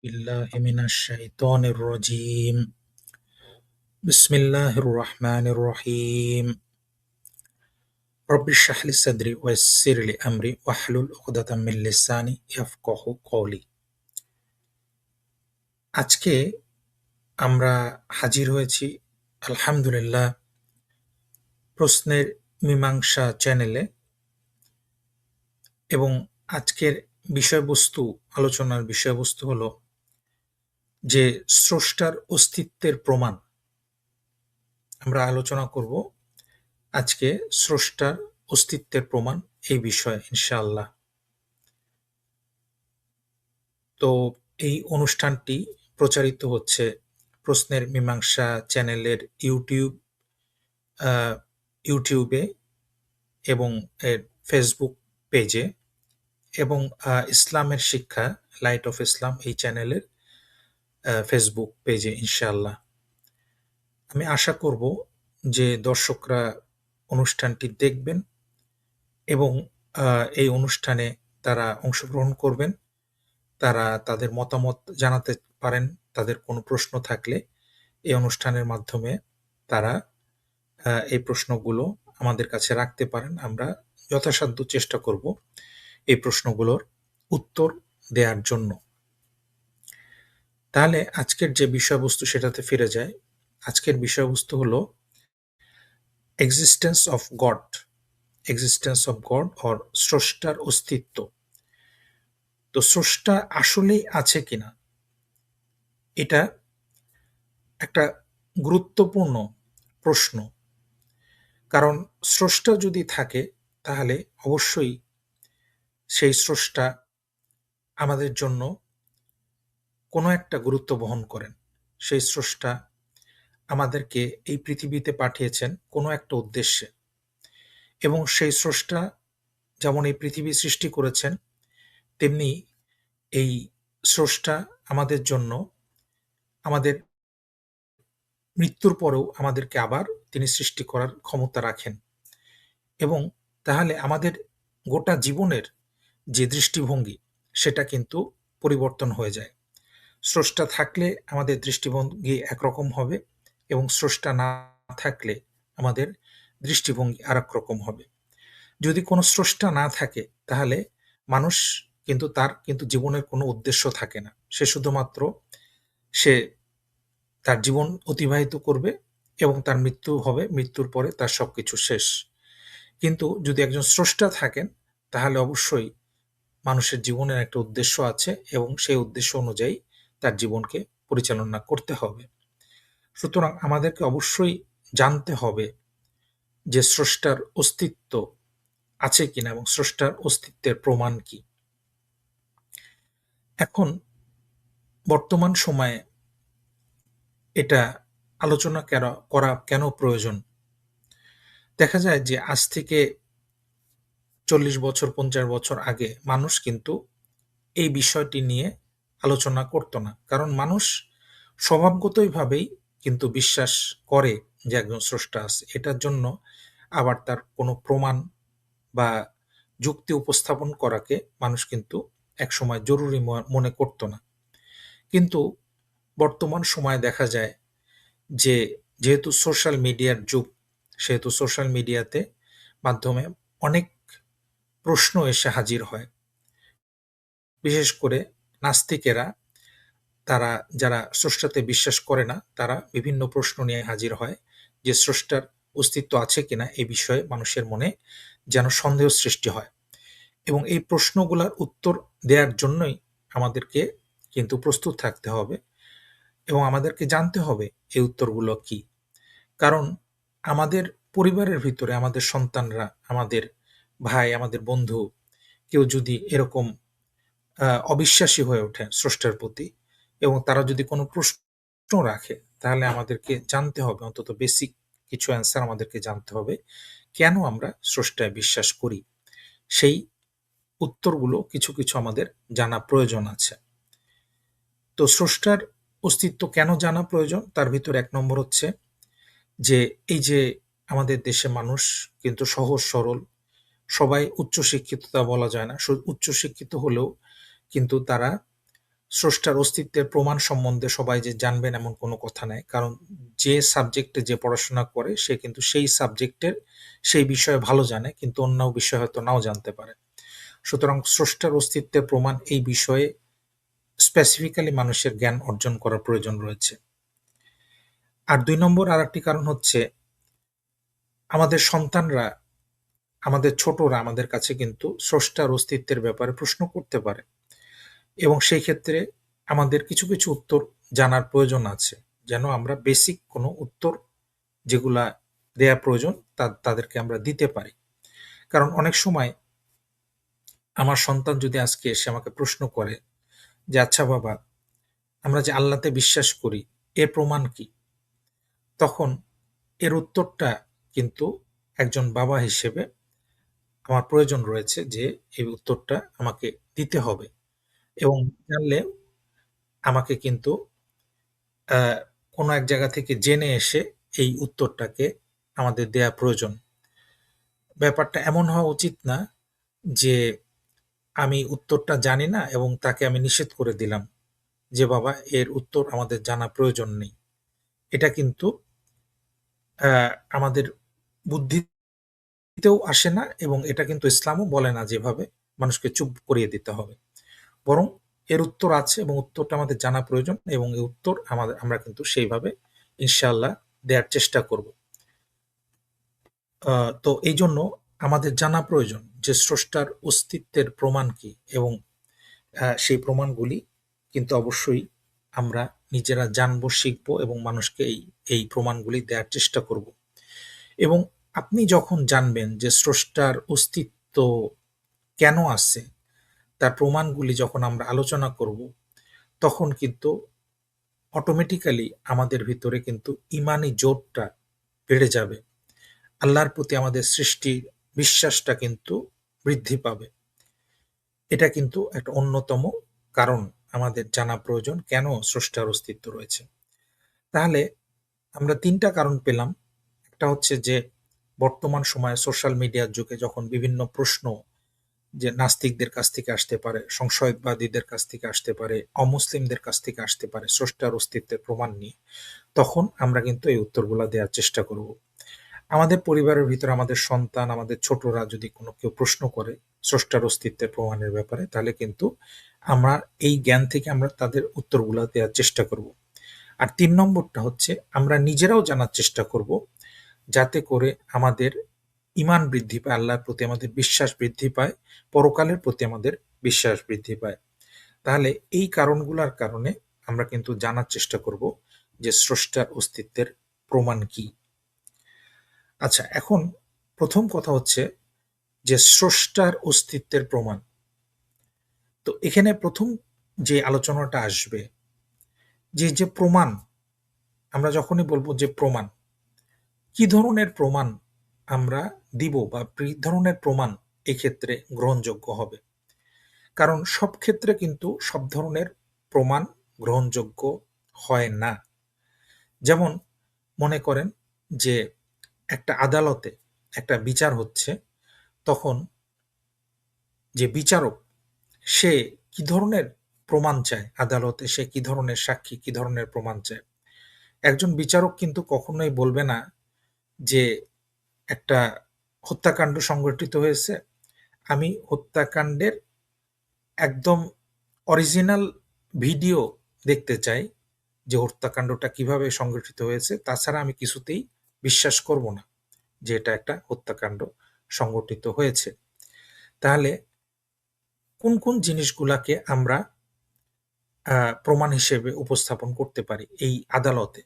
بالله من الشيطان الرجيم بسم الله الرحمن الرحيم رب اشرح لي صدري ويسر لي أمري واحلل عقدة من লিসানি ইয়াফকাহু কওলি। আজকে আমরা হাজির হয়েছি আলহামদুলিল্লাহ প্রশ্নের মীমাংসা চ্যানেলে এবং আজকের আলোচনার বিষয়বস্তু হলো যে স্রষ্টার অস্তিত্বের প্রমাণ। আমরা আলোচনা করব আজকে স্রষ্টার অস্তিত্বের প্রমাণ এই বিষয়ে ইনশাআল্লাহ। তো এই অনুষ্ঠানটি প্রচারিত হচ্ছে প্রশ্নের মীমাংসা চ্যানেলের ইউটিউবে এবং এর ফেসবুক পেজে এবং ইসলামের শিক্ষা লাইট অফ ইসলাম এই চ্যানেলের ফেসবুক পেজে ইনশাআল্লাহ। আমি আশা করব যে দর্শকরা অনুষ্ঠানটি দেখবেন এবং এই অনুষ্ঠানে তারা অংশগ্রহণ করবেন। তারা তাদের মতামত জানাতে পারেন। তাদের কোনো প্রশ্ন থাকলে এই অনুষ্ঠানের মাধ্যমে তারা এই প্রশ্নগুলো আমাদের কাছে রাখতে পারেন। আমরা যথাসাধ্য চেষ্টা করব এই প্রশ্নগুলোর উত্তর দেওয়ার জন্য। তাহলে আজকের যে বিষয়বস্তু সেটাতে ফিরে যায়। আজকের বিষয়বস্তু হলো এক্সিস্টেন্স অফ গড অর স্রষ্টার অস্তিত্ব। তো স্রষ্টা আসলেই আছে কিনা, এটা একটা গুরুত্বপূর্ণ প্রশ্ন। কারণ স্রষ্টা যদি থাকে তাহলে অবশ্যই সেই স্রষ্টা আমাদের জন্য কোনো একটা গুরুত্ব বহন করেন। সেই স্রষ্টা আমাদেরকে এই পৃথিবীতে পাঠিয়েছেন কোনো একটা উদ্দেশ্যে এবং সেই স্রষ্টা যেমন এই পৃথিবী সৃষ্টি করেছেন তেমনি এই স্রষ্টা আমাদের জন্য আমাদের মৃত্যুর পরেও আমাদেরকে আবার তিনি সৃষ্টি করার ক্ষমতা রাখেন এবং তাহলে আমাদের গোটা জীবনের যে দৃষ্টিভঙ্গি সেটা কিন্তু পরিবর্তন হয়ে যায়। স্রষ্টা থাকলে আমাদের দৃষ্টিভঙ্গি একরকম হবে এবং স্রষ্টা না থাকলে আমাদের দৃষ্টিভঙ্গি আরেক রকম হবে। যদি কোনো স্রষ্টা না থাকে তাহলে মানুষ তার জীবনের কোনো উদ্দেশ্য থাকে না। সে শুধুমাত্র সে তার জীবন অতিবাহিত করবে এবং তার মৃত্যু হবে, মৃত্যুর পরে তার সবকিছু শেষ। কিন্তু যদি একজন স্রষ্টা থাকেন তাহলে অবশ্যই মানুষের জীবনের একটা উদ্দেশ্য আছে এবং সেই উদ্দেশ্য অনুযায়ী তার জীবনকে পরিচালনা করতে হবে। সুতরাং আমাদেরকে অবশ্যই জানতে হবে যে স্রষ্টার অস্তিত্ব আছে কিনা এবং স্রষ্টার অস্তিত্বের প্রমাণ কি। এখন বর্তমান সময়ে এটা আলোচনা করা কেন প্রয়োজন? দেখা যায় যে আজ থেকে ৪০ বছর ৫০ বছর আগে মানুষ কিন্তু এই বিষয়টি নিয়ে আলোচনা করত না। কারণ মানুষ স্বভাবগতভাবেই কিন্তু বিশ্বাস করে যে একজন স্রষ্টা আছে। এটার জন্য আবার তার কোনো প্রমাণ বা যুক্তি উপস্থাপন করাকে মানুষ কিন্তু একসময় জরুরি মনে করত না। কিন্তু বর্তমান সময়ে দেখা যায় যে যেহেতু সোশ্যাল মিডিয়ার যুগ, সেহেতু সোশ্যাল মিডিয়াতে মাধ্যমে অনেক প্রশ্ন এসে হাজির হয়। বিশেষ করে নাস্তিকেরা, তারা যারা স্রষ্টাতে বিশ্বাস করে না, তারা বিভিন্ন প্রশ্ন নিয়ে হাজির হয় যে স্রষ্টার অস্তিত্ব আছে কিনা এই বিষয়ে মানুষের মনে যেন সন্দেহ সৃষ্টি হয় এবং এই প্রশ্নগুলোর উত্তর দেওয়ার জন্যই আমাদেরকে কিন্তু প্রস্তুত থাকতে হবে এবং আমাদেরকে জানতে হবে এই উত্তরগুলো কি। কারণ আমাদের পরিবারের ভিতরে আমাদের সন্তানরা, আমাদের ভাই, আমাদের বন্ধু কেউ যদি এরকম অবিশ্বাসী হয়ে ওঠে স্রষ্টার প্রতি এবং তারা যদি কোনো প্রশ্ন রাখে তাহলে আমাদেরকে জানতে হবে, অন্তত বেসিক কিছু অ্যান্সার আমাদেরকে জানতে হবে কেন আমরা স্রষ্টায় বিশ্বাস করি। সেই উত্তরগুলো কিছু কিছু আমাদের জানা প্রয়োজন আছে। তো স্রষ্টার অস্তিত্ব কেন জানা প্রয়োজন? তার ভিতর ১ নম্বর হচ্ছে যে এই যে আমাদের দেশে মানুষ কিন্তু সহজ সরল, সবাই উচ্চশিক্ষিত তা বলা যায় না। উচ্চশিক্ষিত হলেও কিন্তু তারা স্রষ্টার অস্তিত্বের প্রমাণ সম্বন্ধে সবাই যে জানবেন এমন কোনো কথা নাই। কারণ যে সাবজেক্টে যে পড়াশোনা করে সে কিন্তু সেই সাবজেক্টের সেই বিষয়ে ভালো জানে, কিন্তু অন্য বিষয় হয়তো নাও জানতে পারে। সুতরাং স্রষ্টার অস্তিত্বের প্রমাণ এই বিষয়ে স্পেসিফিক্যালি মানুষের জ্ঞান অর্জন করার প্রয়োজন রয়েছে। আর ২ নম্বর আরেকটি কারণ হচ্ছে আমাদের সন্তানরা, আমাদের ছোটরা আমাদের কাছে কিন্তু স্রষ্টার অস্তিত্বের ব্যাপারে প্রশ্ন করতে পারে এবং সেই ক্ষেত্রে আমাদের কিছু উত্তর জানার প্রয়োজন আছে। যেন আমরা বেসিক কোনো উত্তর যেগুলা দেয়া প্রয়োজন তাদেরকে আমরা দিতে পারি। কারণ অনেক সময় আমার সন্তান যদি আজকে এসে আমাকে প্রশ্ন করে যে, "আচ্ছা বাবা, আমরা যে আল্লাহতে বিশ্বাস করি, এর প্রমাণ কি?" তখন এর উত্তরটা কিন্তু একজন বাবা হিসেবে আমার প্রয়োজন রয়েছে যে এই উত্তরটা আমাকে দিতে হবে এবং জানলে আমাকে কিন্তু আ কোনো এক জায়গা থেকে জেনে এসে এই উত্তরটাকে আমাদের দেয়া প্রয়োজন। ব্যাপারটা এমন হওয়া উচিত না যে আমি উত্তরটা জানি না এবং তাকে আমি নিষেধ করে দিলাম যে, "বাবা এর উত্তর আমাদের জানা প্রয়োজন নেই।" এটা কিন্তু আ আমাদের বুদ্ধিতেও আসে না এবং এটা কিন্তু ইসলামও বলে না যেভাবে মানুষকে চুপ করিয়ে দিতে হবে। বরং এর উত্তর আছে এবং উত্তরটা আমাদের জানা প্রয়োজন এবং এই উত্তর আমরা কিন্তু সেইভাবে ইনশাআল্লাহ দেয়ার চেষ্টা করব। আ তো এইজন্য আমাদের জানা প্রয়োজন যে স্রষ্টার অস্তিত্বের প্রমাণ কি এবং সেই প্রমাণগুলি কিন্তু অবশ্যই আমরা নিজেরা জানবো, শিখবো এবং মানুষকে এই প্রমাণগুলি দেয়ার চেষ্টা করব। এবং আপনি যখন জানবেন যে স্রষ্টার অস্তিত্ব কেন আছে, তার প্রমাণগুলি যখন আমরা আলোচনা করব, তখন কিন্তু অটোমেটিক্যালি আমাদের ভিতরে কিন্তু ঈমানি জোরটা বেড়ে যাবে। আল্লাহর প্রতি আমাদের সৃষ্টির বিশ্বাসটা কিন্তু বৃদ্ধি পাবে। এটা কিন্তু একটা অন্যতম কারণ আমাদের জানা প্রয়োজন কেন স্রষ্টার অস্তিত্ব রয়েছে। তাহলে আমরা ৩ টা কারণ পেলাম। একটা হচ্ছে যে বর্তমান সময়ে সোশ্যাল মিডিয়ার যুগে যখন বিভিন্ন প্রশ্ন যে নাস্তিকদের কাছ থেকে আসতে পারে, সংশয়বাদীদের কাছ থেকে আসতে পারে, অমুসলিমদের কাছ থেকে আসতে পারে স্রষ্টার অস্তিত্বের প্রমাণ নিয়ে, তখন আমরা কিন্তু এই উত্তরগুলা দেয়ার চেষ্টা করব। আমাদের পরিবারের ভিতরে আমাদের সন্তান, আমাদের ছোটরা যদি কোনো কেউ প্রশ্ন করে স্রষ্টার অস্তিত্বের প্রমাণের ব্যাপারে, তাহলে কিন্তু আমরা এই জ্ঞান থেকে আমরা তাদের উত্তরগুলা দেয়ার চেষ্টা করব। আর ৩ নম্বরটা হচ্ছে আমরা নিজেরাও জানার চেষ্টা করব, যাতে করে আমাদের ঈমান বৃদ্ধি পায়, আল্লাহর প্রতি আমাদের বিশ্বাস বৃদ্ধি পায়, পরকালের প্রতি আমাদের বিশ্বাস বৃদ্ধি পায়। তাহলে এই কারণগুলার কারণে আমরা কিন্তু জানার চেষ্টা করব যে স্রষ্টার অস্তিত্বের প্রমাণ কি? আচ্ছা, এখন ১ম কথা হচ্ছে যে স্রষ্টার অস্তিত্বের প্রমাণ। তো এখানে ১ম যে আলোচনাটা আসবে যে প্রমাণ, আমরা যখনই বলব যে প্রমাণ, কি ধরনের প্রমাণ আমরা দিব বা কি ধরনের প্রমাণ এক্ষেত্রে গ্রহণযোগ্য হবে? কারণ সব ক্ষেত্রে কিন্তু সব ধরনের প্রমাণ গ্রহণযোগ্য হয় না। যেমন মনে করেন যে একটা আদালতে একটা বিচার হচ্ছে, তখন যে বিচারক সে কি ধরনের প্রমাণ চায়, আদালতে সে কি ধরনের সাক্ষী, কি ধরনের প্রমাণ চায়? একজন বিচারক কিন্তু কখনোই বলবে না যে একটা হত্যাকাণ্ড সংঘটিত হয়েছে, আমি হত্যাকাণ্ডের একদম অরিজিনাল ভিডিও দেখতে চাই যে হত্যাকাণ্ডটা কিভাবে সংঘটিত হয়েছে। তাছাড়া আমি কিছুতেই বিশ্বাস করব না যে এটা একটা হত্যাকাণ্ড সংঘটিত হয়েছে। তাহলে কোন জিনিসগুলাকে আমরা প্রমাণ হিসেবে উপস্থাপন করতে পারি এই আদালতে?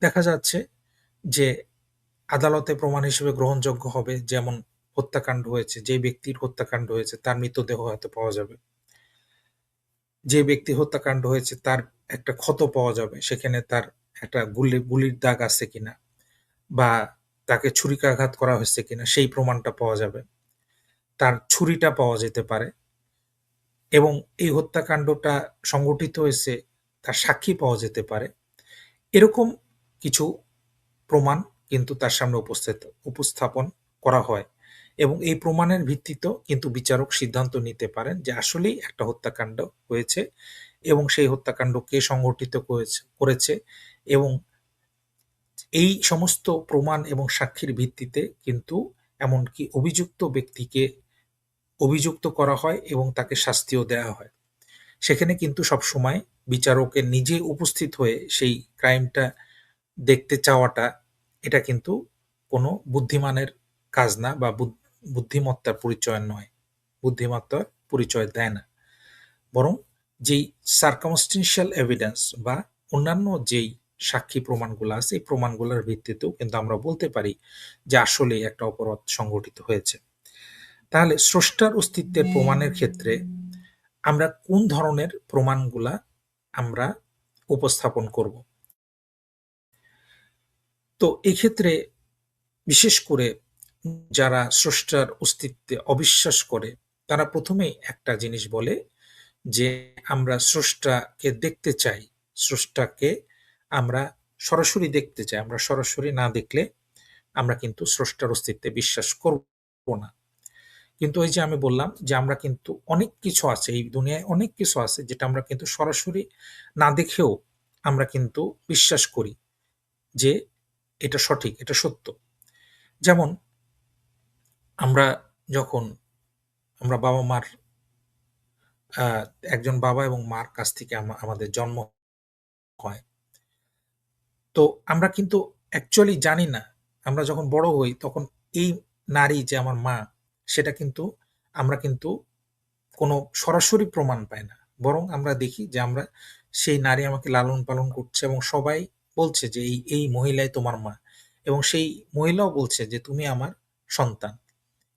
দেখা যাচ্ছে যে আদালতে প্রমাণ হিসেবে গ্রহণযোগ্য হবে, যেমন হত্যাকাণ্ড হয়েছে, যে ব্যক্তির হত্যাকাণ্ড হয়েছে তার মৃতদেহ হয়তো পাওয়া যাবে। যে ব্যক্তির হত্যাকাণ্ড হয়েছে তার একটা ক্ষত পাওয়া যাবে। সেখানে তার একটা গুলির দাগ আছে কিনা বা তাকে ছুরিকাঘাত করা হয়েছে কিনা সেই প্রমাণটা পাওয়া যাবে। তার ছুরিটা পাওয়া যেতে পারে এবং এই হত্যাকাণ্ডটা সংঘটিত হয়েছে তার সাক্ষী পাওয়া যেতে পারে। এরকম কিছু প্রমাণ কিন্তু তার সামনে উপস্থাপন করা হয় এবং এই প্রমাণের ভিত্তিতেও কিন্তু বিচারক সিদ্ধান্ত নিতে পারেন যে আসলেই একটা হত্যাকাণ্ড হয়েছে এবং সেই হত্যাকাণ্ড কে সংঘটিত করেছে এবং এই সমস্ত প্রমাণ এবং সাক্ষীর ভিত্তিতে কিন্তু এমনকি অভিযুক্ত ব্যক্তিকে অভিযুক্ত করা হয় এবং তাকে শাস্তিও দেওয়া হয়। সেখানে কিন্তু সবসময় বিচারকের নিজে উপস্থিত হয়ে সেই ক্রাইমটা দেখতে চাওয়াটা এটা কিন্তু কোনো বুদ্ধিমানের কাজ না বা বুদ্ধিমত্তার পরিচয় নয়। বুদ্ধিমত্তার পরিচয় দেয় না। বরং যেই সার্কামস্টেন্সিয়াল এভিডেন্স বা অন্যান্য যেই সাক্ষী প্রমাণগুলো আছে এই প্রমাণগুলোর ভিত্তিতেও কিন্তু আমরা বলতে পারি যে আসলেই একটা অপরাধ সংঘটিত হয়েছে। তাহলে স্রষ্টার অস্তিত্বের প্রমাণের ক্ষেত্রে আমরা কোন ধরনের প্রমাণগুলা আমরা উপস্থাপন করব? তো এক্ষেত্রে বিশেষ করে যারা স্রষ্টার অস্তিত্বে অবিশ্বাস করে তারা প্রথমেই একটা জিনিস বলে যে আমরা স্রষ্টাকে দেখতে চাই। স্রষ্টাকে আমরা সরাসরি দেখতে চাই। আমরা সরাসরি না দেখলে আমরা কিন্তু স্রষ্টার অস্তিত্বে বিশ্বাস করব না। কিন্তু ওই যে আমি বললাম যে আমরা কিন্তু অনেক কিছু আছে এই দুনিয়ায় অনেক কিছু আছে যেটা আমরা কিন্তু সরাসরি না দেখেও আমরা কিন্তু বিশ্বাস করি যে এটা সঠিক, এটা সত্য। যেমন আমরা যখন আমরা বাবা-মার আ একজন বাবা এবং মার কাছ থেকে আমাদের জন্ম হয়। তো আমরা কিন্তু অ্যাকচুয়ালি জানি না। আমরা যখন বড় হই তখন এই নারী যে আমার মা সেটা কিন্তু আমরা কিন্তু কোনো সরাসরি প্রমাণ পাই না। বরং আমরা দেখি যে আমরা সেই নারী আমাকে লালন-পালন করছে এবং সবাই বলছে যে এই মহিলাই তোমার মা। এবং সেই মহিলাও বলছে যে তুমি আমার সন্তান।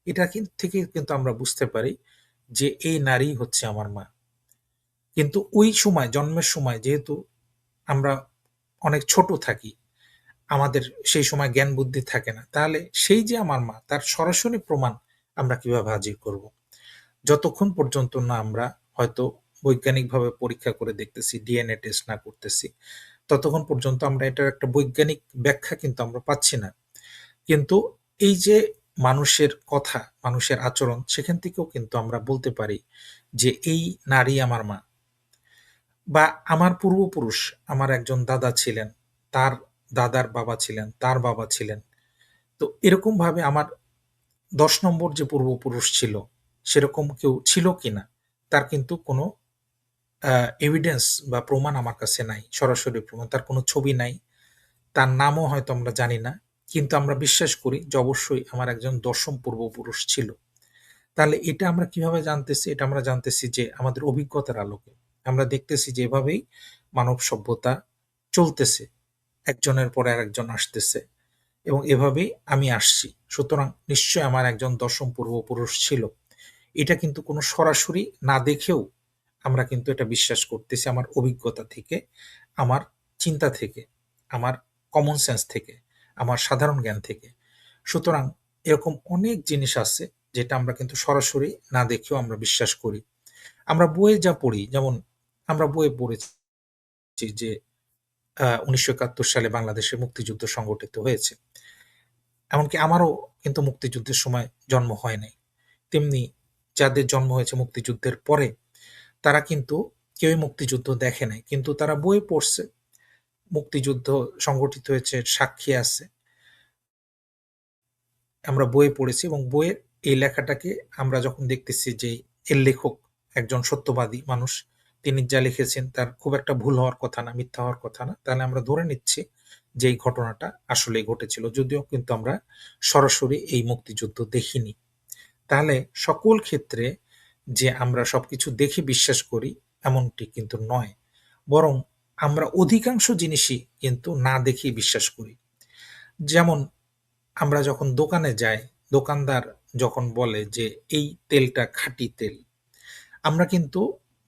এটা থেকে কিন্তু আমরা বুঝতে পারি যে এই নারীই হচ্ছে আমার মা। কিন্তু ওই সময় জন্মের সময় যেহেতু আমরা অনেক ছোট থাকি, আমাদের সেই সময় জ্ঞান বুদ্ধি থাকে না। তাহলে সেই যে আমার মা তার সরাসরি প্রমাণ আমরা কিভাবে হাজির করব? যতক্ষণ পর্যন্ত না আমরা হয়তো বৈজ্ঞানিকভাবে পরীক্ষা করে দেখতেছি, ডিএনএ টেস্ট না করতেছি, ততক্ষণ পর্যন্ত আমরা এটার একটা বৈজ্ঞানিক ব্যাখ্যা কিন্তু আমরা পাচ্ছি না। কিন্তু এই যে মানুষের কথা, মানুষের আচরণ সেখান থেকেও কিন্তু আমরা বলতে পারি যে এই নারী আমার মা। বা আমার পূর্বপুরুষ, আমার একজন দাদা ছিলেন, তার দাদার বাবা ছিলেন, তার বাবা ছিলেন। তো এরকমভাবে আমার ১০ নম্বর যে পূর্বপুরুষ ছিল, সেরকম কেউ ছিল কিনা তার কিন্তু কোনো আ এভিডেন্স বা প্রমাণ আমার কাছে নাই। সরাসরি প্রমাণ। তার কোনো ছবি নাই। তার নামও হয়তো আমরা জানি না। কিন্তু আমরা বিশ্বাস করি যে অবশ্যই আমার একজন ১০ম পূর্বপুরুষ ছিল। তাহলে এটা আমরা কিভাবে জানতেছি? এটা আমরা জানতেছি যে আমাদের অভিজ্ঞতার আলোকে। আমরা দেখতেছি যে এভাবেই মানব সভ্যতা চলতেছে। একজনের পরে আরেকজন আসতেছে এবং এভাবেই আমি আসছি। সুতরাং নিশ্চয়ই আমার একজন ১০ম পূর্বপুরুষ ছিল। এটা কিন্তু কোনো সরাসরি না দেখেও আমরা কিন্তু এটা বিশ্বাস করতেছি আমার অভিজ্ঞতা থেকে, আমার চিন্তা থেকে, আমার কমন সেন্স থেকে, আমার সাধারণ জ্ঞান থেকে। সুতরাং এরকম অনেক জিনিস আছে যেটা আমরা কিন্তু সরাসরি না দেখেও আমরা বিশ্বাস করি। আমরা বইয়ে যা পড়ি যেমন আমরা বইয়ে পড়েছি যে ১৯৭১ সালে বাংলাদেশে মুক্তিযুদ্ধ সংগঠিত হয়েছে। এমনকি আমারও কিন্তু মুক্তিযুদ্ধের সময় জন্ম হয় নাই। তেমনি যাদের জন্ম হয়েছে মুক্তিযুদ্ধের পরে তারা কিন্তু কেউই মুক্তিযুদ্ধ দেখে নাই। কিন্তু তারা বই পড়ছে। মুক্তিযুদ্ধ সংগঠিত হয়েছে, সাক্ষী আছে। আমরা বইয়ে পড়েছি এবং বইয়ের এই লেখাটাকে আমরা যখন দেখতেছি যে এর লেখক একজন সত্যবাদী মানুষ, তিনি যা লিখেছেন তার খুব একটা ভুল হওয়ার কথা না, মিথ্যা হওয়ার কথা না। তাহলে আমরা ধরে নিচ্ছি যে এই ঘটনাটা আসলেই ঘটেছিল। যদিও কিন্তু আমরা সরাসরি এই মুক্তিযুদ্ধ দেখিনি। তাহলে সকল ক্ষেত্রে যে আমরা সবকিছু দেখে বিশ্বাস করি এমনটি কিন্তু নয়। বরং আমরা অধিকাংশ জিনিসই কিন্তু না দেখেই বিশ্বাস করি। যেমন আমরা যখন দোকানে যাই, দোকানদার যখন বলে যে এই তেলটা খাঁটি তেল, আমরা কিন্তু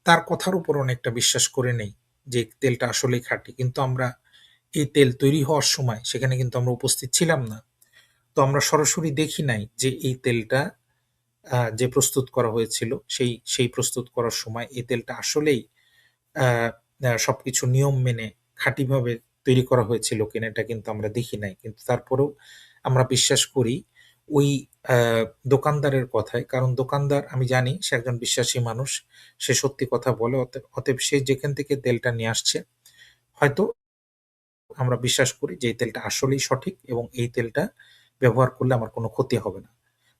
তার কথার উপর অনেকটা বিশ্বাস করে নেই যে তেলটা আসলেই খাঁটি। কিন্তু আমরা এই তেল তৈরি হওয়ার সময় সেখানে কিন্তু আমরা উপস্থিত ছিলাম না। তো আমরা সরাসরি দেখি নাই যে এই তেলটা যে প্রস্তুত করা হয়েছিল সেই প্রস্তুত করার সময় এই তেলটা আসলেই আ আ সবকিছু নিয়ম মেনে খাঁটিভাবে তৈরি করা হয়েছিল কিনা এটা কিন্তু আমরা দেখি নাই। কিন্তু তারপরেও আমরা বিশ্বাস করি ওই আ দোকানদারের কথায়। কারণ দোকানদার আমি জানি সে একজন বিশ্বাসী মানুষ। সে সত্যি কথা বলে। অতএব সে যেখান থেকে তেলটা নিয়ে আসছে, হয়তো আমরা বিশ্বাস করি যে এই তেলটা আসলেই সঠিক এবং এই তেলটা ব্যবহার করলে আমার কোনো ক্ষতি হবে না।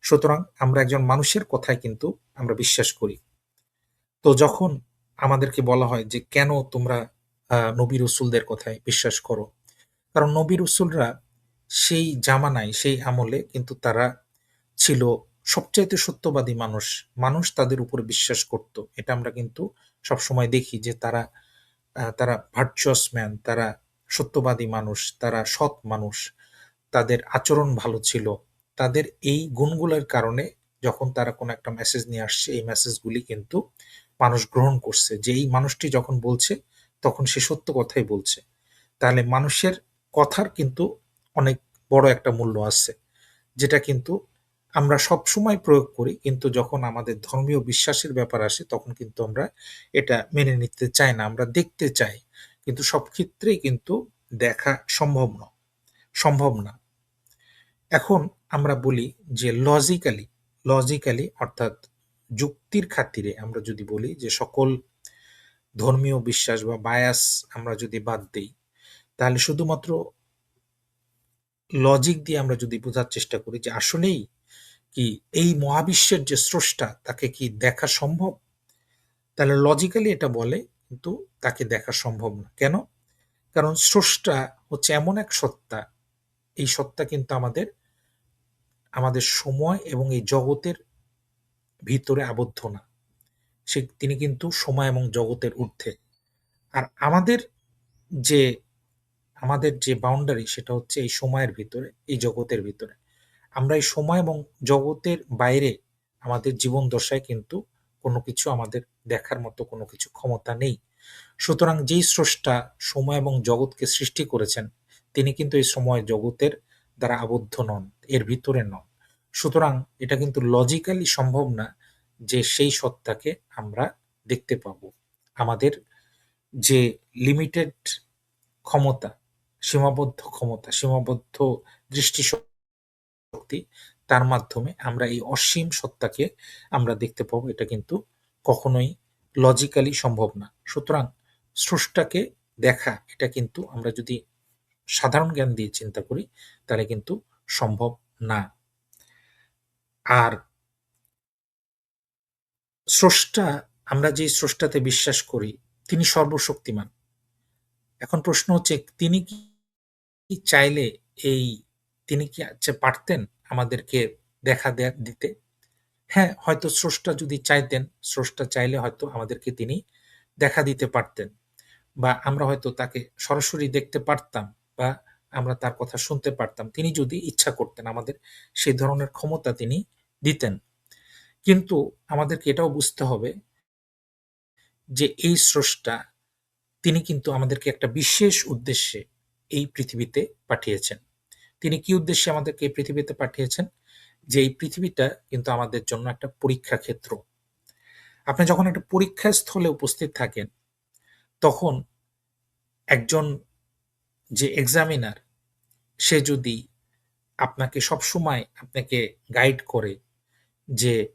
সুতরাং আমরা একজন মানুষের কথায় কিন্তু আমরা বিশ্বাস করি। তো যখন আমাদেরকে বলা হয় যে, "কেন তোমরা নবী-রাসূলদের কথায় বিশ্বাস করো?" কারণ নবী-রাসূলরা সেই জামানায়, সেই আমলে কিন্তু তারা ছিল সবচাইতে সত্যবাদী মানুষ। মানুষ তাদের উপরে বিশ্বাস করত। এটা আমরা কিন্তু সবসময় দেখি যে তারা ভার্চুয়াস ম্যান, তারা সত্যবাদী মানুষ, তারা সৎ মানুষ, তাদের আচরণ ভালো ছিল। তাদের এই গুণগুলোর কারণে যখন তারা কোনো একটা মেসেজ নিয়ে আসছে, এই মেসেজগুলি কিন্তু মানুষ গ্রহণ করছে। যে এই মানুষটি যখন বলছে, তখন সে সত্য কথাই বলছে। তাহলে মানুষের কথার কিন্তু অনেক বড় একটা মূল্য আছে। যেটা কিন্তু আমরা সবসময় প্রয়োগ করি। কিন্তু যখন আমাদের ধর্মীয় বিশ্বাসের ব্যাপার আসে, তখন কিন্তু আমরা এটা মেনে নিতে চাই না। আমরা দেখতে চাই। কিন্তু সব ক্ষেত্রেই কিন্তু দেখা সম্ভব না। এখন আমরা বলি যে লজিক্যালি অর্থাৎ যুক্তির খাতিরে আমরা যদি বলি যে সকল ধর্মীয় বিশ্বাস বা বায়াস আমরা যদি বাদ দেই, তাহলে শুধুমাত্র লজিক দিয়ে আমরা যদি বোঝার চেষ্টা করি যে আসলেই কি এই মহাবিশ্বের যে স্রষ্টা তাকে কি দেখা সম্ভব? তাহলে লজিক্যালি এটা বলে কিন্তু তাকে দেখা সম্ভব না। কেন? কারণ স্রষ্টা হচ্ছে এমন এক সত্তা, এই সত্তা কিন্তু আমাদের সময় এবং এই জগতের ভিতরে আবদ্ধ না। তিনি কিন্তু সময় এবং জগতের ঊর্ধ্বে। আর যে আমাদের যে বাউন্ডারি সেটা হচ্ছে এই সময়ের ভিতরে, এই জগতের ভিতরে। আমরা এই সময় এবং জগতের বাইরে আমাদের জীবন দশায় কিন্তু কোনো কিছু আমাদের দেখার মতো কোনো কিছু ক্ষমতা নেই। সুতরাং যেই স্রষ্টা সময় এবং জগৎকে সৃষ্টি করেছেন, তিনি কিন্তু এই সময় জগতের দ্বারা আবদ্ধ নন, এর ভিতরে নন। সুতরাং এটা কিন্তু লজিক্যালি সম্ভব না যে সেই সত্তাকে আমরা দেখতে পাবো। আমাদের যে লিমিটেড ক্ষমতা, সীমাবদ্ধ দৃষ্টিশক্তি, তার মাধ্যমে আমরা এই অসীম সত্তাকে আমরা দেখতে পাবো। এটা কিন্তু কখনোই লজিক্যালি সম্ভব না। সুতরাং স্রষ্টাকে দেখা এটা কিন্তু আমরা যদি সাধারণ জ্ঞান দিয়ে চিন্তা করি, তাহলে কিন্তু সম্ভব না। আর স্রষ্টা, আমরা যে স্রষ্টাতে বিশ্বাস করি, তিনি সর্বশক্তিমান। এখন প্রশ্ন হচ্ছে তিনি কি চাইলে এই তিনি কি পারতেন আমাদেরকে দেখা দিতে? হ্যাঁ, হয়তো স্রষ্টা চাইলে হয়তো আমাদেরকে তিনি দেখা দিতে পারতেন। বা আমরা হয়তো তাকে সরাসরি দেখতে পারতাম বা আমরা তার কথা শুনতে পারতাম। তিনি যদি ইচ্ছা করতেন আমাদের সেই ধরনের ক্ষমতা তিনি দিতেন। কিন্তু আমাদেরকে এটাও বুঝতে হবে যে এই স্রষ্টা তিনি কিন্তু আমাদেরকে একটা বিশেষ উদ্দেশ্যে এই পৃথিবীতে পাঠিয়েছেন। তিনি কি উদ্দেশ্যে আমাদেরকে এই পৃথিবীতে পাঠিয়েছেন? যে এই পৃথিবীটা কিন্তু আমাদের জন্য একটা পরীক্ষা ক্ষেত্র। আপনি যখন একটা পরীক্ষা স্থলে উপস্থিত থাকেন, তখন একজন যে এক্সামিনার সে যদি আপনাকে গাইড করে যে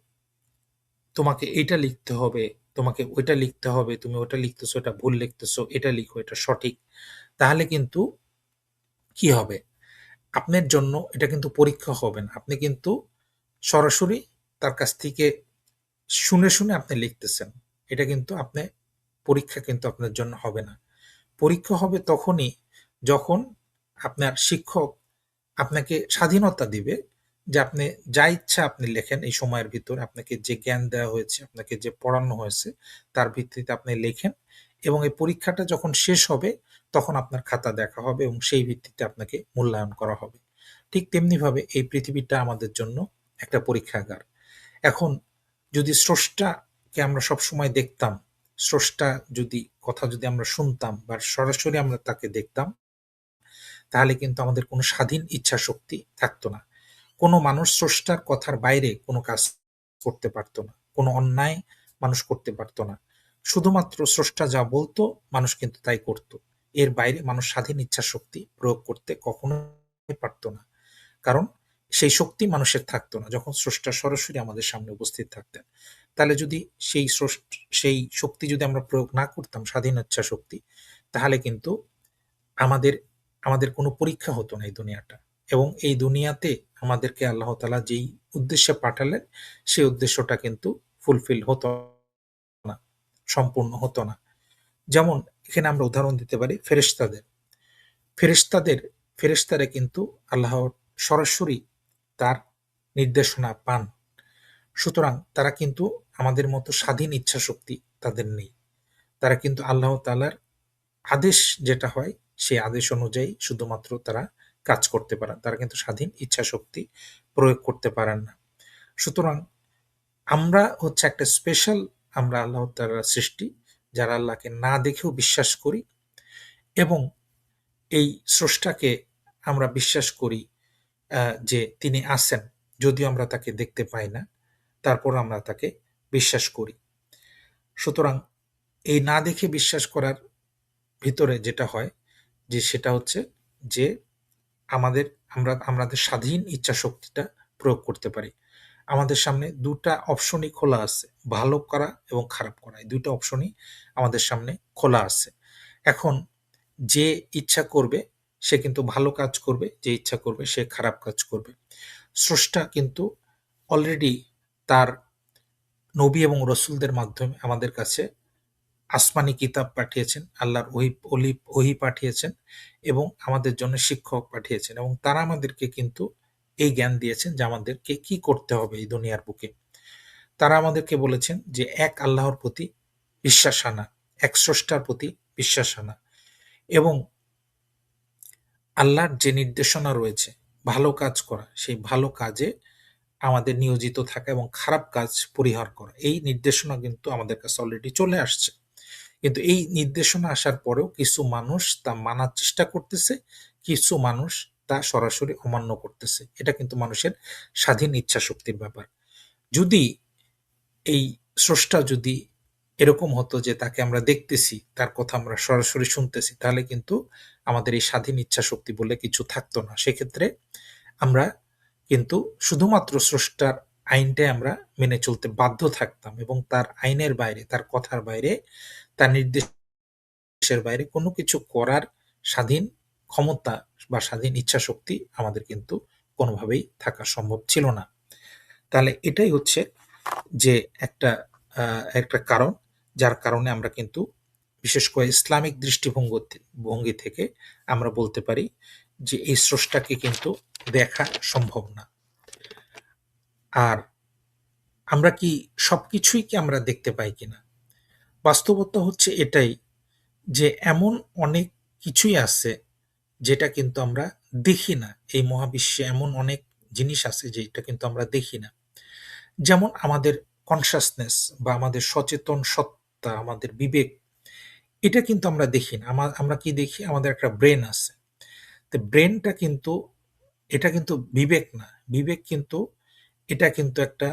তোমাকে এইটা লিখতে হবে, তোমাকে ওইটা লিখতে হবে, তুমি ওটা লিখতেছো, এটা ভুল লিখতেছো, এটা লিখো, এটা সঠিক। তাহলে কিন্তু কি হবে? আপনার জন্য এটা কিন্তু পরীক্ষা হবে না। আপনি কিন্তু সরাসরি তার কাছ থেকে শুনে আপনি লিখতেছেন। এটা কিন্তু পরীক্ষা কিন্তু আপনার জন্য হবে না। পরীক্ষা হবে তখনই যখন আপনার শিক্ষক আপনাকে স্বাধীনতা দিবে যে আপনি যা ইচ্ছা আপনি লেখেন এই সময়ের ভিতরে আপনাকে যে জ্ঞান দেওয়া হয়েছে, আপনাকে যে পড়ানো হয়েছে তার ভিত্তিতে আপনি লেখেন এবং এই পরীক্ষাটা যখন শেষ হবে তখন আপনার খাতা দেখা হবে এবং সেই ভিত্তিতে আপনাকে মূল্যায়ন করা হবে। ঠিক তেমনিভাবে এই পৃথিবীটা আমাদের জন্য একটা পরীক্ষাগার। এখন যদি স্রষ্টাকে আমরা সবসময় দেখতাম, স্রষ্টা যদি আমরা শুনতাম বা সরাসরি আমরা তাকে দেখতাম, তাহলে কিন্তু আমাদের কোনো স্বাধীন ইচ্ছাশক্তি থাকতো না। কোনো মানুষ স্রষ্টার কথার বাইরে কোনো কাজ করতে পারত না। কোনো অন্যায় মানুষ করতে পারত না। শুধুমাত্র স্রষ্টা যা বলতো মানুষ কিন্তু তাই করত। এর বাইরে মানুষ স্বাধীন ইচ্ছাশক্তি প্রয়োগ করতে কখনোই পারত না। কারণ সেই শক্তি মানুষের থাকতো না যখন স্রষ্টা সরাসরি আমাদের সামনে উপস্থিত থাকতেন। তাহলে যদি সেই শক্তি যদি আমরা প্রয়োগ না করতাম, স্বাধীন ইচ্ছা শক্তি, তাহলে কিন্তু আমাদের আমাদের কোনো পরীক্ষা হতো না এই দুনিয়াটা। এবং এই দুনিয়াতে আমাদেরকে আল্লাহ তাআলা যেই উদ্দেশ্যে পাঠালেন, সেই উদ্দেশ্যটা কিন্তু ফুলফিল হতো না, সম্পূর্ণ হতো না। যেমন এখানে আমরা উদাহরণ দিতে পারি ফেরেশতাদের। ফেরেশতাদের ফেরেশতারা কিন্তু আল্লাহর সরাসরি তার নির্দেশনা পান। সুতরাং তারা কিন্তু আমাদের মতো স্বাধীন ইচ্ছাশক্তি তাদের নেই। তারা কিন্তু আল্লাহ তাআলার আদেশ যেটা হয়, সেই আদেশ অনুযায়ী শুধুমাত্র তারা কাজ করতে পারেন। তারা কিন্তু স্বাধীন ইচ্ছাশক্তি প্রয়োগ করতে পারেন না। সুতরাং আমরা হচ্ছে একটা স্পেশাল, আমরা আল্লাহ তাআলার সৃষ্টি, যারা আল্লাহকে না দেখেও বিশ্বাস করি এবং এই স্রষ্টাকে আমরা বিশ্বাস করি যে তিনি আছেন। যদিও আমরা তাকে দেখতে পাই না, তারপরও আমরা তাকে বিশ্বাস করি। সুতরাং এই না দেখে বিশ্বাস করার ভিতরে যেটা হয় যে সেটা হচ্ছে যে আমাদের আমাদের স্বাধীন ইচ্ছাশক্তিটা প্রয়োগ করতে পারি। আমাদের সামনে ২ টা অপশনই খোলা আছে। ভালো করা এবং খারাপ করা। এই ২ টা অপশনই আমাদের সামনে খোলা আছে। এখন যে ইচ্ছা করবে সে কিন্তু ভালো কাজ করবে, যে ইচ্ছা করবে সে খারাপ কাজ করবে। স্রষ্টা কিন্তু অলরেডি তার নবী এবং রাসূলদের মাধ্যমে আমাদের কাছে আসমানি কিতাব পাঠিয়েছেন, আল্লাহর ওহী পাঠিয়েছেন এবং আমাদের জন্য শিক্ষক পাঠিয়েছেন এবং তারা আমাদেরকে কিন্তু এই জ্ঞান দিয়েছেন যে আমাদেরকে কি করতে হবে এই দুনিয়ার বুকে। তারা আমাদেরকে বলেছেন যে এক আল্লাহর প্রতি বিশ্বাস আনা, এক স্রষ্টার প্রতি বিশ্বাস আনা এবং আল্লাহর যে নির্দেশনা রয়েছে ভালো কাজ করা, সেই ভালো কাজে আমাদের নিয়োজিত থাকা এবং খারাপ কাজ পরিহার করা। এই নির্দেশনা কিন্তু আমাদের কাছে অলরেডি চলে আসছে। কিন্তু এই নির্দেশনা আসার পরেও কিছু মানুষ তা মানার চেষ্টা করতেছে, কিছু মানুষ তা সরাসরি অমান্য করতেছে। এটা কিন্তু মানুষের স্বাধীন ইচ্ছাশক্তির ব্যাপার। যদি এই স্রষ্টা যদি এরকম হতো যে তাকে আমরা দেখতেছি, তার কথা আমরা সরাসরি শুনতেছি, তাহলে কিন্তু আমাদের এই স্বাধীন ইচ্ছাশক্তি বলে কিছু থাকতো না। সেক্ষেত্রে আমরা কিন্তু শুধুমাত্র স্রষ্টার আইনটাই আমরা মেনে চলতে বাধ্য থাকতাম এবং তার আইনের বাইরে, তার কথার বাইরে, তার নির্দেশের বাইরে কোনো কিছু করার স্বাধীন ক্ষমতা বা স্বাধীন ইচ্ছাশক্তি আমাদের কিন্তু কোনোভাবেই থাকা সম্ভব ছিল না। তাহলে এটাই হচ্ছে যে একটা কারণ, যার কারণে আমরা কিন্তু বিশেষ করে ইসলামিক ভঙ্গি থেকে আমরা বলতে পারি যে এই স্রষ্টাকে কিন্তু দেখা সম্ভব না। আর আমরা কি সবকিছুই কি আমরা দেখতে পাই কিনা? বাস্তবতা হচ্ছে এটাই যে এমন অনেক কিছুই আছে যেটা কিন্তু আমরা দেখি না। এই মহাবিশ্বে এমন অনেক জিনিস আছে যেটা কিন্তু আমরা দেখি না। যেমন আমাদের কনশাসনেস বা আমাদের সচেতন সত্তা, আমাদের বিবেক, এটা কিন্তু আমরা দেখি না। আমরা কি দেখি? আমাদের একটা ব্রেন আছে। তো ব্রেনটা কিন্তু, এটা কিন্তু বিবেক না। বিবেক কিন্তু, এটা কিন্তু একটা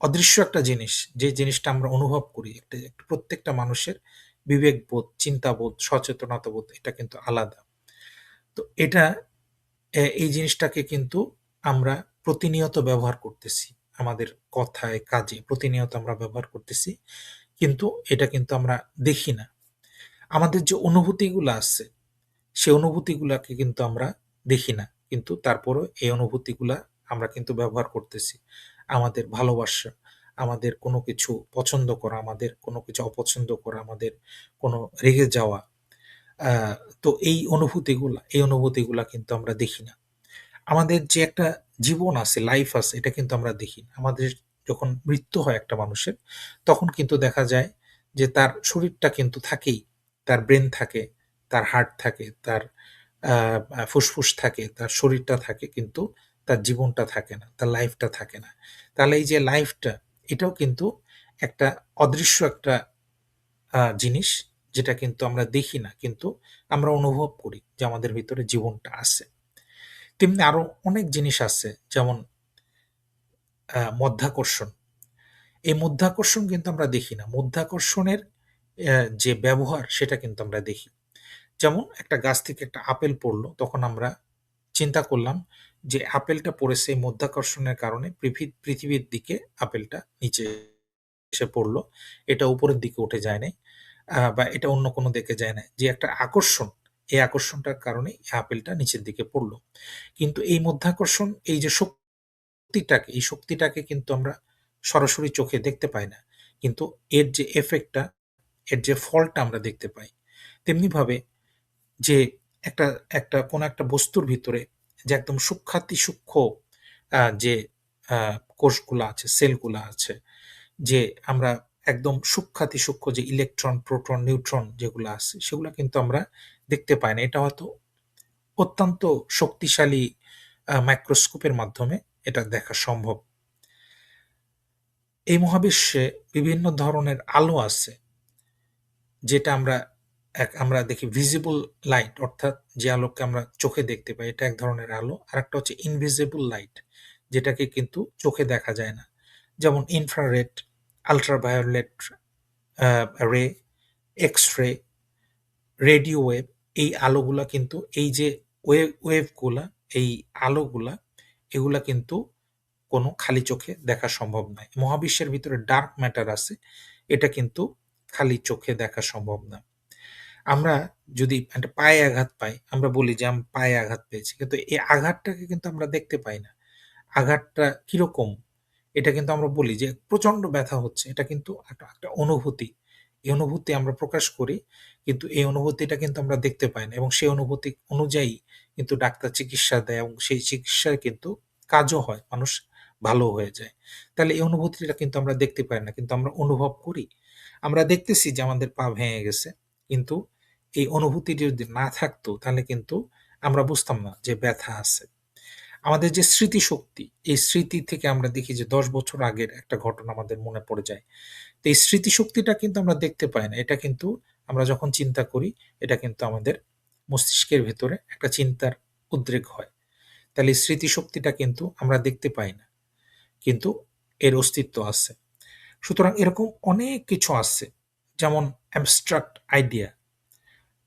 অদৃশ্য একটা জিনিস। যে জিনিসটা আমরা অনুভব করি। প্রত্যেকটা মানুষের বিবেকবোধ, চিন্তাবোধ, সচেতনতাবোধ এটা কিন্তু আলাদা। তো এটা এই জিনিসটাকে কিন্তু আমরা প্রতিনিয়ত ব্যবহার করতেছি। আমাদের কথায়, কাজে প্রতিনিয়ত আমরা ব্যবহার করতেছি। কিন্তু এটা কিন্তু আমরা দেখি না। আমাদের যে অনুভূতিগুলা আছে, সেই অনুভূতিগুলাকে কিন্তু আমরা দেখি না। কিন্তু তারপরও এই অনুভূতিগুলা আমরা কিন্তু ব্যবহার করতেছি। আমাদের ভালোবাসা, আমাদের কোনো কিছু পছন্দ করা, আমাদের কোনো কিছু অপছন্দ করা, আমাদের কোনো রেগে যাওয়া, আ তো এই অনুভূতিগুলা কিন্তু আমরা দেখি না। আমাদের যে একটা জীবন আছে, লাইফ আছে, এটা কিন্তু আমরা দেখি না। আমাদের যখন মৃত্যু হয় একটা মানুষের, তখন কিন্তু দেখা যায় যে তার শরীরটা কিন্তু থাকেই। তার ব্রেন থাকে, তার হার্ট থাকে, তার আ আ ফুসফুস থাকে, তার শরীরটা থাকে কিন্তু তার জীবনটা থাকে না, তার লাইফটা থাকে না। তাহলে এই যে লাইফটা, এটাও কিন্তু একটা অদৃশ্য একটা জিনিস, যেটা কিন্তু আমরা দেখি না। কিন্তু আমরা অনুভব করি যে আমাদের ভিতরে জীবনটা আছে। তেমনি আরো অনেক জিনিস আছে, যেমন মধ্যাকর্ষণ। এই মধ্যাকর্ষণ কিন্তু আমরা দেখি না। মধ্যাকর্ষণের যে ব্যবহার সেটা কিন্তু আমরা দেখি। যেমন একটা গাছ থেকে একটা আপেল পড়লো, তখন আমরা চিন্তা করলাম যে আপেলটা পড়েছে এই মাধ্যাকর্ষণের কারণে পৃথিবীর দিকে আপেলটা নিচে এসে পড়লো। এটা উপরের দিকে উঠে যায় নাই। বা এটা অন্য কোনো দিকে যায় নাই। যে একটা আকর্ষণ, এই আকর্ষণটার কারণেই আপেলটা নিচের দিকে পড়লো। কিন্তু এই মাধ্যাকর্ষণ এই যে এই শক্তিটাকে কিন্তু আমরা সরাসরি চোখে দেখতে পাই না। কিন্তু এর যে ইফেক্টটা, এর যে ফলটা আমরা দেখতে পাই। তেমনিভাবে যে একটা কোনো একটা বস্তুর ভিতরে যে একদম সূক্ষ্মাতিসূক্ষ্ম যে কোষগুলা আছে, সেলগুলা আছে, যে আমরা একদম সূক্ষ্মাতিসূক্ষ্ম যে ইলেকট্রন, প্রোটন, নিউট্রন যেগুলা আছে, সেগুলা কিন্তু আমরা দেখতে পাই না। এটা হয়তো অত্যন্ত শক্তিশালী মাইক্রোস্কোপের মাধ্যমে এটা দেখা সম্ভব। এই মহাবিশ্বে বিভিন্ন ধরনের আলো আছে, যেটা আমরা দেখি ভিজিবল লাইট, অর্থাৎ যে আলোকে আমরা চোখে দেখতে পাই, এটা এক ধরনের আলো। আরেকটা হচ্ছে ইনভিজিবল লাইট, যেটাকে কিন্তু চোখে দেখা যায় না। যেমন ইনফ্রারেড, আল্ট্রাভায়োলেট রে, এক্স-রে, রেডিও ওয়েভ। এই আলোগুলা কিন্তু এই যে ওয়েভগুলা, এই আলোগুলা, এগুলা কিন্তু কোনো খালি চোখে দেখা সম্ভব নয়। মহাবিশ্বের ভিতরে ডার্ক ম্যাটার আছে, এটা কিন্তু খালি চোখে দেখা সম্ভব না। আমরা যদি একটা পায়ে আঘাত পাই, আমরা বলি যে আমি পায়ে আঘাত পেয়েছি। কিন্তু এই আঘাতটাকে কিন্তু আমরা দেখতে পাই না। আঘাতটা কিরকম? এটা কিন্তু আমরা বলি যে প্রচন্ড ব্যথা হচ্ছে। এটা কিন্তু একটা অনুভূতি। এই অনুভূতি আমরা প্রকাশ করি। কিন্তু এই অনুভূতিটা কিন্তু আমরা দেখতে পাই না, এবং সেই অনুভূতি অনুযায়ী কিন্তু ডাক্তার চিকিৎসা দেয়, এবং সেই চিকিৎসায় কিন্তু কাজও হয়। মানুষ ভালো হয়ে যায়। তাহলে এই অনুভূতিটা কিন্তু আমরা দেখতে পাই না। কিন্তু আমরা অনুভব করি। আমরা দেখতেছি যে আমাদের পা ভেঙে গেছে। কিন্তু এই অনুভূতিটি যদি না থাকতো, তাহলে কিন্তু আমরা বুঝতাম না যে ব্যথা আছে। আমাদের যে স্মৃতিশক্তি, এই স্মৃতি থেকে আমরা দেখি যে ১০ বছর আগের একটা ঘটনা আমাদের মনে পড়ে যায়। তো এই স্মৃতিশক্তিটা কিন্তু আমরা দেখতে পাই না। এটা কিন্তু আমরা যখন চিন্তা করি, এটা কিন্তু আমাদের মস্তিষ্কের ভেতরে একটা চিন্তার উদ্রেক হয়। তাহলে এই স্মৃতিশক্তিটা কিন্তু আমরা দেখতে পাই না। কিন্তু এর অস্তিত্ব আছে। সুতরাং এরকম অনেক কিছু আছে। যেমন অ্যাবস্ট্রাক্ট আইডিয়া,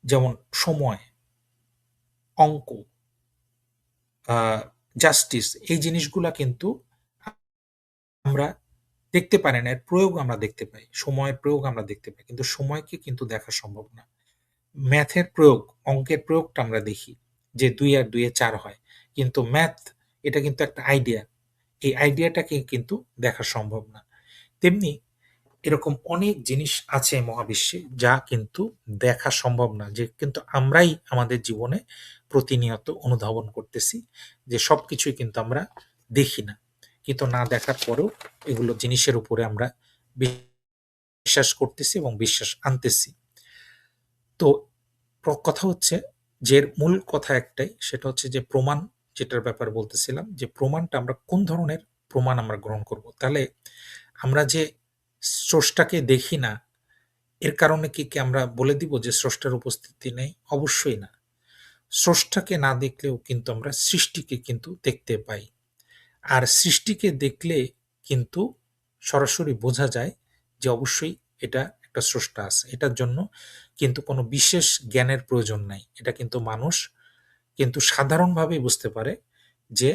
যেমন সময়, অঙ্ক, আ জাস্টিস, এই জিনিসগুলা কিন্তু আমরা দেখতে পারি না। এর প্রয়োগ আমরা দেখতে পাই। সময়ের প্রয়োগ আমরা দেখতে পাই। কিন্তু সময়কে কিন্তু দেখা সম্ভব না। ম্যাথের প্রয়োগ, অঙ্কের প্রয়োগটা আমরা দেখি যে ২ আর ২ এ ৪ হয়। কিন্তু ম্যাথ, এটা কিন্তু একটা আইডিয়া। এই আইডিয়াটাকে কিন্তু দেখা সম্ভব না। তেমনি এরকম অনেক জিনিস আছে মহাবিশ্বে, যা কিন্তু দেখা সম্ভব না। যে কিন্তু আমরাই আমাদের জীবনে প্রতিনিয়ত অনুধাবন করতেছি, যে সবকিছুই কিন্তু আমরা দেখি না। কিন্তু না দেখার পরেও এগুলো জিনিসের উপরে আমরা বিশ্বাস করতেছি এবং বিশ্বাস আনতেছি। তো কথা হচ্ছে যে এর মূল কথা একটাই, সেটা হচ্ছে যে প্রমাণ, যেটার ব্যাপারে বলতেছিলাম, যে প্রমাণটা আমরা কোন ধরনের প্রমাণ আমরা গ্রহণ করব। তাহলে আমরা যে স্রষ্টাকে দেখি না, এর কারণে কি আমরা বলে দিব যে স্রষ্টার উপস্থিতি নেই? অবশ্যই না। স্রষ্টাকে না দেখলেও কিন্তু আমরা সৃষ্টিকে কিন্তু দেখতে পাই। আর সৃষ্টিকে দেখলে কিন্তু সরাসরি বোঝা যায় যে অবশ্যই এটা একটা স্রষ্টা আছে। এটার জন্য কিন্তু কোনো বিশেষ জ্ঞানের প্রয়োজন নাই। এটা কিন্তু মানুষ কিন্তু সাধারণভাবেই বুঝতে পারে যে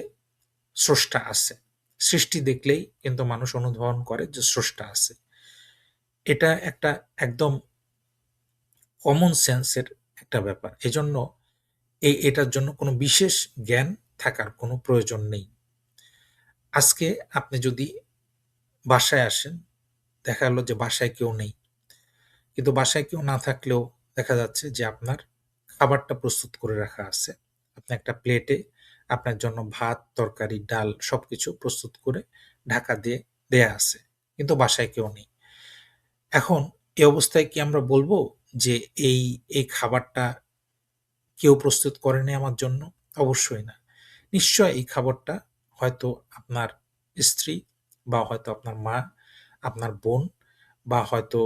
স্রষ্টা আছে। সৃষ্টি দেখলেই কিন্তু মানুষ অনুধাবন করে যে স্রষ্টা আছে। এটা একটা একদম কমন সেন্স এর একটা ব্যাপার। এজন্য এটার জন্য কোনো বিশেষ জ্ঞান থাকার কোনো প্রয়োজন নেই। আজকে আপনি যদি বাসায় আসেন, দেখা গেল যে বাসায় কেউ নেই। কিন্তু বাসায় কেউ না থাকলেও দেখা যাচ্ছে যে আপনার খাবারটা প্রস্তুত করে রাখা আছে। আপনি একটা প্লেটে আপনার জন্য ভাত, তরকারি, ডাল সবকিছু প্রস্তুত করে ঢাকা দিয়ে দেয়া আছে। কিন্তু বাসায় কেউ নেই। এখন এই অবস্থায় কি আমরা বলব যে এই, এই খাবারটা কেউ প্রস্তুত করেনি আমার জন্য? অবশ্যই না। নিশ্চয়ই এই খাবারটা হয়তো আপনার স্ত্রী, বা হয়তো আপনার মা, আপনার বোন, বা হয়তো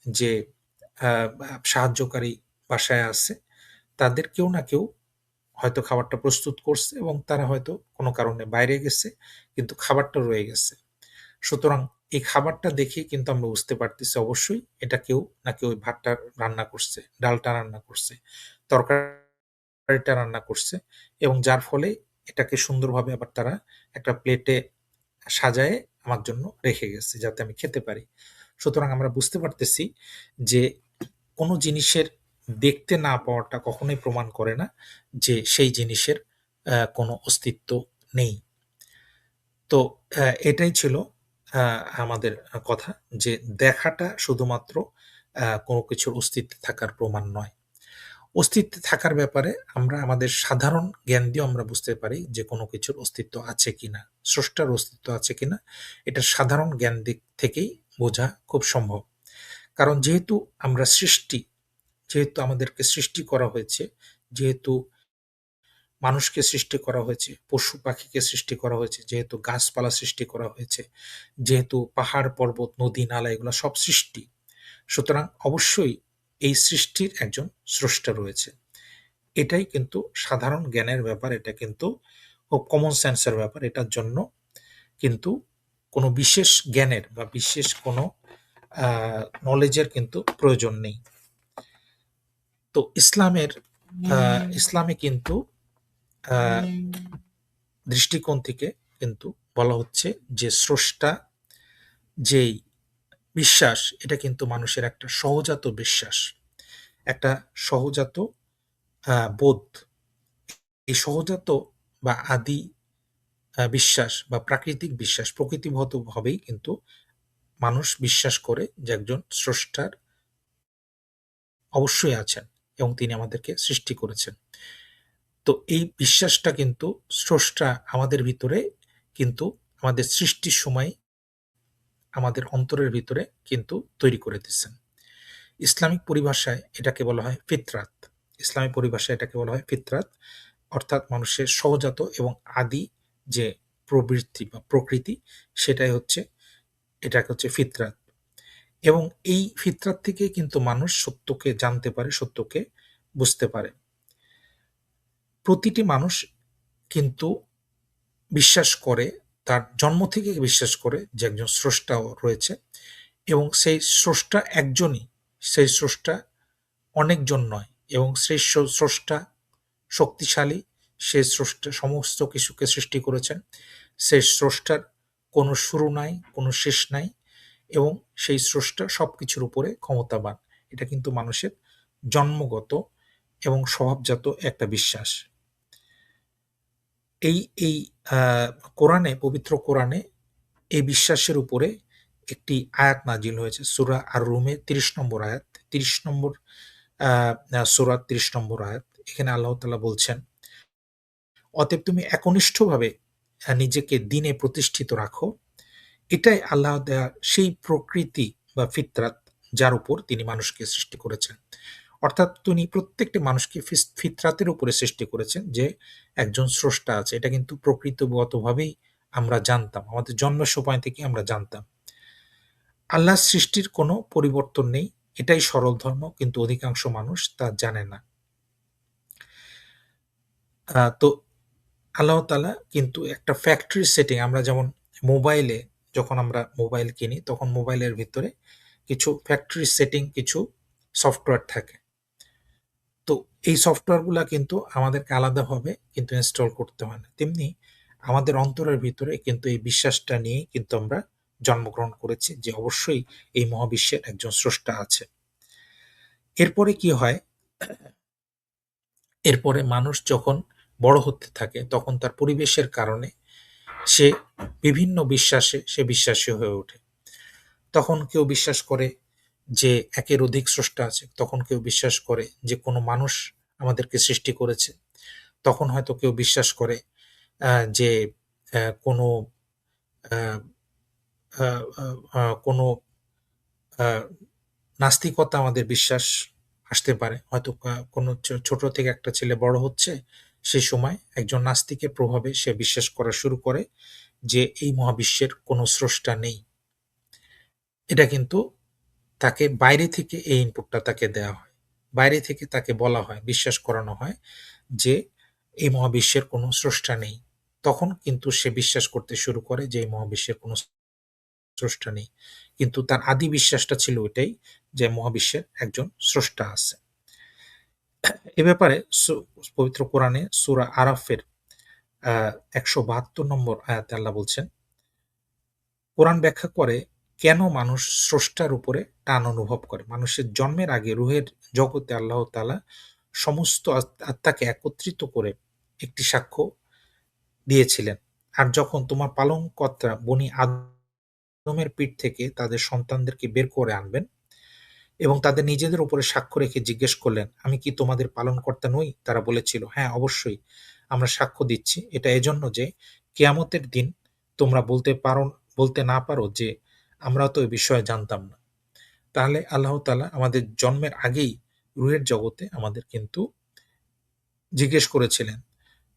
যে আ সাহায্যকারী বাসায় আছে, তাদের কেউ না কেউ হয়তো খাবারটা প্রস্তুত করছে, এবং তারা হয়তো কোনো কারণে বাইরে গেছে, কিন্তু খাবারটা রয়ে গেছে। সুতরাং এই খাবারটা দেখেই কিন্তু আমরা বুঝতে পারতেছি অবশ্যই এটা কেউ না কেউ ওই ভাতটা রান্না করছে, ডালটা রান্না করছে, তরকারিটা রান্না করছে, এবং যার ফলে এটাকে সুন্দরভাবে আবার তারা একটা প্লেটে সাজায়ে আমার জন্য রেখে গেছে যাতে আমি খেতে পারি। সুতরাং আমরা বুঝতে পারতেছি যে কোনো জিনিসের দেখতে না পাওয়াটা কখনোই প্রমাণ করে না যে সেই জিনিসের কোনো অস্তিত্ব নেই। তো এটাই ছিল আমাদের কথা যে দেখাটা শুধুমাত্র কোনো কিছুর অস্তিত্বে থাকার প্রমাণ নয়। অস্তিত্বে থাকার ব্যাপারে আমরা আমাদের সাধারণ জ্ঞান দিয়েও আমরা বুঝতে পারি যে কোনো কিছুর অস্তিত্ব আছে কিনা, স্রষ্টার অস্তিত্ব আছে কিনা এটা সাধারণ জ্ঞান দিক থেকেই বোঝা খুব সম্ভব। কারণ যেহেতু আমরা সৃষ্টি, যেহেতু আমাদেরকে সৃষ্টি করা হয়েছে, যেহেতু মানুষকে সৃষ্টি করা হয়েছে, পশু-পাখিকে সৃষ্টি করা হয়েছে, যেহেতু গাছপালা সৃষ্টি করা হয়েছে, যেহেতু পাহাড়, পর্বত, নদী, নালা এগুলা সব সৃষ্টি। সুতরাং অবশ্যই এই সৃষ্টির একজন স্রষ্টা রয়েছে। এটাই কিন্তু সাধারণ জ্ঞানের ব্যাপার, এটা কিন্তু খুব কমন সেন্সের ব্যাপার। এটার জন্য কিন্তু কোনো বিশেষ জ্ঞানের বা বিশেষ কোনো নলেজের কিন্তু প্রয়োজন নেই। তো ইসলামে কিন্তু দৃষ্টিকোণ থেকে কিন্তু বলা হচ্ছে যে স্রষ্টা যেই বিশ্বাস এটা কিন্তু মানুষের একটা সহজাত বিশ্বাস, একটা সহজাত বোধ। এই সহজাত বা আদি বিশ্বাস বা প্রাকৃতিক বিশ্বাস প্রকৃতিগতভাবেই কিন্তু মানুষ বিশ্বাস করে যে একজন স্রষ্টার অবশ্যই আছেন এবং তিনি আমাদেরকে সৃষ্টি করেছেন। তো এই বিশ্বাসটা কিন্তু স্রষ্টা আমাদের ভিতরে কিন্তু আমাদের সৃষ্টির সময় আমাদের অন্তরের ভিতরে কিন্তু তৈরি করে দিচ্ছেন। ইসলামিক পরিভাষায় এটাকে বলা হয় ফিতরাত। ইসলামিক পরিভাষায় এটাকে বলা হয় ফিতরাত, অর্থাৎ মানুষের সহজাত এবং আদি যে প্রবৃত্তি বা প্রকৃতি সেটাই হচ্ছে এটাকে হচ্ছে ফিতরাত। এবং এই ফিতরাত থেকে কিন্তু মানুষ সত্যকে জানতে পারে, সত্যকে বুঝতে পারে। প্রতিটি মানুষ কিন্তু বিশ্বাস করে, তার জন্ম থেকে বিশ্বাস করে যে একজন স্রষ্টাও রয়েছে এবং সেই স্রষ্টা একজনই, সেই স্রষ্টা অনেকজন নয় এবং সেই স্রষ্টা শক্তিশালী, সেই স্রষ্টা সমস্ত কিছুকে সৃষ্টি করেছেন। সেই স্রষ্টার কোনো শুরু নাই, কোনো শেষ নাই এবং সেই স্রষ্টা সবকিছুর উপরে ক্ষমতাবান। এটা কিন্তু মানুষের জন্মগত এবং স্বভাবজাত একটা বিশ্বাস। এই এই কোরআনে, পবিত্র কোরআনে এই বিশ্বাসের উপরে একটি আয়াত নাজিল হয়েছে সূরা আর-রুমের ৩০ নম্বর আয়াত, ৩০ নম্বর সূরার ৩০ নম্বর আয়াত। এখানে আল্লাহ তাআলা বলছেন, অতএব তুমি একনিষ্ঠভাবে নিজেকে দ্বীনে প্রতিষ্ঠিত রাখো। এটাই আল্লাহ দেয়া সেই প্রকৃতি বা ফিতরাত যার উপর তিনি মানুষকে সৃষ্টি করেছেন। অর্থাৎ তিনি প্রত্যেকটি মানুষকে ফিতরাতের উপরে সৃষ্টি করেছেন যে একজন স্রষ্টা আছে। এটা কিন্তু প্রকৃতিগতভাবেই আমরা জানতাম। আমাদের জন্মের সময় থেকেই আমরা জানতাম। আল্লাহর সৃষ্টির কোনো পরিবর্তন নেই। এটাই সরল ধর্ম, কিন্তু অধিকাংশ মানুষ তা জানে না। তো আল্লাহ তাআলা কিন্তু একটা ফ্যাক্টরি সেটিং, আমরা যেমন মোবাইলে যখন আমরা মোবাইল কিনি তখন মোবাইলের ভিতরে কিছু ফ্যাক্টরি সেটিং কিছু সফটওয়্যার থাকে। তো এই সফটওয়্যারগুলা কিন্তু আমাদেরকে আলাদাভাবে কিন্তু ইনস্টল করতে হয় না। তেমনি আমাদের অন্তরের ভিতরে কিন্তু এই বিশ্বাসটা নিয়েই কিন্তু আমরা জন্মগ্রহণ করেছি যে অবশ্যই এই মহাবিশ্বের একজন স্রষ্টা আছে। এরপরে কি হয়? এরপরে মানুষ যখন বড় হতে থাকে তখন তার পরিবেশের কারণে সে বিভিন্ন বিশ্বাসে সে বিশ্বাসী হয়ে ওঠে। তখন কেউ বিশ্বাস করে যে একের অধিক স্রষ্টা আছে, তখন কেউ বিশ্বাস করে যে কোনো মানুষ আমাদেরকে সৃষ্টি করেছে। তখন হয়তো কেউ বিশ্বাস করে যে কোনো আ আ আ আ কোনো আ নাস্তিকতা আমাদের বিশ্বাস আসতে পারে। হয়তো কোনো ছোট থেকে একটা ছেলে বড় হচ্ছে, সেই সময় একজন নাস্তিকের প্রভাবে সে বিশ্বাস করা শুরু করে যে এই মহাবিশ্বের কোনো স্রষ্টা নেই। এটা কিন্তু তাকে বাইরে থেকে এই ইনপুটটা তাকে দেয়া হয়। বাইরে থেকে তাকে বলা হয়, বিশ্বাস করানো হয় যে এই মহাবিশ্বের কোনো স্রষ্টা নেই। তখন কিন্তু সে বিশ্বাস করতে শুরু করে যে এই মহাবিশ্বের কোনো স্রষ্টা নেই। কিন্তু তার আদি বিশ্বাসটা ছিল এটাই যে মহাবিশ্বের একজন স্রষ্টা আছে। এ ব্যাপারে পবিত্র কোরআনে সূরা আরাফের ১৭২ নম্বর আয়াতে আল্লাহ বলছেন, কোরআন ব্যাখ্যা করে কেন মানুষ স্রষ্টার উপরে টান অনুভব করে। মানুষের জন্মের আগে রুহের জগতে আল্লাহ তাআলা সমস্ত আত্মাকে একত্রিত করে একটি সাক্ষ্য দিয়েছিলেন। আর যখন তোমার পালনকর্তা বনী আদমের পিঠ থেকে তাদের সন্তানদেরকে বের করে আনবেন এবং তাদের নিজেদের উপরে সাক্ষ্য রেখে জিজ্ঞেস করলেন, "আমি কি তোমাদের পালনকর্তা নই?" তারা বলেছিল, "হ্যাঁ, অবশ্যই আমরা সাক্ষ্য দিচ্ছি। এটা এজন্য যে কিয়ামতের দিন তোমরা বলতে না পারো যে আমরা তো এ বিষয়ে জানতাম না।" তাহলে আল্লাহ তাআলা আমাদের জন্মের আগেই রুহের জগতে আমাদের কিন্তু জিজ্ঞেস করেছিলেন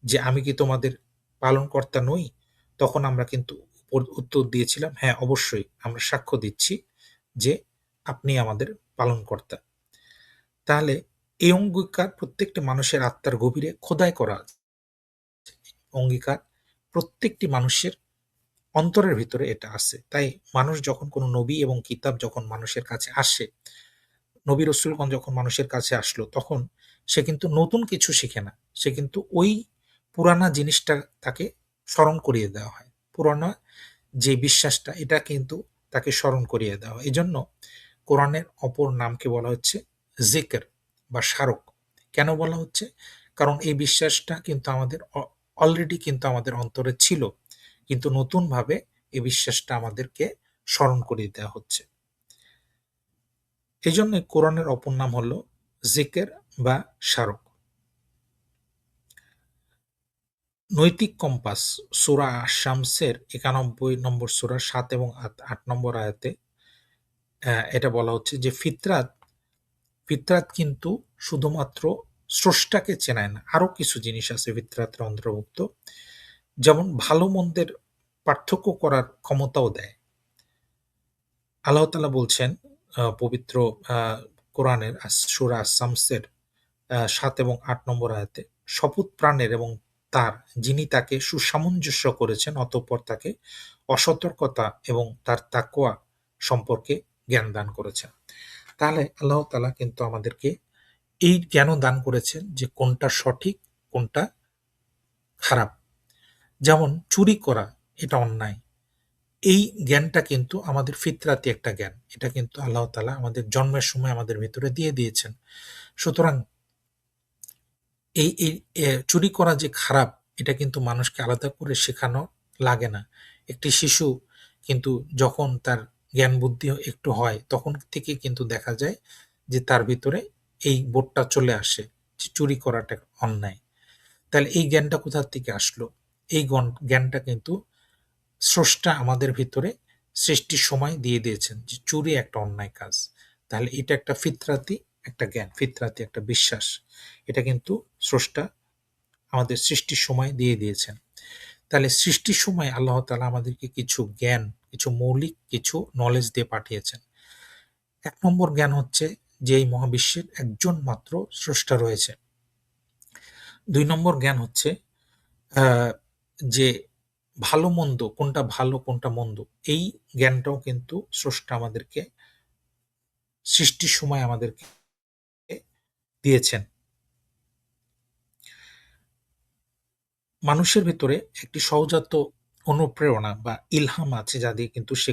যে, "আমি কি তোমাদের পালনকর্তা নই?" তখন আমরা কিন্তু উত্তর দিয়েছিলাম, "হ্যাঁ, অবশ্যই আমরা সাক্ষ্য দিচ্ছি যে আপনি আমাদের পালনকর্তা।" তাহলে এই অঙ্গীকার প্রত্যেকটি মানুষের আত্মার গভীরে খোদাই করা আছে। অঙ্গীকার প্রত্যেকটি মানুষের অন্তরের ভিতরে এটা আছে। তাই মানুষ যখন কোনো নবী এবং কিতাব যখন মানুষের কাছে আসে, নবী রাসূলগণ যখন মানুষের কাছে আসলো, তখন সে কিন্তু নতুন কিছু শিখে না। সে কিন্তু ওই পুরানা জিনিসটা তাকে স্মরণ করিয়ে দেওয়া হয়। পুরানা যে বিশ্বাসটা এটা কিন্তু তাকে স্মরণ করিয়ে দেওয়া হয়। এজন্য কোরআনের অপর নামকে বলা হচ্ছে যিকর বা স্মারক। কেন বলা হচ্ছে? কারণ এই বিশ্বাসটা কিন্তু আমাদের অলরেডি কিন্তু আমাদের অন্তরে ছিল। কিন্তু নতুনভাবে এই বিশ্বাসটা আমাদেরকে স্মরণ করিয়ে দেওয়া হচ্ছে। এজন্যই কোরআনের অপর নাম হলো যিকর বা স্মারক। নৈতিক কম্পাস সূরা আশ-শামসের ৯১ নম্বর সূরার ৭ এবং ৮ নম্বর আয়াতে এটা বলা হচ্ছে যে ফিতরাত কিন্তু শুধুমাত্র স্রষ্টাকে চেনায় না। আরো কিছু জিনিস আছে ফিতরাতের অন্তর্ভুক্ত। যেমন ভালো-মন্দের পার্থক্য করার ক্ষমতাও দেয়। আল্লাহ তাআলা বলছেন পবিত্র আ কোরআনের সূরা আশ-শামসের ৭ এবং ৮ নম্বর আয়াতে, "শপথ প্রাণের এবং তার যিনি তাকে সুসামঞ্জস্য করেছেন অতঃপর তাকে অসতর্কতা এবং তার তাকওয়া সম্পর্কে জ্ঞান দান করেছেন।" তাহলে আল্লাহ তাআলা কিন্তু আমাদেরকে এই জ্ঞানও দান করেছেন যে কোনটা সঠিক, কোনটা খারাপ। যেমন চুরি করা এটা অন্যায়। এই জ্ঞানটা কিন্তু আমাদের ফিতরাতি একটা জ্ঞান। এটা কিন্তু আল্লাহ তাআলা আমাদের জন্মের সময় আমাদের ভেতরে দিয়ে দিয়েছেন। সুতরাং এই চুরি করা যে খারাপ এটা কিন্তু মানুষকে আলাদা করে শেখানো লাগে না। একটি শিশু কিন্তু যখন তার জ্ঞান বুদ্ধি একটু হয় তখন থেকে কিন্তু দেখা যায় যে তার ভিতরে এই বোধটা চলে আসে যে চুরি করাটা অন্যায়। তাহলে এই জ্ঞানটা কোথা থেকে আসলো? এই জ্ঞানটা কিন্তু স্রষ্টা আমাদের ভিতরে সৃষ্টির সময় দিয়ে দিয়েছেন যে চুরি একটা অন্যায় কাজ। তাহলে এটা একটা ফিতরাতি একটা জ্ঞান, ফিতরাতি একটা বিশ্বাস। এটা কিন্তু স্রষ্টা আমাদের সৃষ্টির সময় দিয়ে দিয়েছেন। তাহলে সৃষ্টির সময় আল্লাহ তাআলা আমাদেরকে কিছু জ্ঞান, কিছু মৌলিক কিছু নলেজ দিয়ে পাঠিয়েছেন। ১ নম্বর জ্ঞান হচ্ছে যে এই মহাবিশ্বের একজন মাত্র স্রষ্টা রয়েছে। ২ নম্বর জ্ঞান হচ্ছে আ যে ভালো-মন্দ কোনটা ভালো কোনটা মন্দ এই জ্ঞানটাও কিন্তু স্রষ্টা আমাদেরকে সৃষ্টির সময় আমাদেরকে দিয়েছেন। মানুষের ভেতরে একটি সহজাত অনুপ্রেরণা বা ইলহাম আছে যা দিয়ে কিন্তু সে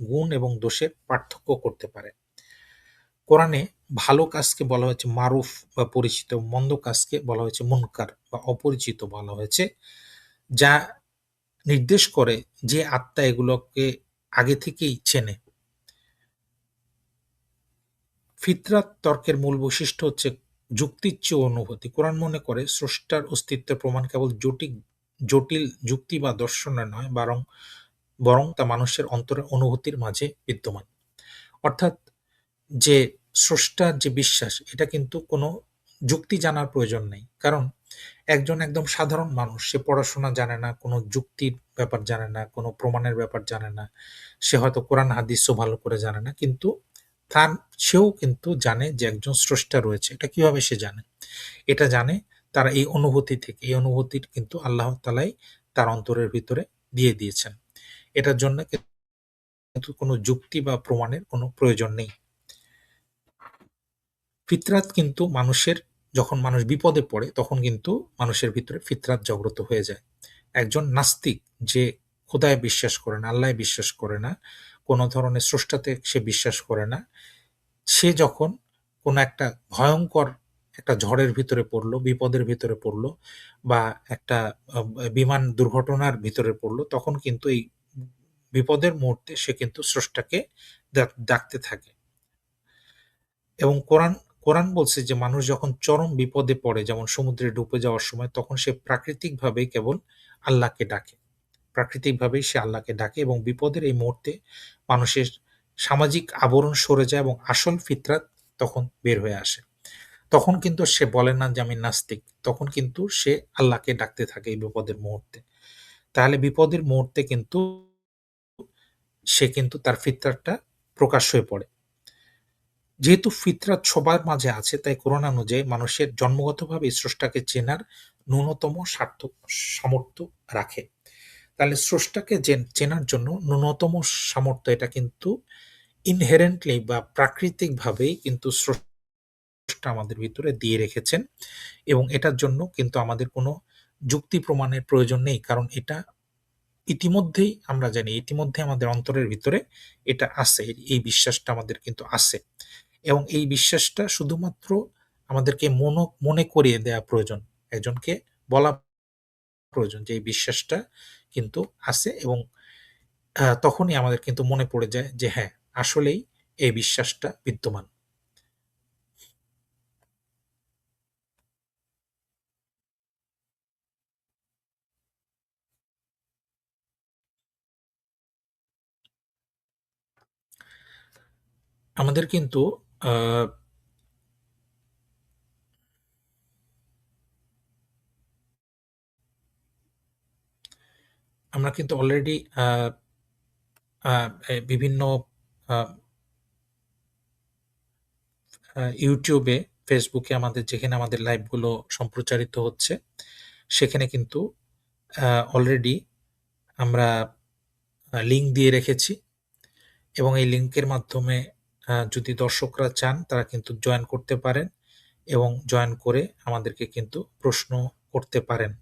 গুণ এবং দোষের পার্থক্য করতে পারে। কোরআনে ভালো কাজকে বলা হয়েছে মারুফ বা পরিচিত, মন্দ কাজকে বলা হয়েছে মুনকার বা অপরিচিত বলা হয়েছে। যা নির্দেশ করে যে আত্মা এগুলোকে আগে থেকেই চেনে। ফিতরাত তর্কের মূল বৈশিষ্ট্য হচ্ছে যুক্তির চেয়ে অনুভূতি। কোরআন মনে করে স্রষ্টার অস্তিত্বের প্রমাণ কেবল জটিল যুক্তি বা দর্শনে নয় বরং তা মানুষের অন্তরের অনুভূতির মাঝে বিদ্যমান। অর্থাৎ যে স্রষ্টার যে বিশ্বাস এটা কিন্তু কোনো যুক্তি জানার প্রয়োজন নেই। কারণ একজন একদম সাধারণ মানুষ, সে পড়াশোনা জানে না, কোনো যুক্তির ব্যাপার জানে না, কোনো প্রমাণের ব্যাপার জানে না। সে হয়তো কোরআন হাদিসও ভালো করে জানে না। কিন্তু তার সেও কিন্তু জানে যে একজন স্রষ্টা রয়েছে। এটা কিভাবে সে জানে? এটা জানে তার এই অনুভূতি থেকে। এই অনুভূতির কিন্তু আল্লাহ তাআলাই তার অন্তরের ভিতরে দিয়ে দিয়েছেন। এটার জন্য কিন্তু কোনো যুক্তি বা প্রমাণের কোনো প্রয়োজন নেই। ফিতরাত কিন্তু মানুষের যখন মানুষ বিপদে পড়ে তখন কিন্তু মানুষের ভিতরে ফিতরাত জাগ্রত হয়ে যায়। একজন নাস্তিক যে খোদায় বিশ্বাস করে না, আল্লায় বিশ্বাস করে না, কোনো ধরনের স্রষ্টাতে সে বিশ্বাস করে না, সে যখন কোনো একটা ভয়ংকর একটা ঝড়ের ভিতরে পড়ল, বিপদের ভিতরে পড়ল বা একটা আ বিমান দুর্ঘটনার ভিতরে পড়ল, তখন কিন্তু এই বিপদের মুহূর্তে সে কিন্তু স্রষ্টাকে ডাকতে থাকে। এবং কোরআন বলছে যে মানুষ যখন চরম বিপদে পড়ে, যেমন সমুদ্রে ডুবে যাওয়ার সময়, তখন সে প্রাকৃতিকভাবেই কেবল আল্লাহকে ডাকে। প্রাকৃতিকভাবেই সে আল্লাহকে ডাকে এবং বিপদের এই মুহূর্তে মানুষের সামাজিক আবরণ সরে যায় এবং আসল ফিতরাত তখন বের হয়ে আসে। তখন কিন্তু সে বলে না যে আমি নাস্তিক। তখন কিন্তু সে আল্লাহকে ডাকতে থাকে এই বিপদের মুহূর্তে। তাহলে বিপদের মুহূর্তে কিন্তু সে কিন্তু তার ফিতরাতটা প্রকাশ হয়ে পড়ে। যেহেতু ফিতরাত সবার মাঝে আছে, তাই কোরআন অনুযায়ী মানুষের জন্মগতভাবে স্রষ্টাকে চেনার ন্যূনতম সামর্থ্য রাখে। তাহলে স্রষ্টাকে চেনার জন্য ন্যূনতম সামর্থ্য এটা কিন্তু ইনহেরেন্টলি বা প্রাকৃতিকভাবেই কিন্তু স্রষ্টা আমাদের ভিতরে দিয়ে রেখেছেন এবং এটার জন্য কিন্তু আমাদের কোনো যুক্তি প্রমাণের প্রয়োজন নেই। কারণ এটা ইতিমধ্যেই আমরা জানি, ইতিমধ্যে আমাদের অন্তরের ভিতরে এটা আছে। এই বিশ্বাসটা আমাদের কিন্তু আছে। এবং এই বিশ্বাসটা শুধুমাত্র আমাদেরকে মনে করিয়ে দেয়া প্রয়োজন। একজনকে বলা প্রয়োজন যে এই বিশ্বাসটা কিন্তু আছে এবং তখনই আমাদের কিন্তু মনে পড়ে যায় যে হ্যাঁ, আসলেই এই বিশ্বাসটা বিদ্যমান। আমাদের কিন্তু আ আমরা কিন্তু অলরেডি আ আ বিভিন্ন আ আ YouTube এ, Facebook এ আমাদের যেখানে আমাদের লাইভ গুলো সম্প্রচারিত হচ্ছে, সেখানে কিন্তু আ অলরেডি আমরা লিঙ্ক দিয়ে রেখেছি এবং এই লিঙ্কের মাধ্যমে যদি দর্শকরা চান তারা কিন্তু জয়েন করতে পারেন এবং জয়েন করে আমাদেরকে কিন্তু প্রশ্ন করতে পারেন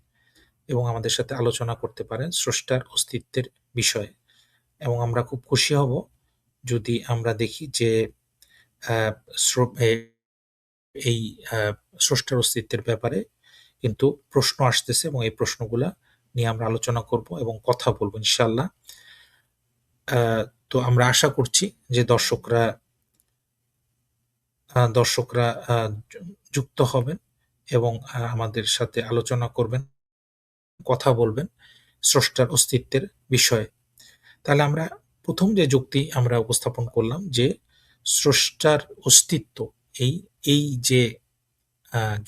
এবং আমাদের সাথে আলোচনা করতে পারেন স্রষ্টার অস্তিত্বের বিষয়ে। এবং আমরা খুব খুশি হব যদি আমরা দেখি যে আ স্র এ এই আ স্রষ্টার অস্তিত্বের ব্যাপারে কিন্তু প্রশ্ন আসতেছে এবং এই প্রশ্নগুলা নিয়ে আমরা আলোচনা করব এবং কথা বলব ইনশাআল্লাহ। আ তো আমরা আশা করছি যে দর্শকরা যু যুক্ত হবেন এবং আমাদের সাথে আলোচনা করবেন, কথা বলবেন স্রষ্টার অস্তিত্বের বিষয়ে। তাহলে আমরা ১ম যে যুক্তি আমরা উপস্থাপন করলাম যে স্রষ্টার অস্তিত্ব, এই এই যে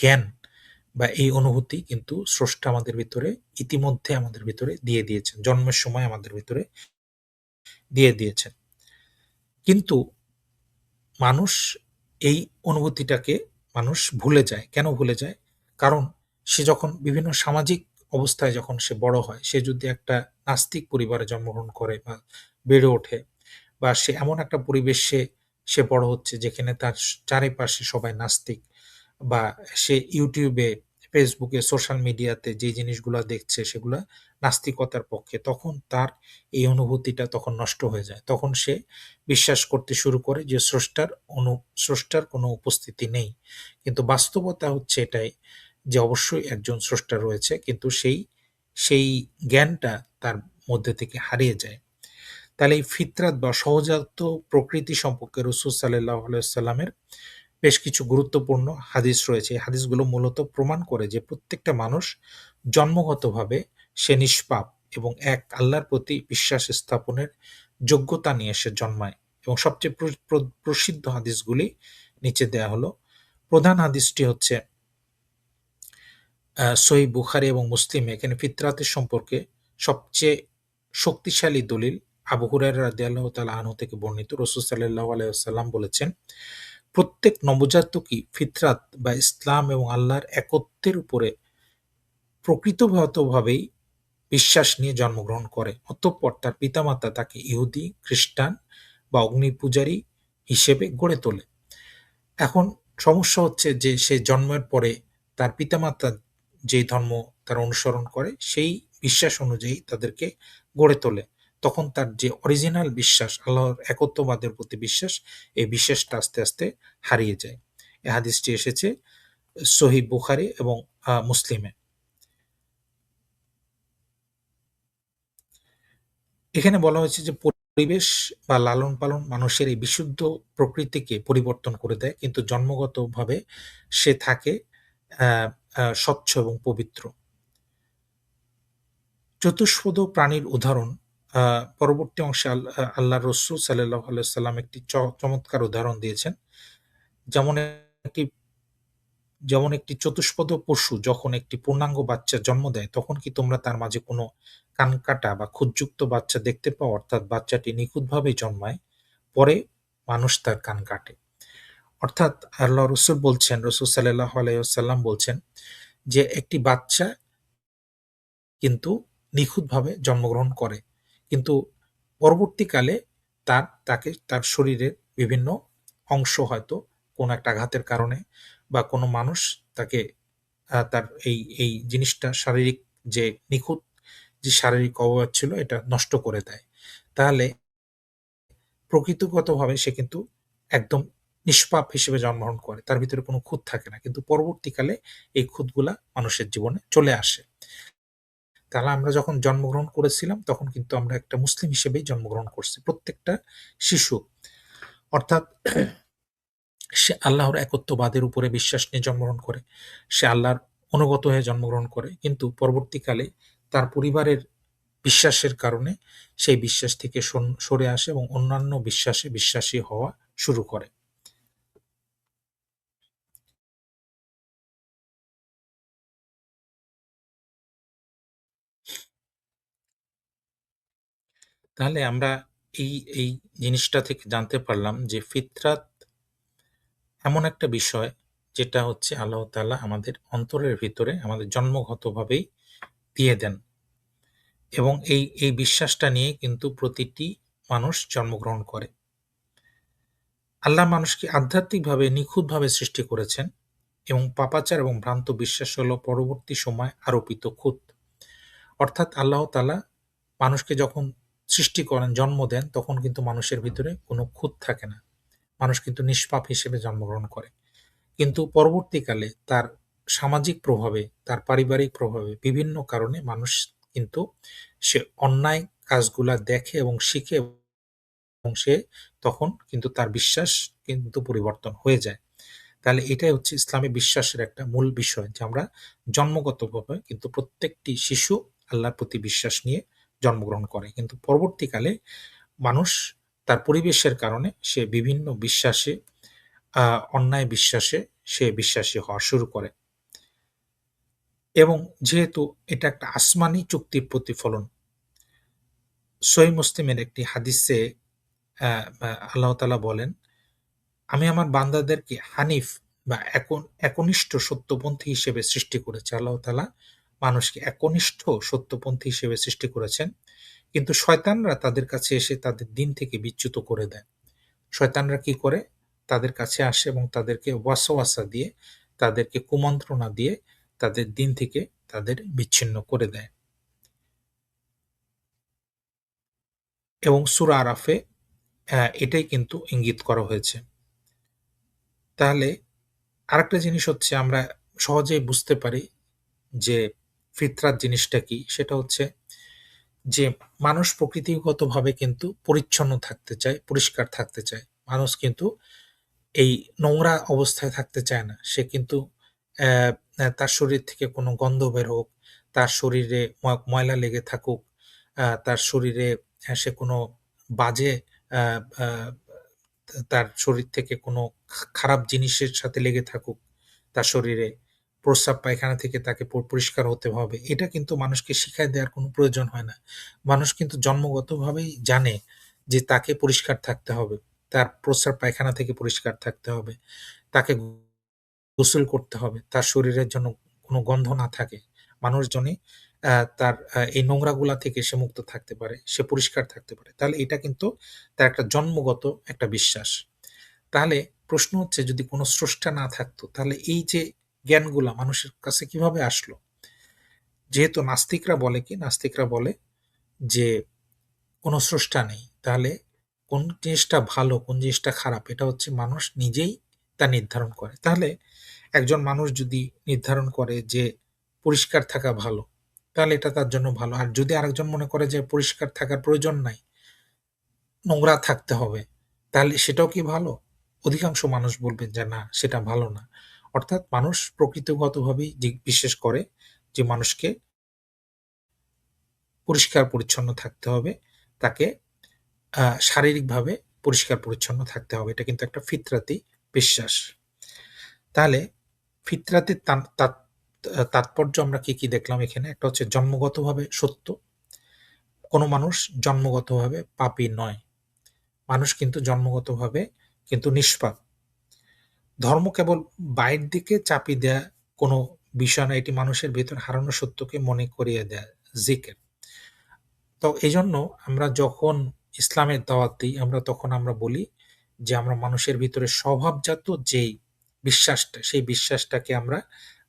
জ্ঞান বা এই অনুভূতি কিন্তু স্রষ্টা আমাদের ভিতরে ইতিমধ্যে আমাদের ভিতরে দিয়ে দিয়েছেন। জন্মের সময় আমাদের ভিতরে দিয়ে দিয়েছেন। কিন্তু মানুষ এই অনুভূতিটাকে ভুলে যায়। কেন ভুলে যায়? কারণ সে যখন বিভিন্ন সামাজিক অবস্থায় যখন সে বড় হয়, সে যদি একটা নাস্তিক পরিবারে জন্মগ্রহণ করে বা বেড়ে ওঠে বা সে এমন একটা পরিবেশে সে বড় হচ্ছে যেখানে তার চারিপাশে সবাই নাস্তিক বা সে YouTube এ, Facebook এ, সোশ্যাল মিডিয়াতে যে জিনিসগুলা দেখছে সেগুলা নাস্তিকতার পক্ষে। তখন তার এই অনুভূতিটা তখন নষ্ট হয়ে যায়। তখন সে বিশ্বাস করতে শুরু করে যে স্রষ্টার কোনো উপস্থিতি নেই। কিন্তু বাস্তবতা হচ্ছে এটাই যে অবশ্যই একজন স্রষ্টা রয়েছে কিন্তু সেই জ্ঞানটা তার মধ্যে থেকে হারিয়ে যায়। তাহলে এই ফিতরাত বা সহজাত প্রকৃতি সম্পর্কে রাসূল সাল্লাল্লাহু আলাইহি ওয়াসাল্লামের বেশ কিছু গুরুত্বপূর্ণ হাদিস রয়েছে। এই হাদিসগুলো মূলত প্রমাণ করে যে প্রত্যেকটা মানুষ জন্মগতভাবে সে নিষ্পাপ এবং এক আল্লাহর প্রতি বিশ্বাস স্থাপনের যোগ্যতা নিয়ে সে জন্মায়। এবং সবচেয়ে প্রসিদ্ধ হাদিসগুলি নিচে দেয়া হলো। প্রধান হাদিসটি হচ্ছে সহিহ বুখারী এবং মুসলিমে এখানে ফিতরাতের সম্পর্কে সবচেয়ে শক্তিশালী দলিল আবু হুরায়রা রাদিয়াল্লাহু তাআলা আনহু থেকে বর্ণিত। রাসূল সাল্লাল্লাহু আলাইহি ওয়াসাল্লাম বলেছেন, প্রত্যেক নবজাতকই ফিতরাত বা ইসলাম এবং আল্লাহর একত্বের উপরে প্রকৃতগতভাবেই বিশ্বাস নিয়ে জন্মগ্রহণ করে। অতঃপর তার পিতামাতা তাকে ইহুদি, খ্রিস্টান বা অগ্নিপূজারী হিসেবে গড়ে তোলে। এখন সমস্যা হচ্ছে যে সে জন্মের পরে তার পিতামাতা যেই ধর্ম তারা অনুসরণ করে সেই বিশ্বাস অনুযায়ী তাদেরকে গড়ে তোলে। তখন তার যে অরিজিনাল বিশ্বাস আল্লাহর একত্ববাদের প্রতি বিশ্বাস, এই বিশ্বাসটা আস্তে, আস্তে হারিয়ে যায়। এই হাদিসটি এসেছে সহিহ বুখারী এবং মুসলিমে। এখানে বলা হয়েছে যে পরিবেশ বা লালন-পালন মানুষের এই বিশুদ্ধ প্রকৃতিকে পরিবর্তন করে দেয়। কিন্তু জন্মগতভাবে সে থাকে আ আ স্বচ্ছ এবং পবিত্র। চতুষ্পদ প্রাণীর উদাহরণ আ পরবর্তী অংশে আল্লাহর রাসূল সাল্লাল্লাহু আলাইহি ওয়াসাল্লাম একটি চমৎকার উদাহরণ দিয়েছেন। যেমন একটি যেমন একটি চতুষ্পদ পশু যখন একটি পূর্ণাঙ্গ বাচ্চা জন্ম দেয়, তখন কি তোমরা তার মাঝে কোনো কানকাটা বা খুঁতযুক্ত বাচ্চা দেখতে পাও? অর্থাৎ বাচ্চাটি নিখুঁতভাবে জন্মায়, পরে মানুষ তার কান কাটে। অর্থাৎ আল্লাহ রসুল বলছেন, রসুল সাল্লাল্লাহু আলাইহি ওয়াসাল্লাম বলছেন যে একটি বাচ্চা কিন্তু নিখুঁতভাবে জন্মগ্রহণ করে। কিন্তু পরবর্তীকালে তাকে তার শরীরের বিভিন্ন অংশ হয়তো কোনো একটা আঘাতের কারণে বা কোনো মানুষ তাকে তার এই জিনিসটা শারীরিক যে নিখুঁত যে শারীরিক অবয়ব ছিল এটা নষ্ট করে দেয়। তাহলে প্রকৃতিগতভাবে সে কিন্তু একদম নিষ্পাপ হিসেবে জন্মগ্রহণ করে। তার ভিতরে কোনো খুঁত থাকে না। কিন্তু পরবর্তীকালে এই খুঁতগুলা মানুষের জীবনে চলে আসে। তাহলে আমরা যখন জন্মগ্রহণ করেছিলাম তখন কিন্তু আমরা একটা মুসলিম হিসেবেই জন্মগ্রহণ করছি। প্রত্যেকটা শিশু। অর্থাৎ সে আল্লাহর একত্ববাদের উপরে বিশ্বাস নিয়ে জন্মগ্রহণ করে। সে আল্লাহর অনুগত হয়ে জন্মগ্রহণ করে। কিন্তু পরবর্তীকালে তার পরিবারের বিশ্বাসের কারণে সেই বিশ্বাস থেকে সরে আসে এবং অন্যান্য বিশ্বাসে বিশ্বাসী হওয়া শুরু করে। তাহলে আমরা এই জিনিসটা থেকে জানতে পারলাম যে ফিতরাত এমন একটা বিষয় যেটা হচ্ছে আল্লাহ তাআলা আমাদের অন্তরের ভিতরে আমাদের জন্মগতভাবেই দিয়ে দেন। এবং এই বিশ্বাসটা নিয়ে কিন্তু প্রতিটি মানুষ জন্মগ্রহণ করে। আল্লাহ মানুষকে আধ্যাত্মিকভাবে নিখুঁতভাবে সৃষ্টি করেছেন এবং পাপাচার এবং ভ্রান্ত বিশ্বাস হলো পরবর্তী সময় আরোপিত খুঁত। অর্থাৎ আল্লাহ তাআলা মানুষকে যখন সৃষ্টি করেন, জন্ম দেন, তখন কিন্তু মানুষের ভিতরে কোনো খুঁত থাকে না। মানুষ কিন্তু নিষ্পাপ হিসেবে জন্মগ্রহণ করে। কিন্তু পরবর্তীকালে তার সামাজিক প্রভাবে, তার পারিবারিক প্রভাবে বিভিন্ন কারণে মানুষ কিন্তু সে অন্যায় কাজগুলা দেখে এবং শিখে এবং সে তখন কিন্তু তার বিশ্বাস কিন্তু পরিবর্তন হয়ে যায়। তাহলে এটাই হচ্ছে ইসলামী বিশ্বাসের একটা মূল বিষয় যে আমরা জন্মগতভাবে কিন্তু প্রত্যেকটি শিশু আল্লাহর প্রতি বিশ্বাস নিয়ে জন্মগ্রহণ করে। কিন্তু পরবর্তীকালে মানুষ তার পরিবেশের কারণে সে বিভিন্ন বিশ্বাসে অন্যায় বিশ্বাসে সে বিশ্বাসী হওয়া শুরু করে। এবং যেহেতু এটা একটা আসমানি চুক্তির প্রতিফলন, সহিহ মুসলিমের একটি হাদিসে আ আ আল্লাহ তাআলা বলেন, "আমি আমার বান্দাদেরকে হানিফ বা একনিষ্ঠ সত্যপন্থী হিসেবে সৃষ্টি করেছি।" আল্লাহ তাআলা মানুষকে একনিষ্ঠ সত্যপন্থী হিসেবে সৃষ্টি করেছেন। কিন্তু শয়তানরা তাদের কাছে এসে তাদের দিন থেকে বিচ্যুত করে দেয়। শয়তানরা কি করে? তাদের কাছে আসে এবং তাদেরকে ওয়াসওয়াসা দিয়ে, তাদেরকে কুমন্ত্রণা দিয়ে তাদের দিন থেকে তাদের বিচ্ছিন্ন করে দেয়। এবং সূরা আরাফে এটাই কিন্তু ইঙ্গিত করা হয়েছে। তাহলে আরেকটা জিনিস হচ্ছে আমরা সহজেই বুঝতে পারি যে ফিতরাত জিনিসটা কি? সেটা হচ্ছে যে মানুষ প্রকৃতিগতভাবে কিন্তু পরিচ্ছন্ন থাকতে চায়, পরিষ্কার থাকতে চায়। মানুষ কিন্তু এই নোংরা অবস্থায় থাকতে চায় না। সে কিন্তু অ্যা তার শরীর থেকে কোনো গন্ধ বের হোক, তার শরীরে ময়লা লেগে থাকুক, তার শরীরে সে কোনো বাজে আ আ তার শরীর থেকে কোনো খারাপ জিনিসের সাথে লেগে থাকুক, তার শরীরে প্রস্রাব পায়খানা থেকে তাকে পরিষ্কার হতে হবে। এটা কিন্তু মানুষকে শিখায় দেওয়ার কোনো প্রয়োজন হয় না। মানুষ কিন্তু জন্মগতভাবেই জানে যে তাকে পরিষ্কার থাকতে হবে। তার প্রস্রাব পায়খানা থেকে পরিষ্কার থাকতে হবে। তাকে গোসল করতে হবে। তার শরীরের যেন কোনো গন্ধ না থাকে। মানুষ জনই তার এই নোংরাগুলা থেকে সে মুক্ত থাকতে পারে। সে পরিষ্কার থাকতে পারে। তাহলে এটা কিন্তু তার একটা জন্মগত একটা বিশ্বাস। তাহলে প্রশ্ন হচ্ছে যদি কোনো স্রষ্টা না থাকতো তাহলে এই যে জ্ঞানগুলা মানুষের কাছে কিভাবে আসলো? যেহেতু নাস্তিকরা বলে যে কোনো স্রষ্টা নেই। তাহলে কোন জিনিসটা ভালো, কোন জিনিসটা খারাপ এটা হচ্ছে মানুষ নিজেই তা নির্ধারণ করে। তাহলে একজন মানুষ যদি নির্ধারণ করে যে পরিষ্কার থাকা ভালো, তাহলে এটা তার জন্য ভালো। আর যদি আরেকজন মনে করে যে পরিষ্কার থাকার প্রয়োজন নাই, নোংরা থাকতে হবে, তাহলে সেটাও কি ভালো? অধিকাংশ মানুষ বলবে যে না সেটা ভালো না। অর্থাৎ মানুষ প্রকৃতিগতভাবেই বিশ্বাস করে যে মানুষকে পরিষ্কার-পরিচ্ছন্ন থাকতে হবে। তাকে শারীরিকভাবে পরিষ্কার-পরিচ্ছন্ন থাকতে হবে। এটা কিন্তু একটা ফিতরাতি বিশ্বাস। তাহলে ফিতরাতির তাৎপর্য আমরা কি দেখলাম এখানে? একটা হচ্ছে জন্মগতভাবে সত্য। কোন মানুষ জন্মগতভাবে পাপী নয়। মানুষ কিন্তু জন্মগতভাবে কিন্তু নিষ্পাপ। ধর্ম কেবল বাইরের দিকে চাপিয়ে দেয়া কোনো বিষয় না। এটি মানুষের ভেতর হারানো সত্যকে মনে করিয়ে দেয়। জিকির। তো এজন্য আমরা যখন ইসলামের দাওয়াত দিই, তখন আমরা বলি যে আমরা মানুষের ভিতরে স্বভাবজাত যেই বিশ্বাসটা, সেই বিশ্বাসটাকে আমরা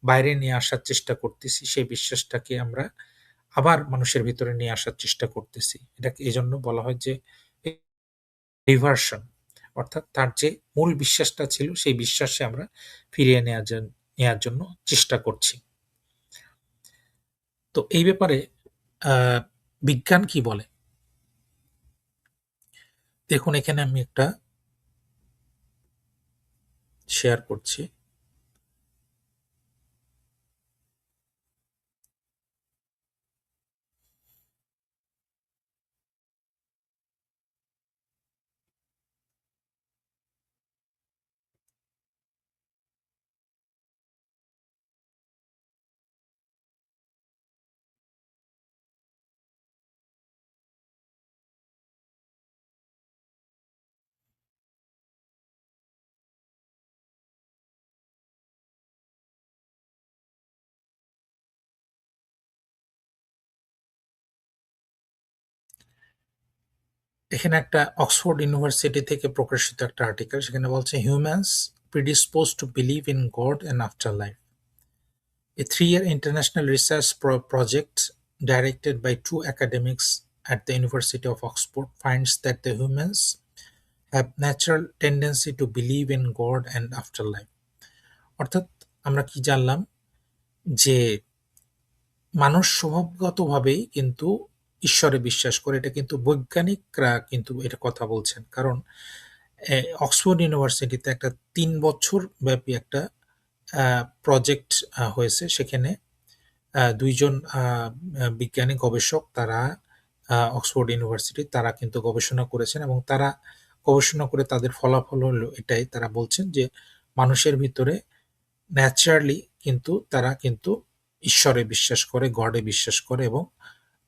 বাইরে নিয়ে আসার চেষ্টা করতেছি। সেই বিশ্বাসটাকে আমরা আবার মানুষের ভিতরে নিয়ে আসার চেষ্টা করতেছি। এটাকে এজন্য বলা হয় যে রিভার্সন। অর্থাৎ তার যে মূল বিশ্বাসটা ছিল সেই বিশ্বাসে আমরা ফিরিয়ে নেয়ার জন্য চেষ্টা করছি। তো এই ব্যাপারে আ বিজ্ঞান কি বলে? দেখুন এখানে আমি একটা শেয়ার করছি। এখানে একটা অক্সফোর্ড ইউনিভার্সিটি থেকে প্রকাশিত একটা আর্টিকেল সেখানে বলছে humans predisposed to believe in God and afterlife. A 3-year international research project directed by two academics at the University of Oxford finds that the humans have natural tendency to believe in God and afterlife. অর্থাৎ আমরা কি জানলাম যে মানুষ স্বভাবগতভাবেই কিন্তু ঈশ্বরে বিশ্বাস করে। এটা কিন্তু বৈজ্ঞানিকরা কিন্তু এটা কথা বলছেন। কারণ অক্সফোর্ড ইউনিভার্সিটিতে একটা ৩ বছর ব্যাপী একটা প্রজেক্ট হয়েছে। সেখানে ২ জন বিজ্ঞানী গবেষক তারা অক্সফোর্ড ইউনিভার্সিটি তারা কিন্তু গবেষণা করেছেন এবং তারা গবেষণা করে তাদের ফলাফল হলো এটাই। তারা বলছেন যে মানুষের ভিতরে ন্যাচারালি কিন্তু তারা কিন্তু ঈশ্বরে বিশ্বাস করে, গডে বিশ্বাস করে এবং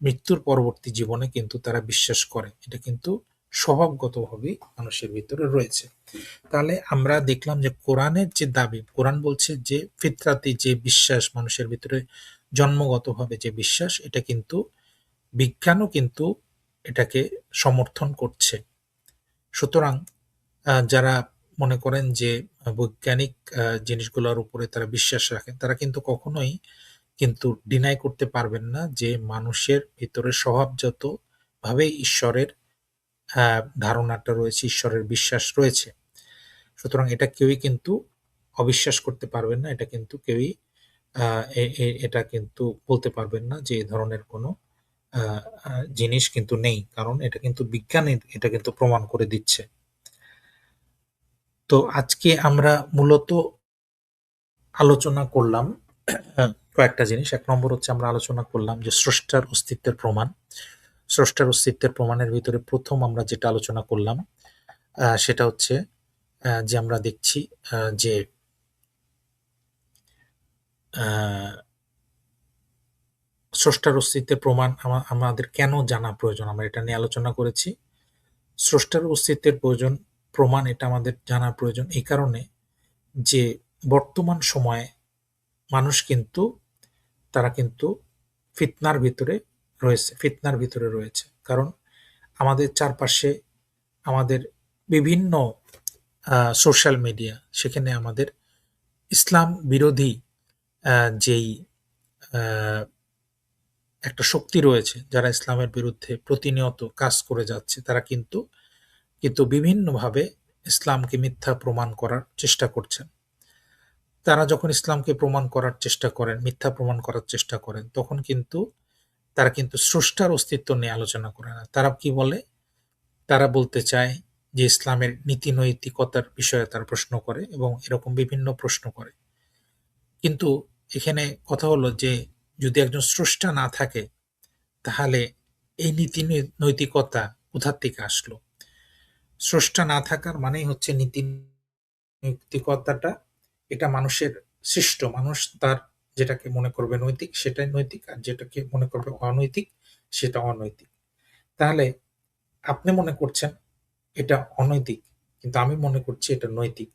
মৃত্যুর পরবর্তী জীবনে কিন্তু তারা বিশ্বাস করে। এটা কিন্তু স্বভাবগতভাবেই মানুষের ভিতরে রয়েছে। তাহলে আমরা দেখলাম যে কোরআনের যে দাবি, কোরআন বলছে যে ফিতরাতি যে বিশ্বাস মানুষের ভিতরে জন্মগতভাবে যে বিশ্বাস এটা কিন্তু বিজ্ঞানও কিন্তু এটাকে সমর্থন করছে। সুতরাং যারা মনে করেন যে বৈজ্ঞানিক জিনিসগুলোর উপরে তারা বিশ্বাস রাখেন, তারা কিন্তু কখনোই কিন্তু ডিনাই করতে পারবেন না যে মানুষের ভিতরে স্বভাবজাতভাবে ঈশ্বরের ধারণাটা রয়েছে, ঈশ্বরের বিশ্বাস রয়েছে। সুতরাং এটা কেউই কিন্তু অবিশ্বাস করতে পারবেন না। এটা কিন্তু কেউই আ এ এ এটা কিন্তু বলতে পারবেন না যে এ ধরনের কোনো আ আ জিনিস কিন্তু নেই। কারণ এটা কিন্তু বিজ্ঞানের এটা কিন্তু প্রমাণ করে দিচ্ছে। তো আজকে আমরা মূলত আলোচনা করলাম কয়েকটা জিনিস। ১ নম্বর হচ্ছে আমরা আলোচনা করলাম যে স্রষ্টার অস্তিত্বের প্রমাণ। স্রষ্টার অস্তিত্বের প্রমাণের ভিতরে ১ম আমরা যেটা আলোচনা করলাম সেটা হচ্ছে যে আমরা দেখছি যে আ স্রষ্টার অস্তিত্বের প্রমাণ আমাদের কেন জানা প্রয়োজন? আমরা এটা নিয়ে আলোচনা করেছি। স্রষ্টার অস্তিত্বের প্রমাণ এটা আমাদের জানা প্রয়োজন এই কারণে যে বর্তমান সময়ে মানুষ কিন্তু তারা কিন্তু ফিতনার ভিতরে রয়েছে। কারণ আমাদের চারপাশে আমাদের বিভিন্ন সোশ্যাল মিডিয়া, সেখানে আমাদের ইসলাম বিরোধী যেই আ একটা শক্তি রয়েছে, যারা ইসলামের বিরুদ্ধে প্রতিনিয়ত কাজ করে যাচ্ছে, তারা কিন্তু বিভিন্নভাবে ইসলামকে মিথ্যা প্রমাণ করার চেষ্টা করছেন। তারা যখন ইসলামকে প্রমাণ করার চেষ্টা করেন, মিথ্যা প্রমাণ করার চেষ্টা করেন, তখন তারা কিন্তু স্রষ্টার অস্তিত্ব নিয়ে আলোচনা করে না। তারা কি বলে? তারা বলতে চায় যে ইসলামের নীতি নৈতিকতার বিষয়ে তারা প্রশ্ন করে এবং এরকম বিভিন্ন প্রশ্ন করে। কিন্তু এখানে কথা হলো যে যদি একজন স্রষ্টা না থাকে, তাহলে এই নীতি নৈতিকতা কোথা থেকে আসলো? স্রষ্টা না থাকার মানেই হচ্ছে নীতি নৈতিকতাটা এটা মানুষের সৃষ্ট। মানুষ তার যেটাকে মনে করবে নৈতিক সেটাই নৈতিক, আর যেটাকে মনে করবে অনৈতিক সেটা অনৈতিক। তাহলে আপনি মনে করছেন এটা অনৈতিক, কিন্তু আমি মনে করছি এটা নৈতিক।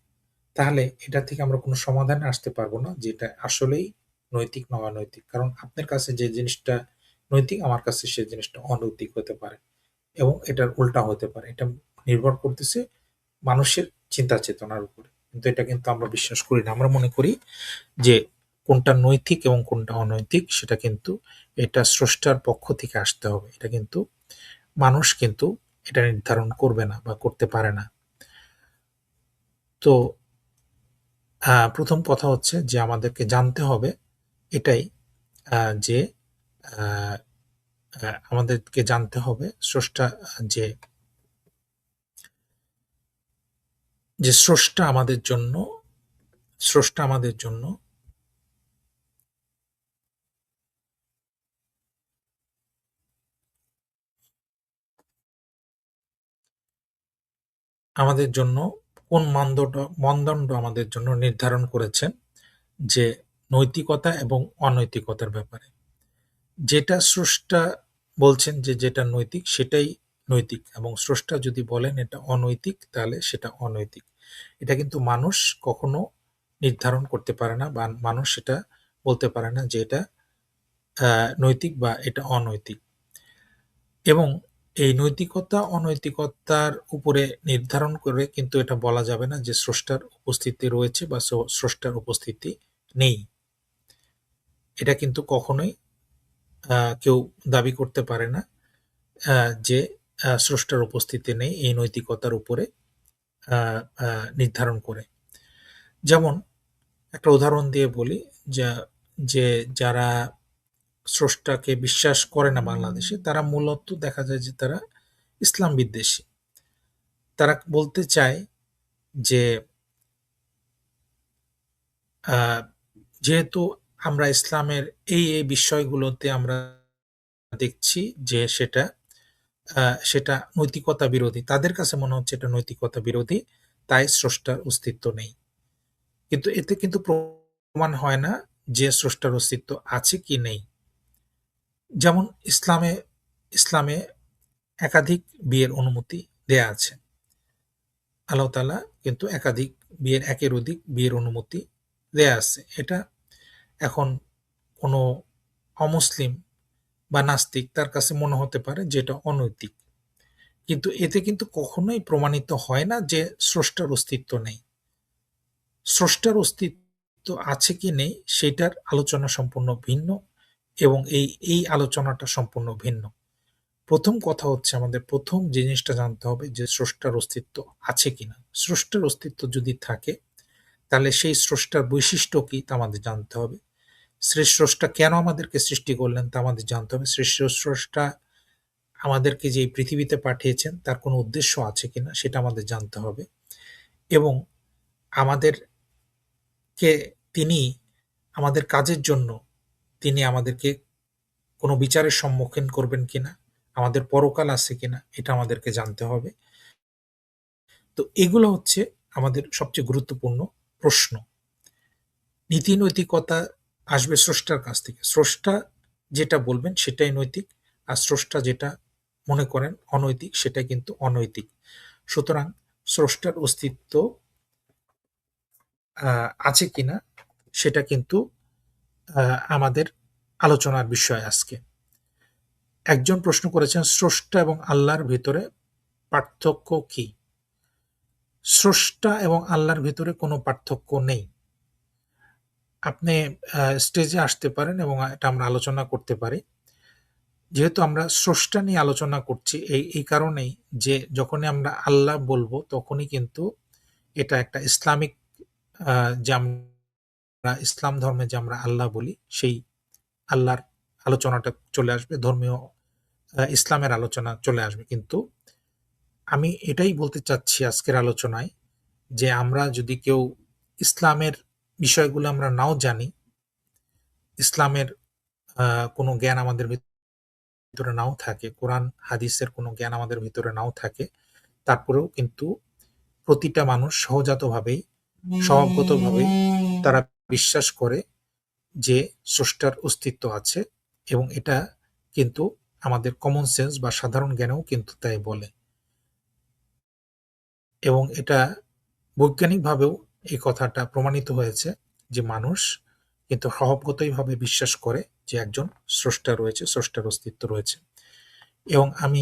তাহলে এটা থেকে আমরা কোনো সমাধানে আসতে পারবো না যে এটা আসলেই নৈতিক না অনৈতিক। কারণ আপনার কাছে যে জিনিসটা নৈতিক, আমার কাছে সেই জিনিসটা অনৈতিক হতে পারে এবং এটার উল্টা হতে পারে। এটা নির্ভর করতেছে মানুষের চিন্তা চেতনার উপরে। কিন্তু এটা কিন্তু আমরা বিশ্বাস করি না। আমরা মনে করি যে কোনটা নৈতিক এবং কোনটা অনৈতিক সেটা কিন্তু এটা স্রষ্টার পক্ষ থেকে আসতে হবে। এটা কিন্তু মানুষ কিন্তু এটা নির্ধারণ করবে না বা করতে পারে না। তো ১ম কথা হচ্ছে যে আমাদেরকে জানতে হবে এটাই যে আ আমাদেরকে জানতে হবে স্রষ্টা যে, যে স্রষ্টা আমাদের জন্য আমাদের জন্য কোন মানদণ্ড আমাদের জন্য নির্ধারণ করেছেন যে নৈতিকতা এবং অনৈতিকতার ব্যাপারে। যেটা স্রষ্টা বলছেন যে যেটা নৈতিক সেটাই নৈতিক এবং স্রষ্টা যদি বলেন এটা অনৈতিক তাহলে সেটা অনৈতিক। এটা কিন্তু মানুষ কখনো নির্ধারণ করতে পারে না বা মানুষ সেটা বলতে পারে না যে এটা নৈতিক বা এটা অনৈতিক। এবং এই নৈতিকতা অনৈতিকতার উপরে নির্ধারণ করে কিন্তু এটা বলা যাবে না যে স্রষ্টার উপস্থিতি রয়েছে বা স্রষ্টার উপস্থিতি নেই। এটা কিন্তু কখনোই কেউ দাবি করতে পারে না যে স্রষ্টার উপস্থিতি নেই এই নৈতিকতার উপরে আ আ নির্ধারণ করে। যেমন একটা উদাহরণ দিয়ে বলি, যা যে যারা স্রষ্টাকে বিশ্বাস করে না বাংলাদেশে, তারা মূলত দেখা যায় যে তারা ইসলাম বিদ্বেষী। তারা বলতে চায় যে আ যেহেতু আমরা ইসলামের এই বিষয়গুলোতে আমরা দেখছি যে আ সেটা নৈতিকতা বিরোধী। তাদের কাছে মনে হচ্ছে এটা নৈতিকতা বিরোধী, তাই স্রষ্টার অস্তিত্ব নেই। কিন্তু এতে কিন্তু প্রমাণ হয় না যে স্রষ্টার অস্তিত্ব আছে কি নেই। যেমন ইসলামে একাধিক বিয়ের অনুমতি দেয়া আছে। আল্লাহ তাআলা কিন্তু একাধিক একের অধিক বিয়ের অনুমতি দেয়া আছে। এটা এখন কোনো অমুসলিম বা নাস্তিক তার কাছে মনে হতে পারে যে এটা অনৈতিক। কিন্তু এতে কিন্তু কখনোই প্রমাণিত হয় না যে স্রষ্টার অস্তিত্ব নেই। স্রষ্টার অস্তিত্ব আছে কি নেই সেটার আলোচনা সম্পূর্ণ ভিন্ন এবং এই আলোচনাটা সম্পূর্ণ ভিন্ন। ১ম কথা হচ্ছে আমাদের ১ম জিনিসটা জানতে হবে যে স্রষ্টার অস্তিত্ব আছে কিনা? স্রষ্টার অস্তিত্ব যদি থাকে তাহলে সেই স্রষ্টার বৈশিষ্ট্য কি তা আমাদের জানতে হবে। স্রষ্টা কেন আমাদেরকে সৃষ্টি করলেন তা আমাদের জানতে হবে। স্রষ্টা আমাদেরকে যে এই পৃথিবীতে পাঠিয়েছেন তার কোনো উদ্দেশ্য আছে কিনা সেটা আমাদের জানতে হবে এবং আমাদেরকে তিনি আমাদের কাজের জন্য তিনি আমাদেরকে কোনো বিচারের সম্মুখীন করবেন কিনা, আমাদের পরকাল আছে কিনা এটা আমাদেরকে জানতে হবে। তো এগুলো হচ্ছে আমাদের সবচেয়ে গুরুত্বপূর্ণ প্রশ্ন। নীতি নৈতিকতা আসবে স্রষ্টার কাছ থেকে। স্রষ্টা যেটা বলবেন সেটাই নৈতিক। আর স্রষ্টা যেটা মনে করেন অনৈতিক সেটাই কিন্তু অনৈতিক। সুতরাং স্রষ্টার অস্তিত্ব আ আছে কিনা সেটা কিন্তু আ আমাদের আলোচনার বিষয় আজকে। একজন প্রশ্ন করেছেন স্রষ্টা এবং আল্লাহর ভেতরে পার্থক্য কি? স্রষ্টা এবং আল্লাহর ভিতরে কোনো পার্থক্য নেই। আপনি স্টেজে আসতে পারেন এবং এটা আমরা আলোচনা করতে পারি। যেহেতু আমরা স্রষ্টা নিয়ে আলোচনা করছি এই কারণেই যে যখনই আমরা আল্লাহ বলবো তখনই কিন্তু এটা একটা ইসলামিক যে আমরা ইসলাম ধর্মে যে আমরা আল্লাহ বলি সেই আল্লাহর আলোচনাটা চলে আসবে, ধর্মীয় ইসলামের আলোচনা চলে আসবে। কিন্তু আমি এটাই বলতে চাচ্ছি আজকের আলোচনায় যে আমরা যদি কেউ ইসলামের বিষয়গুলো আমরা নাও জানি, ইসলামের কোনো জ্ঞান আমাদের ভিতরে নাও থাকে, কোরআন হাদিসের কোনো জ্ঞান আমাদের ভিতরে নাও থাকে, তারপরেও কিন্তু প্রতিটা মানুষ সহজাতভাবেই স্বভাবগতভাবেই তারা বিশ্বাস করে যে স্রষ্টার অস্তিত্ব আছে এবং এটা কিন্তু আমাদের কমন সেন্স বা সাধারণ জ্ঞানেও কিন্তু তাই বলে। এবং এটা বৈজ্ঞানিকভাবেও এই কথাটা প্রমাণিত হয়েছে যে মানুষ কিন্তু স্বভাবগতভাবে বিশ্বাস করে যে একজন স্রষ্টা রয়েছে, স্রষ্টার অস্তিত্ব রয়েছে। এবং আহ,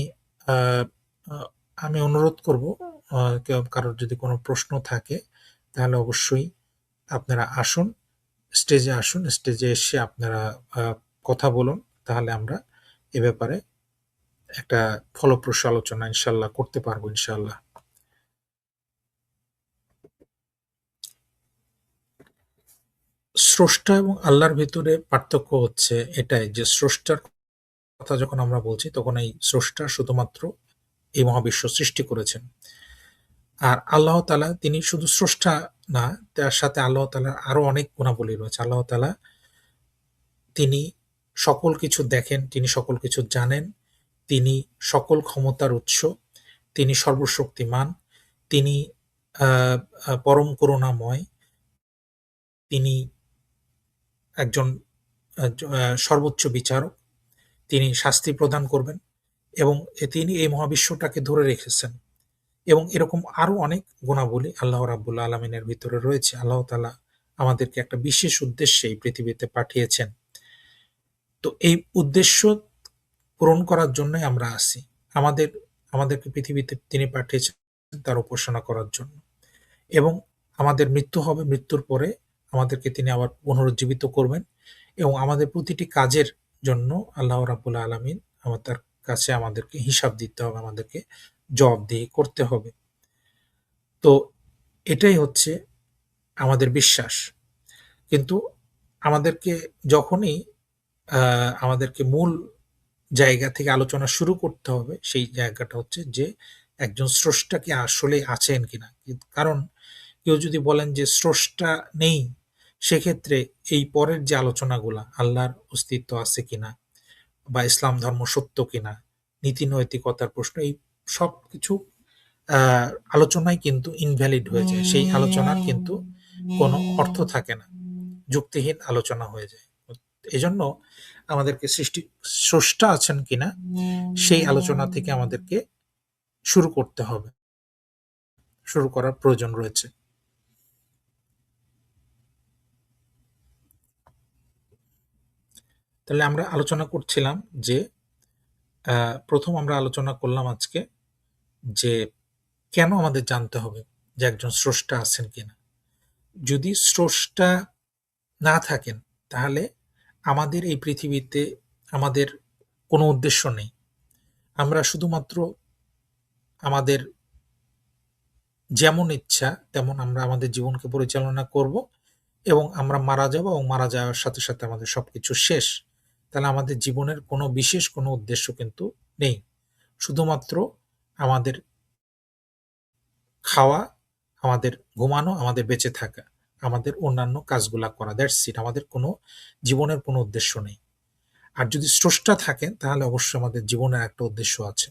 আহ, আমি অনুরোধ করব কারোর যদি কোনো প্রশ্ন থাকে তাহলে অবশ্যই আপনারা আসুন, স্টেজে আসুন, স্টেজে এসে আপনারা কথা বলুন, তাহলে আমরা এ ব্যাপারে একটা ফলপ্রসূ আলোচনা ইনশাল্লাহ করতে পারবো ইনশাল্লাহ। স্রষ্টা এবং আল্লাহর ভিতরে পার্থক্য হচ্ছে এটাই যে স্রষ্টার কথা যখন আমরা বলছি তখন এই স্রষ্টা শুধুমাত্র এই মহাবিশ্ব সৃষ্টি করেছেন। আর আল্লাহ তাআলা তিনি শুধু স্রষ্টা না, তার সাথে আল্লাহ তাআলার আরো অনেক গুণাবলী রয়েছে। আল্লাহ তাআলা তিনি সকল কিছু দেখেন, তিনি সকল কিছু জানেন, তিনি সকল ক্ষমতার উৎস, তিনি সর্বশক্তিমান, তিনি পরম করুণাময়, তিনি একজন সর্বোচ্চ বিচারক, তিনি শাস্তি প্রদান করবেন এবং তিনি এই মহাবিশ্বটাকে ধরে রেখেছেন। এবং এরকম আরো অনেক গুণাবলী আল্লাহ রাব্বুল আলামিনের ভিতরে রয়েছে। আল্লাহ তাআলা আমাদেরকে একটা বিশেষ উদ্দেশ্যে এই পৃথিবীতে পাঠিয়েছেন। তো এই উদ্দেশ্য পূরণ করার জন্যই আমরা আছি। আমাদের আমাদেরকে পৃথিবীতে তিনি পাঠিয়েছেন তার উপাসনা করার জন্য। এবং আমাদের মৃত্যু হবে, মৃত্যুর পরে আমাদেরকে তিনি আবার পুনরুজ্জীবিত করবেন এবং আমাদের প্রতিটি কাজের জন্য আল্লাহ রাব্বুল আলামিন তার কাছে আমাদেরকে হিসাব দিতে হবে, আমাদেরকে জবাবদিহি করতে হবে। তো এটাই হচ্ছে আমাদের বিশ্বাস। কিন্তু আমাদেরকে যখনই আমাদেরকে মূল জায়গা থেকে আলোচনা শুরু করতে হবে, সেই জায়গাটা হচ্ছে যে একজন স্রষ্টা কি আসলেই আছেন কিনা? কারণ কেউ যদি বলেন যে স্রষ্টা নেই, সেক্ষেত্রে এই পরের যে আলোচনাগুলা আল্লাহর অস্তিত্ব আছে কিনা বা ইসলাম ধর্ম সত্য কিনা, নীতি নৈতিকতার প্রশ্ন, এই সবকিছু আলোচনায় কিন্তু ইনভ্যালিড হয়ে যায়। সেই আলোচনার কিন্তু কোনো অর্থ থাকে না, যুক্তিহীন আলোচনা হয়ে যায়। এজন্য আমাদেরকে স্রষ্টা আছেন কিনা সেই আলোচনা থেকে আমাদেরকে শুরু করতে হবে, শুরু করার প্রয়োজন রয়েছে। তাহলে আমরা আলোচনা করছিলাম যে প্রথম আমরা আলোচনা করলাম আজকে যে কেন আমাদের জানতে হবে যে একজন স্রষ্টা আছেন কিনা। যদি স্রষ্টা না থাকেন তাহলে আমাদের এই পৃথিবীতে আমাদের কোনো উদ্দেশ্য নেই। আমরা শুধুমাত্র আমাদের যেমন ইচ্ছা তেমন আমরা আমাদের জীবনকে পরিচালনা করব এবং আমরা মারা যাব এবং মারা যাওয়ার সাথে সাথে আমাদের সবকিছু শেষ। তাহলে আমাদের জীবনের কোনো বিশেষ কোনো উদ্দেশ্য কিন্তু নেই। শুধুমাত্র আমাদের খাওয়া, আমাদের ঘুমানো, আমাদের বেঁচে থাকা, আমাদের অন্যান্য কাজগুলা করা। That's it. আমাদের কোনো জীবনের কোনো উদ্দেশ্য নেই। আর যদি স্রষ্টা থাকেন তাহলে অবশ্যই আমাদের জীবনের একটা উদ্দেশ্য আছে।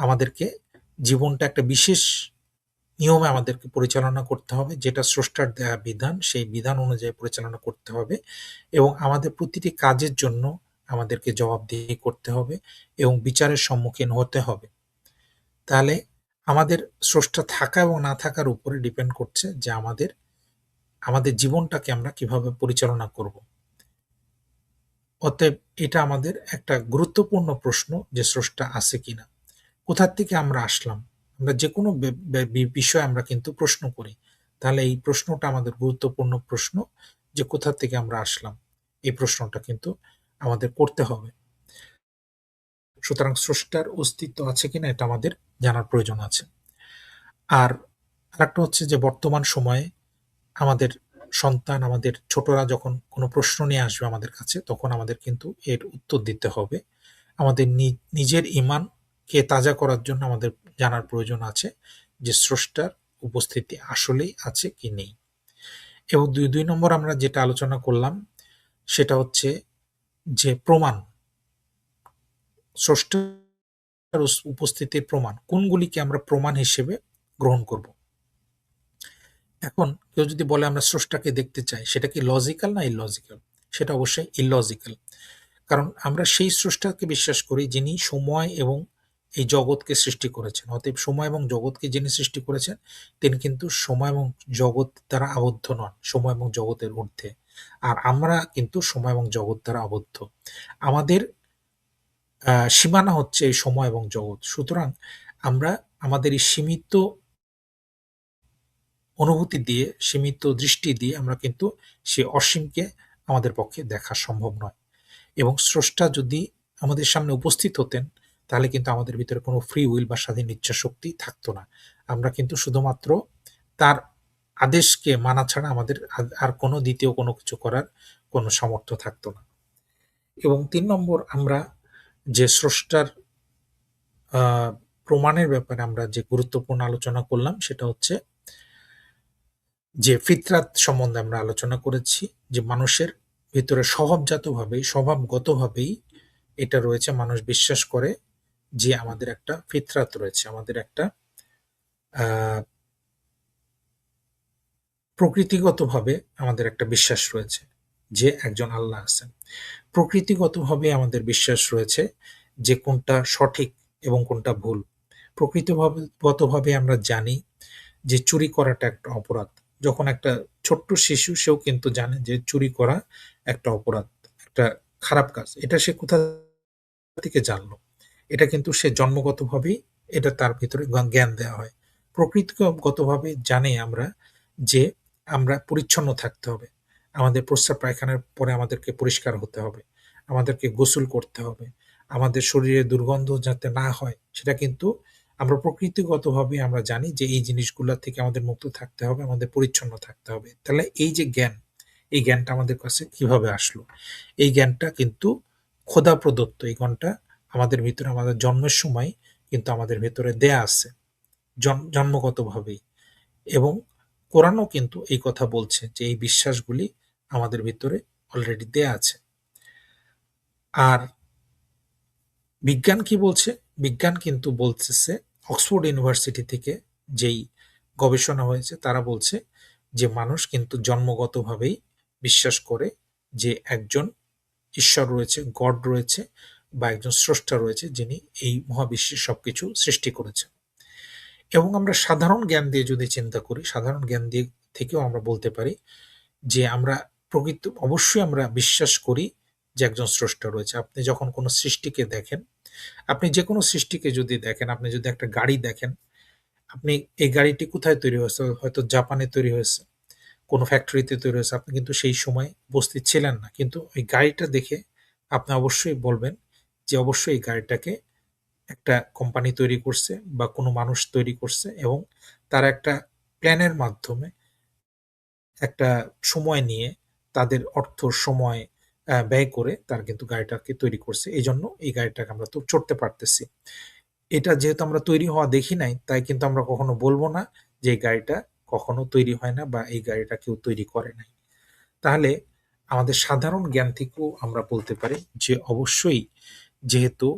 আমাদেরকে জীবনটা একটা বিশেষ নিয়মে আমাদেরকে পরিচালনা করতে হবে, যেটা স্রষ্টার দেয়া বিধান, সেই বিধান অনুযায়ী পরিচালনা করতে হবে এবং আমাদের প্রতিটি কাজের জন্য আমাদেরকে জবাবদিহি করতে হবে এবং বিচারের সম্মুখীন হতে হবে। তাহলে আমাদের স্রষ্টা থাকা এবং না থাকার উপরে ডিপেন্ড করছে যে আমাদের জীবনটাকে আমরা কিভাবে পরিচালনা করব। অতএব এটা আমাদের একটা গুরুত্বপূর্ণ প্রশ্ন যে স্রষ্টা আছে কিনা। কোথা থেকে আমরা আসলাম? আমরা যেকোনো বিষয়ে আমরা কিন্তু প্রশ্ন করি। তাহলে এই প্রশ্নটা আমাদের গুরুত্বপূর্ণ প্রশ্ন যে কোথা থেকে আমরা আসলাম? এই প্রশ্নটা কিন্তু আমাদের করতে হবে। সুতরাং স্রষ্টার অস্তিত্ব আছে কিনা এটা আমাদের জানার প্রয়োজন আছে। আর আরেকটা হচ্ছে যে বর্তমান সময়ে আমাদের সন্তান, আমাদের ছোটরা যখন কোনো প্রশ্ন নিয়ে আসবে আমাদের কাছে, তখন আমাদের কিন্তু এর উত্তর দিতে হবে। আমাদের নিজের ঈমানকে তাজা করার জন্য আমাদের জানার প্রয়োজন আছে যে স্রষ্টার উপস্থিতি আসলেই আছে কি নেই। এবং ২ নম্বর আমরা যেটা আলোচনা করলাম সেটা হচ্ছে যে প্রমাণ, স্রষ্টার উপস্থিতির প্রমাণ। কোনগুলিকে আমরা প্রমাণ হিসেবে গ্রহণ করব? এখন কেউ যদি বলে আমরা স্রষ্টাকে দেখতে চাই, সেটা কি লজিক্যাল না ইললজিক্যাল? সেটা অবশ্যই ইললজিক্যাল। কারণ আমরা সেই স্রষ্টাকে বিশ্বাস করি যিনি সময় এবং এই জগৎকে সৃষ্টি করেছেন। অতএব সময় এবং জগৎকে যিনি সৃষ্টি করেছেন, তিনি কিন্তু সময় এবং জগৎ দ্বারা আবদ্ধ নন। সময় এবং জগতের ঊর্ধ্বে। আর আমরা কিন্তু সময় এবং জগৎ দ্বারা আবদ্ধ। আমাদের সীমানা হচ্ছে এই সময় এবং জগৎ। সুতরাং আমরা আমাদের এই সীমিত অনুভূতি দিয়ে, সীমিত দৃষ্টি দিয়ে আমরা কিন্তু সেই অসীমকে আমাদের পক্ষে দেখা সম্ভব নয়। এবং স্রষ্টা যদি আমাদের সামনে উপস্থিত হতেন, তাহলে কিন্তু আমাদের ভিতরে কোনো ফ্রি উইল বা স্বাধীন ইচ্ছাশক্তি থাকতো না। আমরা কিন্তু শুধুমাত্র তার আদেশকে মানা ছাড়া আমাদের আর কোনো দ্বিতীয় কোনো কিছু করার কোনো সামর্থ্য থাকতো না। এবং ৩ নম্বর আমরা যে স্রষ্টার আ প্রমাণের ব্যাপারে আমরা যে গুরুত্বপূর্ণ আলোচনা করলাম সেটা হচ্ছে যে ফিতরাত সম্বন্ধে আমরা আলোচনা করেছি যে মানুষের ভেতরে স্বভাবগতভাবেই এটা রয়েছে। মানুষ বিশ্বাস করে যে আমাদের একটা ফিতরাত রয়েছে। আমাদের একটা আ প্রকৃতিগতভাবে আমাদের একটা বিশ্বাস রয়েছে যে একজন আল্লাহ আছেন। প্রকৃতিগতভাবে আমাদের বিশ্বাস রয়েছে যে কোনটা সঠিক এবং কোনটা ভুল। গতভাবে আমরা জানি যে চুরি করাটা একটা অপরাধ। যখন একটা ছোট্ট শিশু সেও কিন্তু জানে যে চুরি করা একটা অপরাধ, একটা খারাপ কাজ। এটা সে কোথা থেকে জানলো? এটা কিন্তু সে জন্মগতভাবেই এটা তার ভিতরে জ্ঞান দেয়া হয়। প্রকৃতিগতভাবে জানি আমরা যে আমরা পরিচ্ছন্ন থাকতে হবে। আমাদের প্রস্রাব পায়খানার পরে আমাদেরকে পরিষ্কার হতে হবে। আমাদেরকে গোসল করতে হবে। আমাদের শরীরে দুর্গন্ধ যাতে না হয় সেটা কিন্তু আমরা প্রকৃতিগতভাবে আমরা জানি যে এই জিনিসগুলা থেকে আমাদের মুক্ত থাকতে হবে, আমাদের পরিচ্ছন্ন থাকতে হবে। তাহলে এই যে জ্ঞান, এই জ্ঞানটা আমাদের কাছে কিভাবে আসলো? এই জ্ঞানটা কিন্তু খোদা প্রদত্ত। এই জ্ঞানটা আমাদের ভিতরে আমাদের জন্মের সময় কিন্তু আমাদের ভেতরে দেয়া আছে। জন্মগতভাবেই। এবং কোরআনও কিন্তু এই কথা বলছে যে এই বিশ্বাসগুলি আমাদের ভিতরে অলরেডি দেয়া আছে। আর বিজ্ঞান কি বলছে? বিজ্ঞান কিন্তু বলতেছে অক্সফোর্ড ইউনিভার্সিটি থেকে যেই গবেষণা হয়েছে তারা বলছে যে মানুষ কিন্তু জন্মগতভাবেই বিশ্বাস করে যে একজন ঈশ্বর রয়েছে, গড রয়েছে বা একজন স্রষ্টা রয়েছে যিনি এই মহাবিশ্বের সবকিছু সৃষ্টি করেছেন। এবং আমরা সাধারণ জ্ঞান দিয়ে যদি চিন্তা করি, সাধারণ জ্ঞান দিয়ে থেকেও আমরা বলতে পারি যে আমরা অবশ্যই আমরা বিশ্বাস করি যে একজন স্রষ্টা রয়েছে। আপনি যখন কোনো সৃষ্টিকে দেখেন, আপনি যেকোনো সৃষ্টিকে যদি দেখেন, আপনি যদি একটা গাড়ি দেখেন, আপনি এই গাড়িটি কোথায় তৈরি হয়েছে? হয়তো জাপানে তৈরি হয়েছে, কোনো ফ্যাক্টরিতে তৈরি হয়েছে। আপনি কিন্তু সেই সময় উপস্থিত ছিলেন না। কিন্তু ওই গাড়িটা দেখে আপনি অবশ্যই বলবেন যে অবশ্যই এই গাড়িটাকে একটা কোম্পানি তৈরি করছে বা কোনো মানুষ তৈরি করছে এবং তারা একটা প্ল্যানের মাধ্যমে একটা সময় নিয়ে তাদের অর্থ, সময় ব্যয় করে তারা কিন্তু গাড়িটাকে তৈরি করছে। এজন্য এই গাড়িটাকে আমরা তো চড়তে পারতেছি। এটা যেহেতু আমরা তৈরি হওয়া দেখি নাই, তাই কিন্তু আমরা কখনো বলব না যে এই গাড়িটা কখনো তৈরি হয় না বা এই গাড়িটা কেউ তৈরি করে নাই। তাহলে আমাদের সাধারণ জ্ঞান থেকেও আমরা বলতে পারি যে অবশ্যই যেহেতু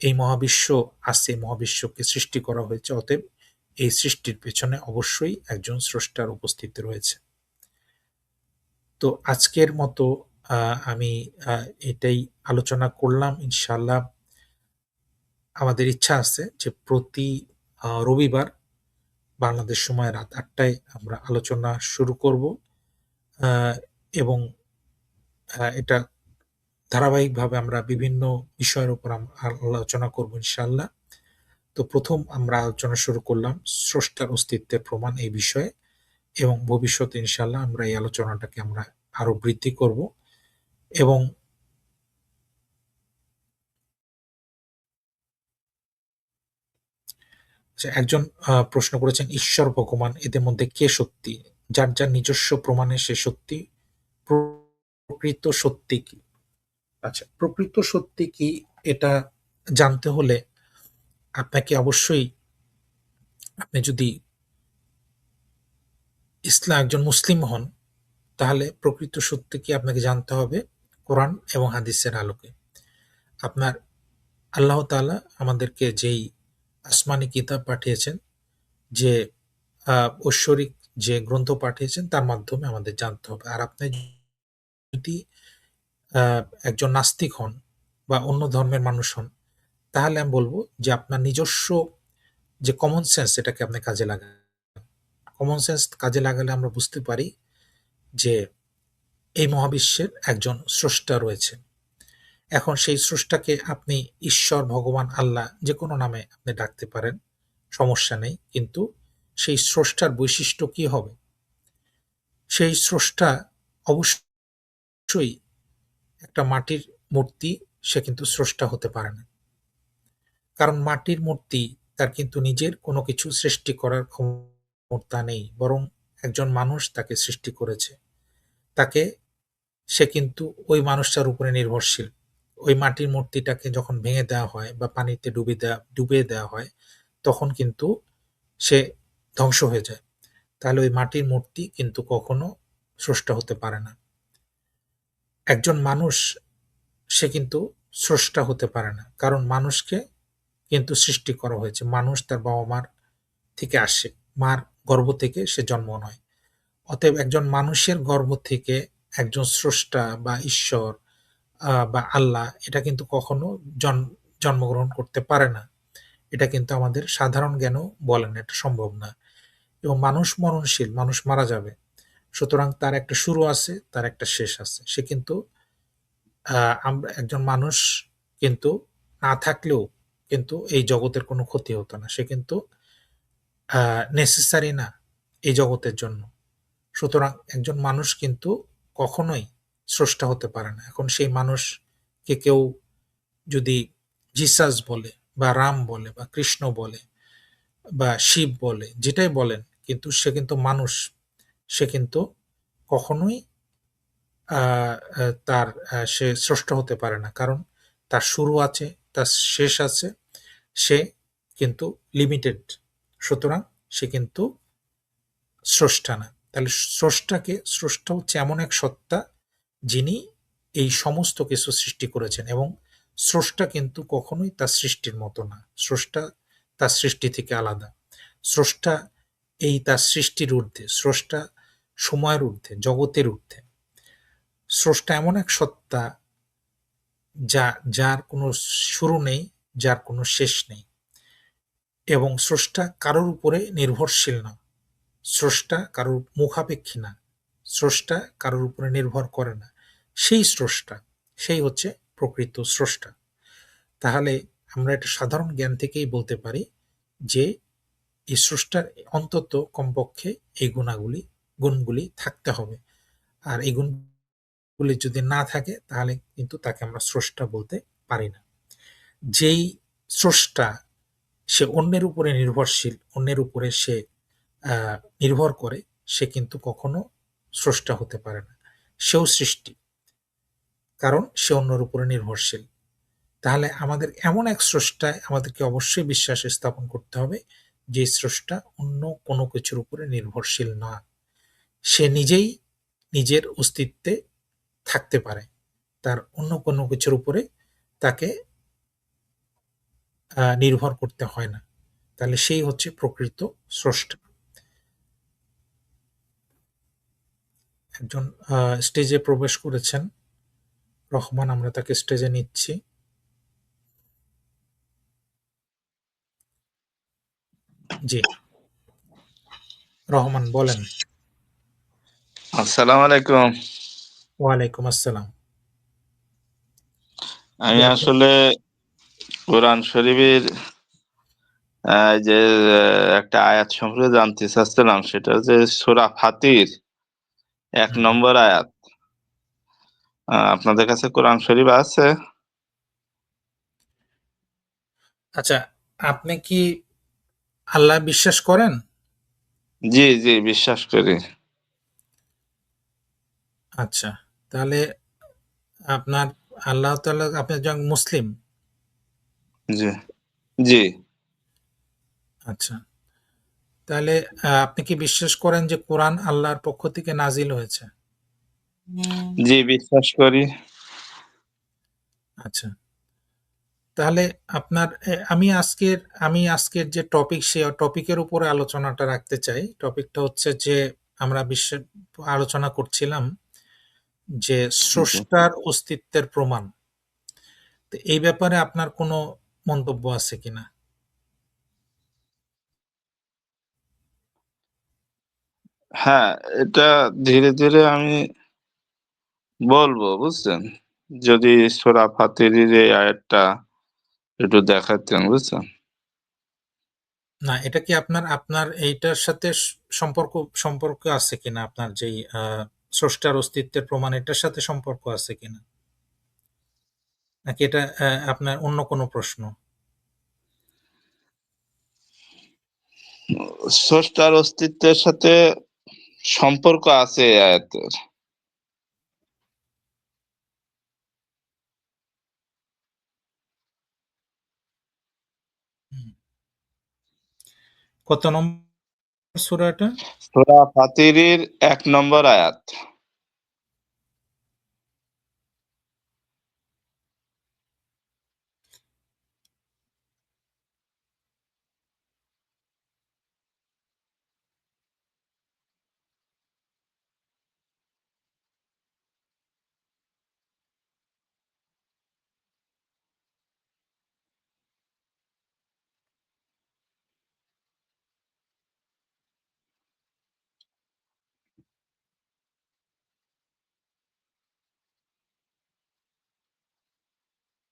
এই মহাবিশ্ব আছে, মহাবিশ্বকে সৃষ্টি করা হয়েছে, অতএব এই সৃষ্টির পেছনে অবশ্যই একজন স্রষ্টার উপস্থিতি রয়েছে। তো আজকের মতো আমি এটাই আলোচনা করলাম। ইনশাআল্লাহ আমাদের ইচ্ছা আছে যে প্রতি রবিবার বাংলাদেশ সময় রাত ৮টায় আমরা আলোচনা শুরু করব। আ এবং এটা ধারাবাহিকভাবে আমরা বিভিন্ন বিষয়ের উপর আলোচনা করব ইনশাআল্লাহ। তো ১ম আমরা আলোচনা শুরু করলাম স্রষ্টার অস্তিত্বের প্রমাণ এই বিষয়ে এবং ভবিষ্যতে ইনশাআল্লাহ আমরা এই আলোচনাটাকে আমরা আরো বৃদ্ধি করব এবং একজন প্রশ্ন করেছেন ঈশ্বর ভগবান এদের মধ্যে কে সত্যি? যার, যার নিজস্ব প্রমাণে সে সত্যি। প্রকৃত সত্যি কি? আচ্ছা, প্রকৃত সত্যি কি এটা জানতে হলে আপনাকে অবশ্যই আপনি যদি একজন মুসলিম হন, তাহলে প্রকৃত সত্যি কি আপনাকে জানতে হবে কোরআন এবং হাদিসের আলোকে। আপনার আল্লাহ তাআলা আমাদেরকে যেই আসমানি কিতাব পাঠিয়েছেন, যে ঐশ্বরিক যে গ্রন্থ পাঠিয়েছেন তার মাধ্যমে আমাদের জানতে হবে। আর আপনি যদি আ একজন নাস্তিক হন বা অন্য ধর্মের মানুষ হন, তাহলে আমি বলব যে আপনার নিজস্ব যে কমন সেন্স এটাকে আপনি কাজে লাগান। কমন সেন্স কাজে লাগালে আমরা বুঝতে পারি যে এই মহাবিশ্বের একজন স্রষ্টা রয়েছে। এখন সেই স্রষ্টাকে আপনি ঈশ্বর, ভগবান, আল্লাহ যেকোনো নামে আপনি ডাকতে পারেন, সমস্যা নেই। কিন্তু সেই স্রষ্টার বৈশিষ্ট্য কি হবে? সেই স্রষ্টা অবশ্যই একটা মাটির মূর্তি, সে কিন্তু স্রষ্টা হতে পারে না। কারণ মাটির মূর্তি তার কিন্তু নিজের কোনো কিছু সৃষ্টি করার ক্ষমতা নেই। বরং একজন মানুষ তাকে সৃষ্টি করেছে। তাকে সে কিন্তু ওই মানুষটার উপরে নির্ভরশীল। ওই মাটির মূর্তিটাকে যখন ভেঙে দেওয়া হয় বা পানিতে ডুবিয়ে দেওয়া হয়, তখন কিন্তু সে ধ্বংস হয়ে যায়। তাহলে ওই মাটির মূর্তি কিন্তু কখনো স্রষ্টা হতে পারে না। একজন মানুষ সে কিন্তু স্রষ্টা হতে পারে না। কারণ মানুষকে কিন্তু সৃষ্টি করা হয়েছে। মানুষ তার বাবা-মার থেকে আসে। মার গর্ভ থেকে সে জন্ম নেয়। অতএব একজন মানুষের গর্ভ থেকে একজন স্রষ্টা বা ঈশ্বর বা আল্লাহ এটা কিন্তু কখনো জন্মগ্রহণ করতে পারে না। এটা কিন্তু আমাদের সাধারণ জ্ঞানও বলে না, এটা সম্ভব না। এবং মানুষ মরণশীল, মানুষ মারা যাবে। সুতরাং তার একটা শুরু আছে, তার একটা শেষ আছে। সে কিন্তু আমরা একজন মানুষ কিন্তু না থাকলেও কিন্তু এই জগতের কোনো ক্ষতি হতো না। সে কিন্তু নেসেসারি না এই জগতের জন্য। সুতরাং একজন মানুষ কিন্তু কখনোই স্রষ্টা হতে পারে না। এখন সেই মানুষকে কেউ যদি জিসাস বলে বা রাম বলে বা কৃষ্ণ বলে বা শিব বলে, যেটাই বলেন, কিন্তু সে কিন্তু মানুষ। সে কিন্তু কখনোই আ আ তার সে স্রষ্টা হতে পারে না। কারণ তার শুরু আছে, তার শেষ আছে। সে কিন্তু লিমিটেড। সুতরাং সে কিন্তু স্রষ্টা না। তাহলে স্রষ্টা হচ্ছে এমন এক সত্তা যিনি এই সমস্ত কিছু সৃষ্টি করেছেন এবং স্রষ্টা কিন্তু কখনোই তার সৃষ্টির মতো না। স্রষ্টা তার সৃষ্টি থেকে আলাদা। স্রষ্টা তার সৃষ্টির ঊর্ধ্বে। স্রষ্টা সময়ের ঊর্ধ্বে, জগতের ঊর্ধ্বে। স্রষ্টা এমন এক সত্তা যার কোনো শুরু নেই, যার কোনো শেষ নেই এবং স্রষ্টা কারোর উপরে নির্ভরশীল না। স্রষ্টা কারোর মুখাপেক্ষী না। স্রষ্টা কারোর উপরে নির্ভর করে না। সেই স্রষ্টা, সেই হচ্ছে প্রকৃত স্রষ্টা। তাহলে আমরা এটা সাধারণ জ্ঞান থেকেই বলতে পারি যে এই স্রষ্টার অন্তত কমপক্ষে এই গুণগুলি থাকতে হবে। আর এই গুণগুলি যদি না থাকে তাহলে কিন্তু তাকে আমরা স্রষ্টা বলতে পারি না। যেই স্রষ্টা সে অন্যের উপরে নির্ভরশীল, অন্যের উপরে সে আ নির্ভর করে, সে কিন্তু কখনো স্রষ্টা হতে পারে না। সেও সৃষ্টি। কারণ সে অন্যের উপরে নির্ভরশীল। তাহলে আমাদের এমন এক স্রষ্টায় আমাদেরকে অবশ্যই বিশ্বাস স্থাপন করতে হবে, যে স্রষ্টা অন্য কোনো কিছুর উপরে নির্ভরশীল না। সে নিজেই নিজের অস্তিত্বে থাকতে পারে। তার অন্য কোনো কিছুর উপরে তাকে নির্ভর করতে হয় না। তাহলে সেই হচ্ছে প্রকৃত স্রষ্টা। একজন স্টেজে প্রবেশ করেছেন। রহমান, আমরা তাকে স্টেজে নিচ্ছি। জি, রহমান বলেন। আসসালামু আলাইকুম। ওয়ালাইকুম আসসালাম। জি, আমি আসলে কোরআন শরীফের যে একটা আয়াত সম্পর্কে জানতে চাচ্ছিলাম, সেটা হচ্ছে সূরা ফাতির ১ হুম। নম্বর আয়াত। আপনাদের কাছে কোরআন শরীফ আছে? আচ্ছা, আপনি কি আল্লাহ বিশ্বাস করেন? জি, জি, বিশ্বাস করি। আচ্ছা, তাহলে আপনার আল্লাহ তাআলা আপনি একজন মুসলিম? জি, জি, আচ্ছা। তাহলে আপনি কি বিশ্বাস করেন যে কোরআন আল্লাহর পক্ষ থেকে নাজিল হয়েছে? জি, বিশ্বাস করি। আচ্ছা। তাহলে আপনার আমি আজকের যে টপিক সে টপিকের উপরে আলোচনাটা রাখতে চাই। টপিকটা হচ্ছে যে আমরা আলোচনা করছিলাম যে জি। স্রষ্টার অস্তিত্বের প্রমাণ। তো এই ব্যাপারে আপনার কোনো মন্তব্য আছে কিনা? হ্যাঁ, এটা ধীরে, ধীরে আমি বলবো, বুঝছেন? যদি সূরা ফাতিরের এই আয়াতটা একটু দেখাতেন, বুঝছেন? না, এটা কি আপনার এইটার সাথে সম্পর্ক সম্পর্ক আছে কিনা? আপনার যেই স্রষ্টার অস্তিত্বের প্রমাণ এটার সাথে সম্পর্ক আছে কিনা? নাকি এটা আপনার অন্য কোনো প্রশ্ন? স্রষ্টার অস্তিত্বের সাথে সম্পর্ক আছে এই আয়াতের। হুম। কত নম্বর সূরা এটা? সূরা ফাতিরের ১ নম্বর আয়াত।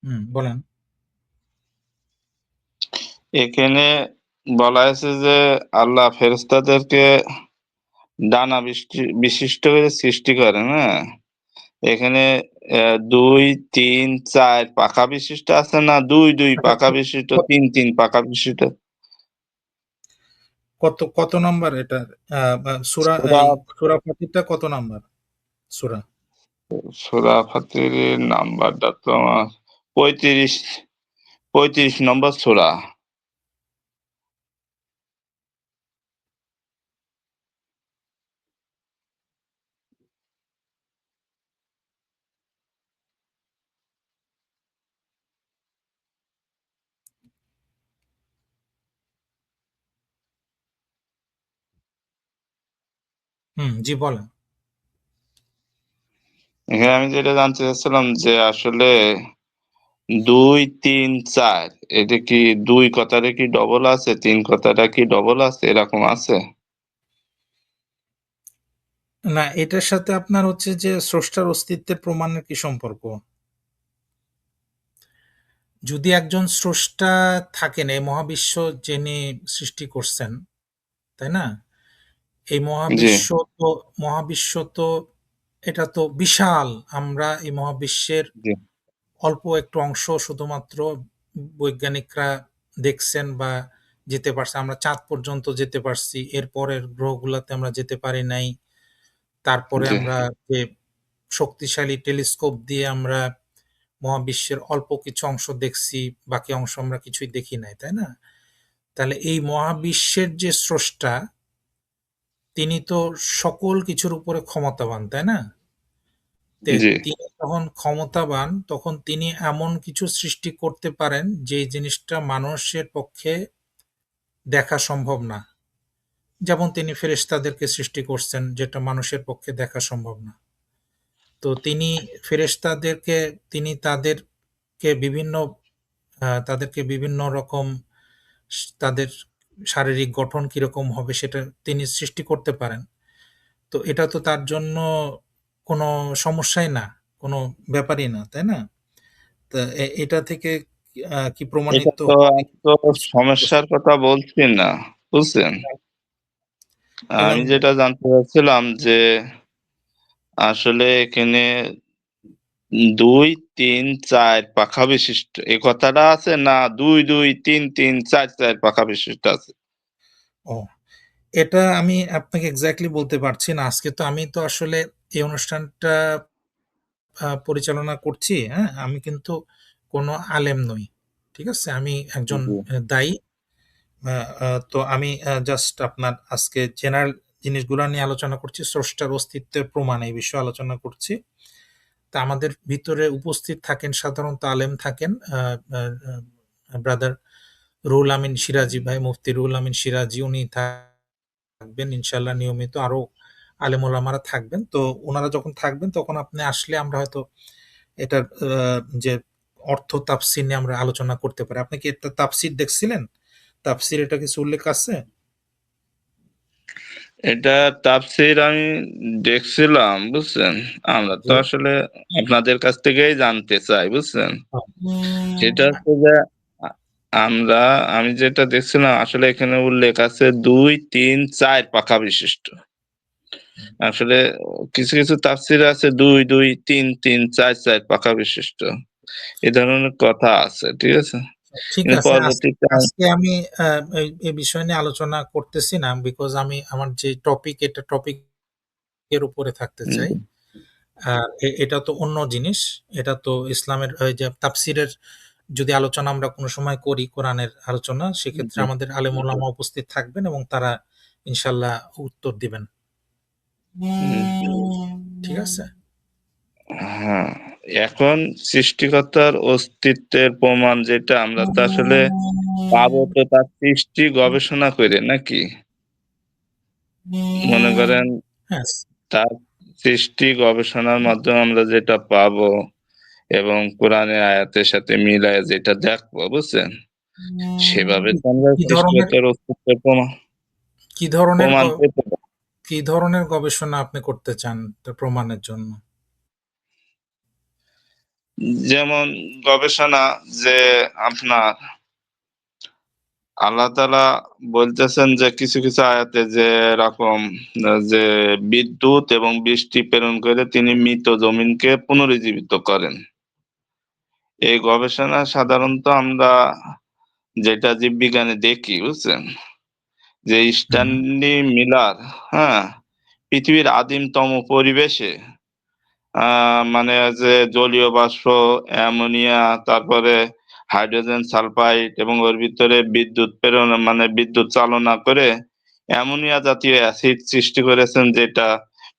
হুম, বলেন। এখানে বলা হয়েছে যে আল্লাহ ফেরেশতাদেরকে ডানা বিশিষ্ট করে সৃষ্টি করেন, হ্যাঁ? এখানে ২, ৩, ৪ পাখা বিশিষ্ট আছে না ২, ২ আচ্ছা, পাখা বিশিষ্ট, ৩, ৩ পাখা বিশিষ্ট? কত নাম্বার এটার? সূরা সূরা এই সূরা ফাতিরটা কত নাম্বার সূরা? সূরা ফাতিরের নাম্বারটা তো আমার ৩৫, ৩৫ নম্বর সূরা। হুম, জি বলেন। এখানে আমি যেটা জানতে চাচ্ছিলাম যে আসলে ২, ৩, ৪ এটা কি ২ কথাটা কি ডবল আছে? ৩ কথাটা কি ডবল আছে? এরকম আছে? না, এটার সাথে আপনার হচ্ছে যে স্রষ্টার অস্তিত্বের প্রমাণের কি সম্পর্ক? যদি একজন স্রষ্টা থাকেন, এই মহাবিশ্ব যিনি সৃষ্টি করছেন, তাই না? এই জি, মহাবিশ্ব তো এটা তো বিশাল। আমরা এই মহাবিশ্বের জি, অল্প একটু অংশ শুধুমাত্র বৈজ্ঞানিকরা দেখছেন বা যেতে পারছে। আমরা চাঁদ পর্যন্ত যেতে পারছি। এর পরের গ্রহগুলাতে আমরা যেতে পারি নাই। তারপরে জি, আমরা যে শক্তিশালী টেলিস্কোপ দিয়ে আমরা মহাবিশ্বের অল্প কিছু অংশ দেখছি, বাকি অংশ আমরা কিছুই দেখি নাই, তাই না? তাহলে এই মহাবিশ্বের যে স্রষ্টা, তিনি তো সকল কিছুর উপরে ক্ষমতাবান, তাই না? জি, তিনি যখন ক্ষমতাবান, তখন তিনি এমন কিছু সৃষ্টি করতে পারেন, যে জিনিসটা মানুষের পক্ষে দেখা সম্ভব না। যেমন তিনি ফেরেশতাদেরকে সৃষ্টি করছেন, যেটা মানুষের পক্ষে দেখা সম্ভব না। তো তিনি ফেরেশতাদেরকে তিনি তাদেরকে বিভিন্ন রকম তাদের শারীরিক গঠন কিরকম হবে সেটা তিনি সৃষ্টি করতে পারেন। তো এটা তো তার জন্য কোনো সমস্যাই না, কোনো ব্যাপারই না, তাই না? তা এটা থেকে কি এটা প্রমাণিত তো হয়? আমি তো সমস্যার কথা বলছি না, বুঝছেন? আমি বলেন, যেটা জানতে চাচ্ছিলাম যে আসলে এখানে ২, ৩, ৪ পাখা বিশিষ্ট এ কথাটা আছে না ২, ২, ৩, ৩, ৪, ৪ পাখা বিশিষ্ট আছে? ও এটা আমি আপনাকে এক্সাক্টলি বলতে পারছি না। আজকে তো আমি তো আসলে এই অনুষ্ঠানটা পরিচালনা করছি, হ্যাঁ? আমি কিন্তু কোনো আলেম নই। ঠিক আছে? আমি একজন জি, দায়ী। আ আ তো আমি জাস্ট আপনার আজকে জেনারেল জিনিসগুলা নিয়ে আলোচনা করছি। স্রষ্টার অস্তিত্বের প্রমাণ এই বিষয়ে আলোচনা করছি। তা আমাদের ভিতরে উপস্থিত থাকেন সাধারণত আলেম থাকেন। আ আ আ ব্রাদার রুহুল আমিন সিরাজি ভাই, মুফতি রুহুল আমিন সিরাজি উনি থাকবেন ইনশাআল্লাহ নিয়মিত। আরো আলেম ওলামারা থাকবেন। তো উনারা যখন থাকবেন তখন আপনি আসলে আমরা হয়তো এটার যে অর্থ তাফসীর নিয়ে আমরা আলোচনা করতে পারি। আপনি কি এটা তাফসীর দেখছিলেন? তাফসীর এটা কিছু উল্লেখ আছে? এটা তাফসীর আমি দেখছিলাম, বুঝছেন? আমরা তো জি। আসলে আপনাদের কাছ থেকেই জানতে চাই, বুঝছেন? সেটা আ হচ্ছে যে আ আমরা আমি যেটা দেখছিলাম আসলে এখানে উল্লেখ আছে ২, ৩, ৪ পাখা বিশিষ্ট। আসলে কিছু তাফসীরে আছে ২, ২, ৩, ৩, ৪, ৪ পাখা বিশিষ্ট। এ ধরনের কথা আছে। ঠিক আছে? ঠিক কিন্তু আছে। পরবর্তীতে আজকে আমি এই বিষয় নিয়ে আলোচনা করতেছি না। বিকজ আমি আমার যে টপিক এটা টপিকের উপরে থাকতে চাই। জি, আর এটা তো অন্য জিনিস। এটা তো ইসলামের ওই যে তাফসীরের যদি আলোচনা আমরা কোনো সময় করি কোরআনের আলোচনা, সেক্ষেত্রে জি, আমাদের আলেম ওলামা উপস্থিত থাকবেন এবং তারা ইনশাআল্লাহ উত্তর দিবেন। জি। ঠিক আছে? হ্যাঁ, এখন সৃষ্টিকর্তার অস্তিত্বের প্রমাণ যেটা আমরা তো আসলে পাবো তো তার সৃষ্টি গবেষণা করে নাকি? মনে করেন হ্যাঁ, তার সৃষ্টি গবেষণার মাধ্যমে আমরা যেটা পাবো এবং কোরআনের আয়াতের সাথে মিলায়ে যেটা দেখবো, বুঝছেন? সেভাবে কি তো আমরা কি ধরনের সৃষ্টিকর্তার অস্তিত্বের কি ধরনের গ প্রমাণ পেতে পারি। কি ধরনের গবেষণা আপনি করতে চান তা প্রমাণের জন্য? যেমন গবেষণা যে আপনার আল্লাহ তাআলা বলতেছেন যে কিছু আয়াতে যে এরকম যে বিদ্যুৎ এবং বৃষ্টি প্রেরণ করে তিনি মৃত জমিনকে পুনরুজ্জীবিত করেন। এই গবেষণা সাধারণত আমরা যেটা জীববিজ্ঞানে দেখি, বুঝছেন? যে হুম, স্ট্যানলি মিলার, হ্যাঁ? পৃথিবীর আদিমতম পরিবেশে আ মানে যে জলীয় বাষ্প, অ্যামোনিয়া, তারপরে হাইড্রোজেন সালফাইড এবং ওর ভিতরে বিদ্যুৎ প্রেরণ মানে বিদ্যুৎ চালনা করে অ্যামোনিয়া জাতীয় অ্যাসিড সৃষ্টি করেছেন যেটা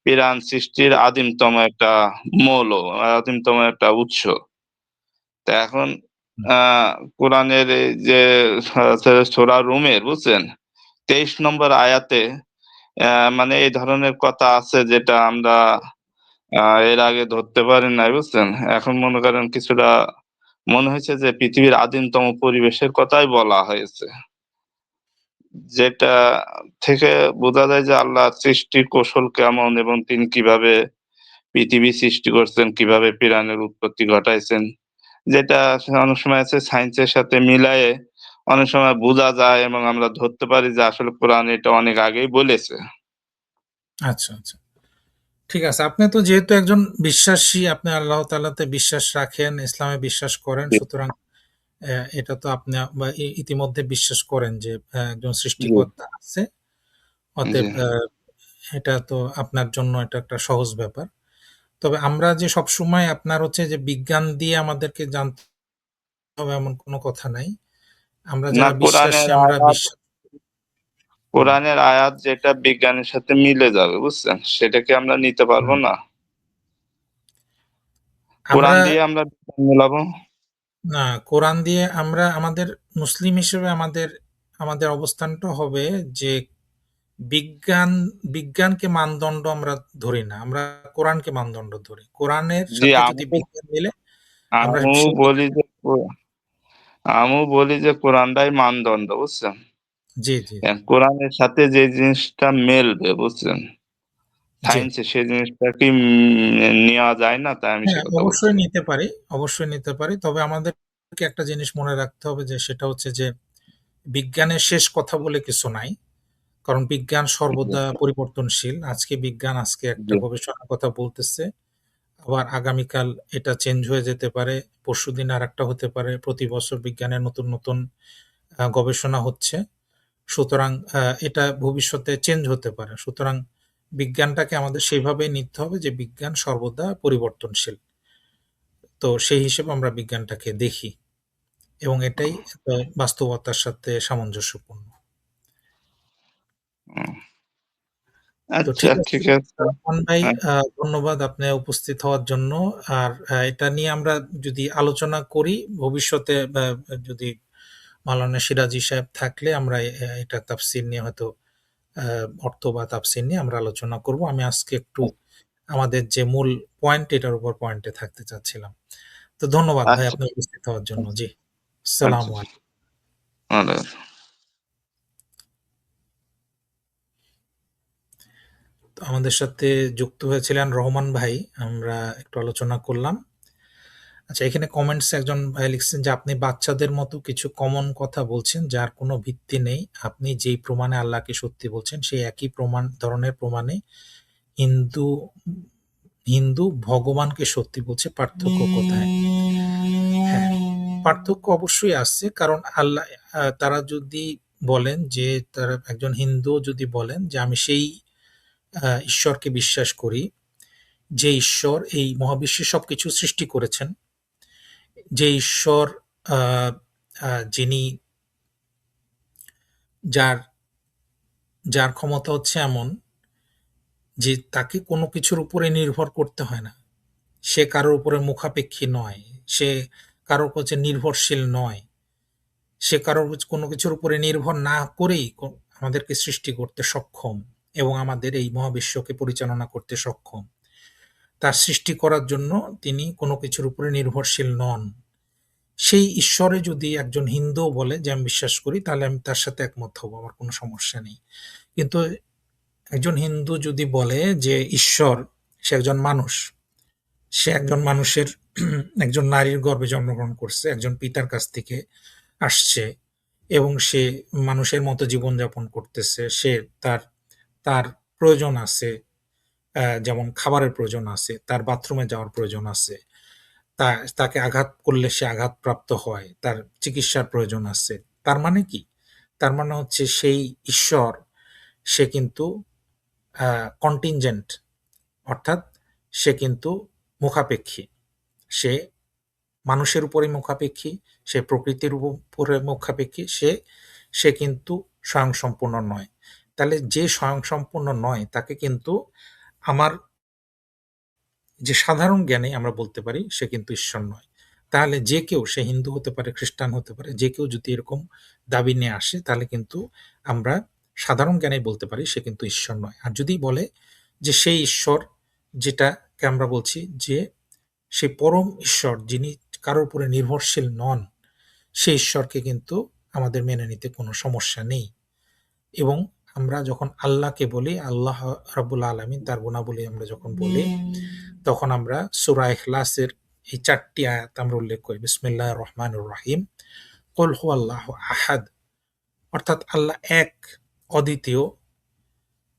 প্রাণ সৃষ্টির আদিমতম একটা মৌল, আদিমতম একটা উৎস। তা এখন হুম। আ কোরআনের এই যে সূরা রুমের বুঝছেন? ২৩ নম্বর আয়াতে মানে এই ধরনের কথা আছে যেটা আমরা আ এর আগে ধরতে পারি নাই, বুঝছেন? এখন মনে করেন কিছুটা মনে হয়েছে যে পৃথিবীর আদিমতম পরিবেশের কথাই বলা হয়েছে। যেটা থেকে বোঝা যায় যে আল্লাহর সৃষ্টির কৌশল কেমন এবং তিনি কিভাবে পৃথিবী সৃষ্টি করছেন, কিভাবে প্রাণের উৎপত্তি ঘটাইছেন। যেটা অনেক সময় আছে সায়েন্সের সাথে মিলায়ে অনেক সময় বোঝা যায় এবং আমরা ধরতে পারি যে আসলে কোরআন এটা অনেক আগেই বলেছে। আচ্ছা, আচ্ছা। ঠিক আছে। আপনি তো যেহেতু একজন বিশ্বাসী, আপনি আল্লাহ তাআলাতে বিশ্বাস রাখেন, ইসলামে বিশ্বাস করেন। জি, সুতরাং এটা তো আপনি বা ইতিমধ্যে বিশ্বাস করেন যে একজন জি, সৃষ্টিকর্তা আছে। জি। অতএব এটা তো আপনার জন্য এটা একটা সহজ ব্যাপার। তবে আমরা যে সবসময় আপনার হচ্ছে যে বিজ্ঞান দিয়ে আমাদেরকে জানতে হবে এমন কোনো কথা নাই। আমরা না যারা বিশ্বাসী আমরা হুম, কোরআনের আয়াত যেটা বিজ্ঞানের সাথে মিলে যাবে, বুঝছেন? সেটা কি আমরা নিতে পারবো হুম। না? কোরআন আমরা দিয়ে আমরা বিজ্ঞান মেলাবো? না, কোরআন দিয়ে আমরা আমাদের মুসলিম হিসেবে আমাদের অবস্থানটা হবে যে বিজ্ঞান বিজ্ঞানকে মানদণ্ড আমরা ধরি না। আমরা কোরআনকে মানদণ্ড ধরি। কোরআনের জি, সাথে যদি বিজ্ঞান মিলে আমরা আমিও সেই বলি যে আমিও বলি যে কোরআনটাই মানদণ্ড, বুঝছেন? জি, জি, জি। কোরআনের সাথে যে জিনিসটা মেলবে, বুঝছেন? জি। সায়েন্সে সেই জিনিসটা কি নেওয়া যায় না? তাই আমি সে হ্যাঁ, কথা বলছি। অবশ্যই নিতে পারি, অবশ্যই নিতে পারি। তবে আমাদের একটা জিনিস মনে রাখতে হবে যে সেটা হচ্ছে যে বিজ্ঞানের শেষ কথা বলে কিছু নাই। কারণ বিজ্ঞান জি, সর্বদা পরিবর্তনশীল। আজকে বিজ্ঞান আজকে একটা জি, গবেষণার কথা বলতেছে। আবার আগামীকাল এটা চেঞ্জ হয়ে যেতে পারে। পরশুদিন আরেকটা হতে পারে। প্রতি বছর বিজ্ঞানের নতুন, নতুন গবেষণা হচ্ছে। সুতরাং এটা ভবিষ্যতে চেঞ্জ হতে পারে। সুতরাং বিজ্ঞানটাকে আমাদের সেইভাবেই নিতে হবে যে বিজ্ঞান সর্বদা পরিবর্তনশীল। তো সেই হিসেবে আমরা বিজ্ঞানটাকে দেখি এবং এটাই বাস্তবতার সাথে সামঞ্জস্যপূর্ণ। হুম। তো আচ্ছা, ঠিক আছে। ঠিক আছে। রহমান ভাই, হ্যাঁ, ধন্যবাদ আপনি উপস্থিত হওয়ার জন্য। আর এটা নিয়ে আমরা যদি আলোচনা করি ভবিষ্যতে, যদি মাওলানা সিরাজি সাহেব থাকলে আমরা এটা তাফসীর নিয়ে হয়তো আ অর্থ বা তাফসীর নিয়ে আমরা আলোচনা করব। আমি আজকে একটু আমাদের যে মূল পয়েন্ট এটার উপর পয়েন্টে থাকতে চাচ্ছিলাম। তো ধন্যবাদ ভাই আচ্ছা, আপনি উপস্থিত হওয়ার জন্য। জি। আচ্ছা, আসসালামু আলাইকুম। আচ্ছা। তো আমাদের সাথে যুক্ত হয়েছিলেন রহমান ভাই। আমরা একটু আলোচনা করলাম। আচ্ছা, এখানে কমেন্টসে একজন ভাই লিখছেন যে, "আপনি বাচ্চাদের মতো কিছু কমন কথা বলছেন যার কোনো ভিত্তি নেই। আপনি যেই প্রমাণে আল্লাহকে সত্যি বলছেন সেই একই ধরনের প্রমাণে হিন্দু হিন্দু ভগবানকে সত্যি বলছে। পার্থক্য কোথায়?" হ্যাঁ, পার্থক্য অবশ্যই আছে। কারণ আল্লাহ তারা যদি বলেন যে তারা একজন হিন্দুও যদি বলেন যে, "আমি সেই ঈশ্বরকে বিশ্বাস করি যে ঈশ্বর এই মহাবিশ্বে সবকিছু সৃষ্টি করেছেন।" যে ঈশ্বর আ আ যিনি যার যার ক্ষমতা হচ্ছে এমন যে তাকে কোনো কিছুর উপরে নির্ভর করতে হয় না। সে কারোর উপরে মুখাপেক্ষী নয়। সে কারোর কাছে নির্ভরশীল নয়। সে কারোর কোনো কিছুর উপরে নির্ভর না করেই আমাদেরকে সৃষ্টি করতে সক্ষম এবং আমাদের এই মহাবিশ্বকে পরিচালনা করতে সক্ষম। তার সৃষ্টি করার জন্য তিনি কোনো কিছুর উপরে নির্ভরশীল নন। সেই ঈশ্বরে যদি একজন হিন্দুও বলে যে আমি বিশ্বাস করি, তাহলে আমি তার সাথে একমত হব। আমার কোনো সমস্যা নেই। কিন্তু একজন হিন্দু যদি বলে যে ঈশ্বর, সে একজন মানুষ। সে একজন মানুষের একজন নারীর গর্ভে জন্মগ্রহণ করছে, একজন পিতার কাছ থেকে আসছে এবং সে মানুষের মতো জীবনযাপন করতেছে। সে তার তার প্রয়োজন আছে। যেমন খাবারের প্রয়োজন আছে, তার বাথরুমে যাওয়ার প্রয়োজন আছে। তাকে আঘাত করলে সে আঘাতপ্রাপ্ত হয়। তার চিকিৎসার প্রয়োজন আছে। তার মানে কি? তার মানে হচ্ছে সেই ঈশ্বর, সে কিন্তু আ কন্টিনজেন্ট, অর্থাৎ সে কিন্তু মুখাপেক্ষী। সে মানুষের উপরে মুখাপেক্ষী, সে প্রকৃতির উপরে মুখাপেক্ষী। সে কিন্তু স্বয়ংসম্পূর্ণ নয়। তাহলে যে স্বয়ংসম্পূর্ণ নয় তাকে কিন্তু আমার যে সাধারণ জ্ঞানে আমরা বলতে পারি সে কিন্তু ঈশ্বর নয়। তাহলে যে কেউ, সে হিন্দু হতে পারে, খ্রিস্টান হতে পারে, যে কেউ যদি এরকম দাবি নিয়ে আসে তাহলে কিন্তু আমরা সাধারণ জ্ঞানেই বলতে পারি সে কিন্তু ঈশ্বর নয়। আর যদি বলে যে সেই ঈশ্বর, যেটাকে আমরা বলছি যে সে পরম ঈশ্বর যিনি কারোর উপরে নির্ভরশীল নন, সেই ঈশ্বরকে কিন্তু আমাদের মেনে নিতে কোনো সমস্যা নেই। এবং আমরা যখন আল্লাহকে বলি, আল্লাহ রাব্বুল আলামিন তার গুণাবলী আমরা যখন বলি, তখন আমরা সূরা ইখলাসের এই ৪ টি আয়াত আমরা উল্লেখ করি। বিসমিল্লাহির রহমানির রহিম। কুল হুয়াল্লাহু আহাদ, অর্থাৎ আল্লাহ এক, অদ্বিতীয়,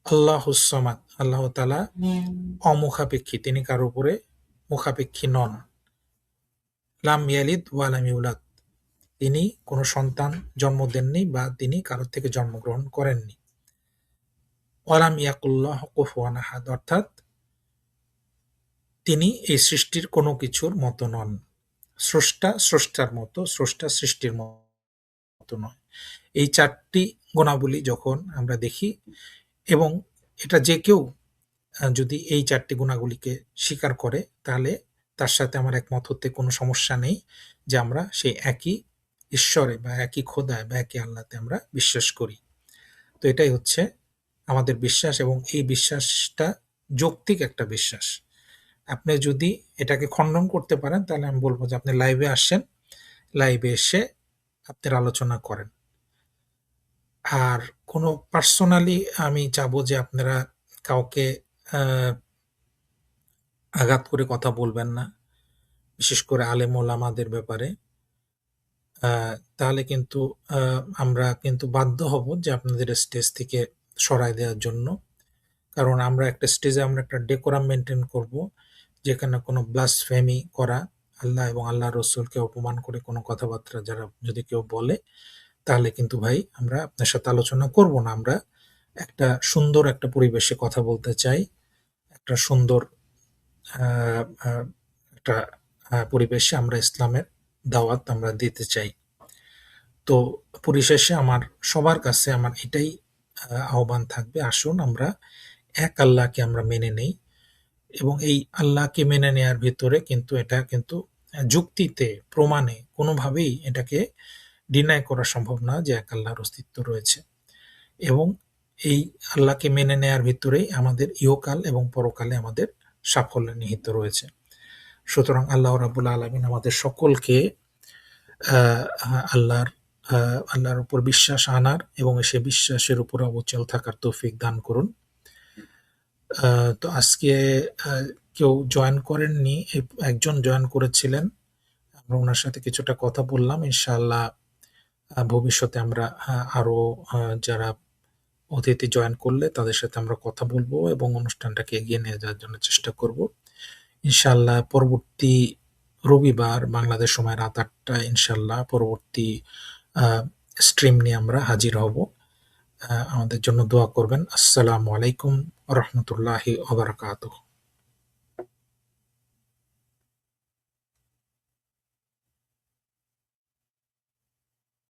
আল্লাহুস সামাদ, আল্লাহ তাআলা অমুখাপেক্ষী, তিনি কারো উপরে মুখাপেক্ষী নন। লাম ইয়ালিদ ওয়া লাম ইউলাদ, তিনি কোনো সন্তান জন্ম দেননি বা তিনি কারো থেকে জন্মগ্রহণ করেননি। ওয়ালাম ইয়াকুল্লাহু কুফুয়ান আহাদ, অর্থাৎ তিনি এই সৃষ্টির কোনো কিছুর মতো নন। স্রষ্টা স্রষ্টার মতো, স্রষ্টা সৃষ্টির মতো নয়। এই ৪ টি গুণাবলী যখন আমরা দেখি এবং এটা যে কেউ যদি এই ৪ টি গুণাবলীকে স্বীকার করে, তাহলে তার সাথে আমার একমত হতে কোনো সমস্যা নেই যে আমরা সেই একই ঈশ্বরে বা একই খোদায় বা একই আল্লাহতে আমরা বিশ্বাস করি। তো এটাই হচ্ছে আমাদের বিশ্বাস এবং এই বিশ্বাসটা যৌক্তিক একটা বিশ্বাস। আপনি যদি এটাকে খণ্ডন করতে পারেন তাহলে আমি বলব যে আপনি লাইভে আসেন। লাইভে এসে আপনারা আলোচনা করেন। আর কোনো পার্সোনালি আমি চাবো যে আপনারা কাউকে আ আঘাত করে কথা বলবেন না। বিশেষ করে আলেম ওলামাদের ব্যাপারে। আ তাহলে কিন্তু আ আমরা কিন্তু বাধ্য হব যে আপনাদের স্টেজ থেকে সরায় দেওয়ার জন্য। কারণ আমরা একটা স্টেজে আমরা একটা ডেকোরাম মেইনটেইন করব। যেখানে কোনো ব্লাসফেমি করা, আল্লাহ এবং আল্লাহর রাসূলকে অপমান করে কোনো কথাবার্তা যারা যদি কেউ বলে, তাহলে কিন্তু ভাই আমরা আপনার সাথে আলোচনা করব না। আমরা একটা সুন্দর একটা পরিবেশে কথা বলতে চাই। একটা সুন্দর আ আ একটা পরিবেশে আমরা ইসলামের দাওয়াত আমরা দিতে চাই। তো পরিশেষে আমার সবার কাছে আমার এটাই আহ্বান থাকবে, আসুন আমরা এক আল্লাহকে আমরা মেনে নেই এবং এই আল্লাহকে মেনে নেয়ার ভেতরে কিন্তু এটা কিন্তু যুক্তিতে, প্রমাণে কোনোভাবেই এটাকে ডিনাই করা সম্ভব না যে এক আল্লাহর অস্তিত্ব রয়েছে এবং এই আল্লাহকে মেনে নেয়ার ভিতরেই আমাদের ইহকাল এবং পরকালে আমাদের সাফল্য নিহিত রয়েছে। সুতরাং আল্লাহ রাব্বুল আলামিন আমাদের সকলকে আ আল্লাহর আ আল্লাহর উপর বিশ্বাস আনার এবং সে বিশ্বাসের উপর অবিচল থাকার তৌফিক দান করুন। আ তো আজকে আ কেউ জয়েন করেননি। একজন জয়েন করেছিলেন। আমরা উনার সাথে কিছুটা কথা বললাম। ইনশাআল্লাহ ভবিষ্যতে আমরা আরো যারা অতিথি জয়েন করলে তাদের সাথে আমরা কথা বলবো এবং অনুষ্ঠানটাকে এগিয়ে নিয়ে যাওয়ার জন্য চেষ্টা করব। ইনশাআল্লাহ পরবর্তী রবিবার বাংলাদেশ সময় রাত ৮টায় ইনশাআল্লাহ পরবর্তী আ স্ট্রিম নিয়ে আমরা হাজির হব। আমাদের জন্য দোয়া করবেন। আসসালামু আলাইকুম ওয়া রাহমাতুল্লাহি ওয়া বারাকাতুহু।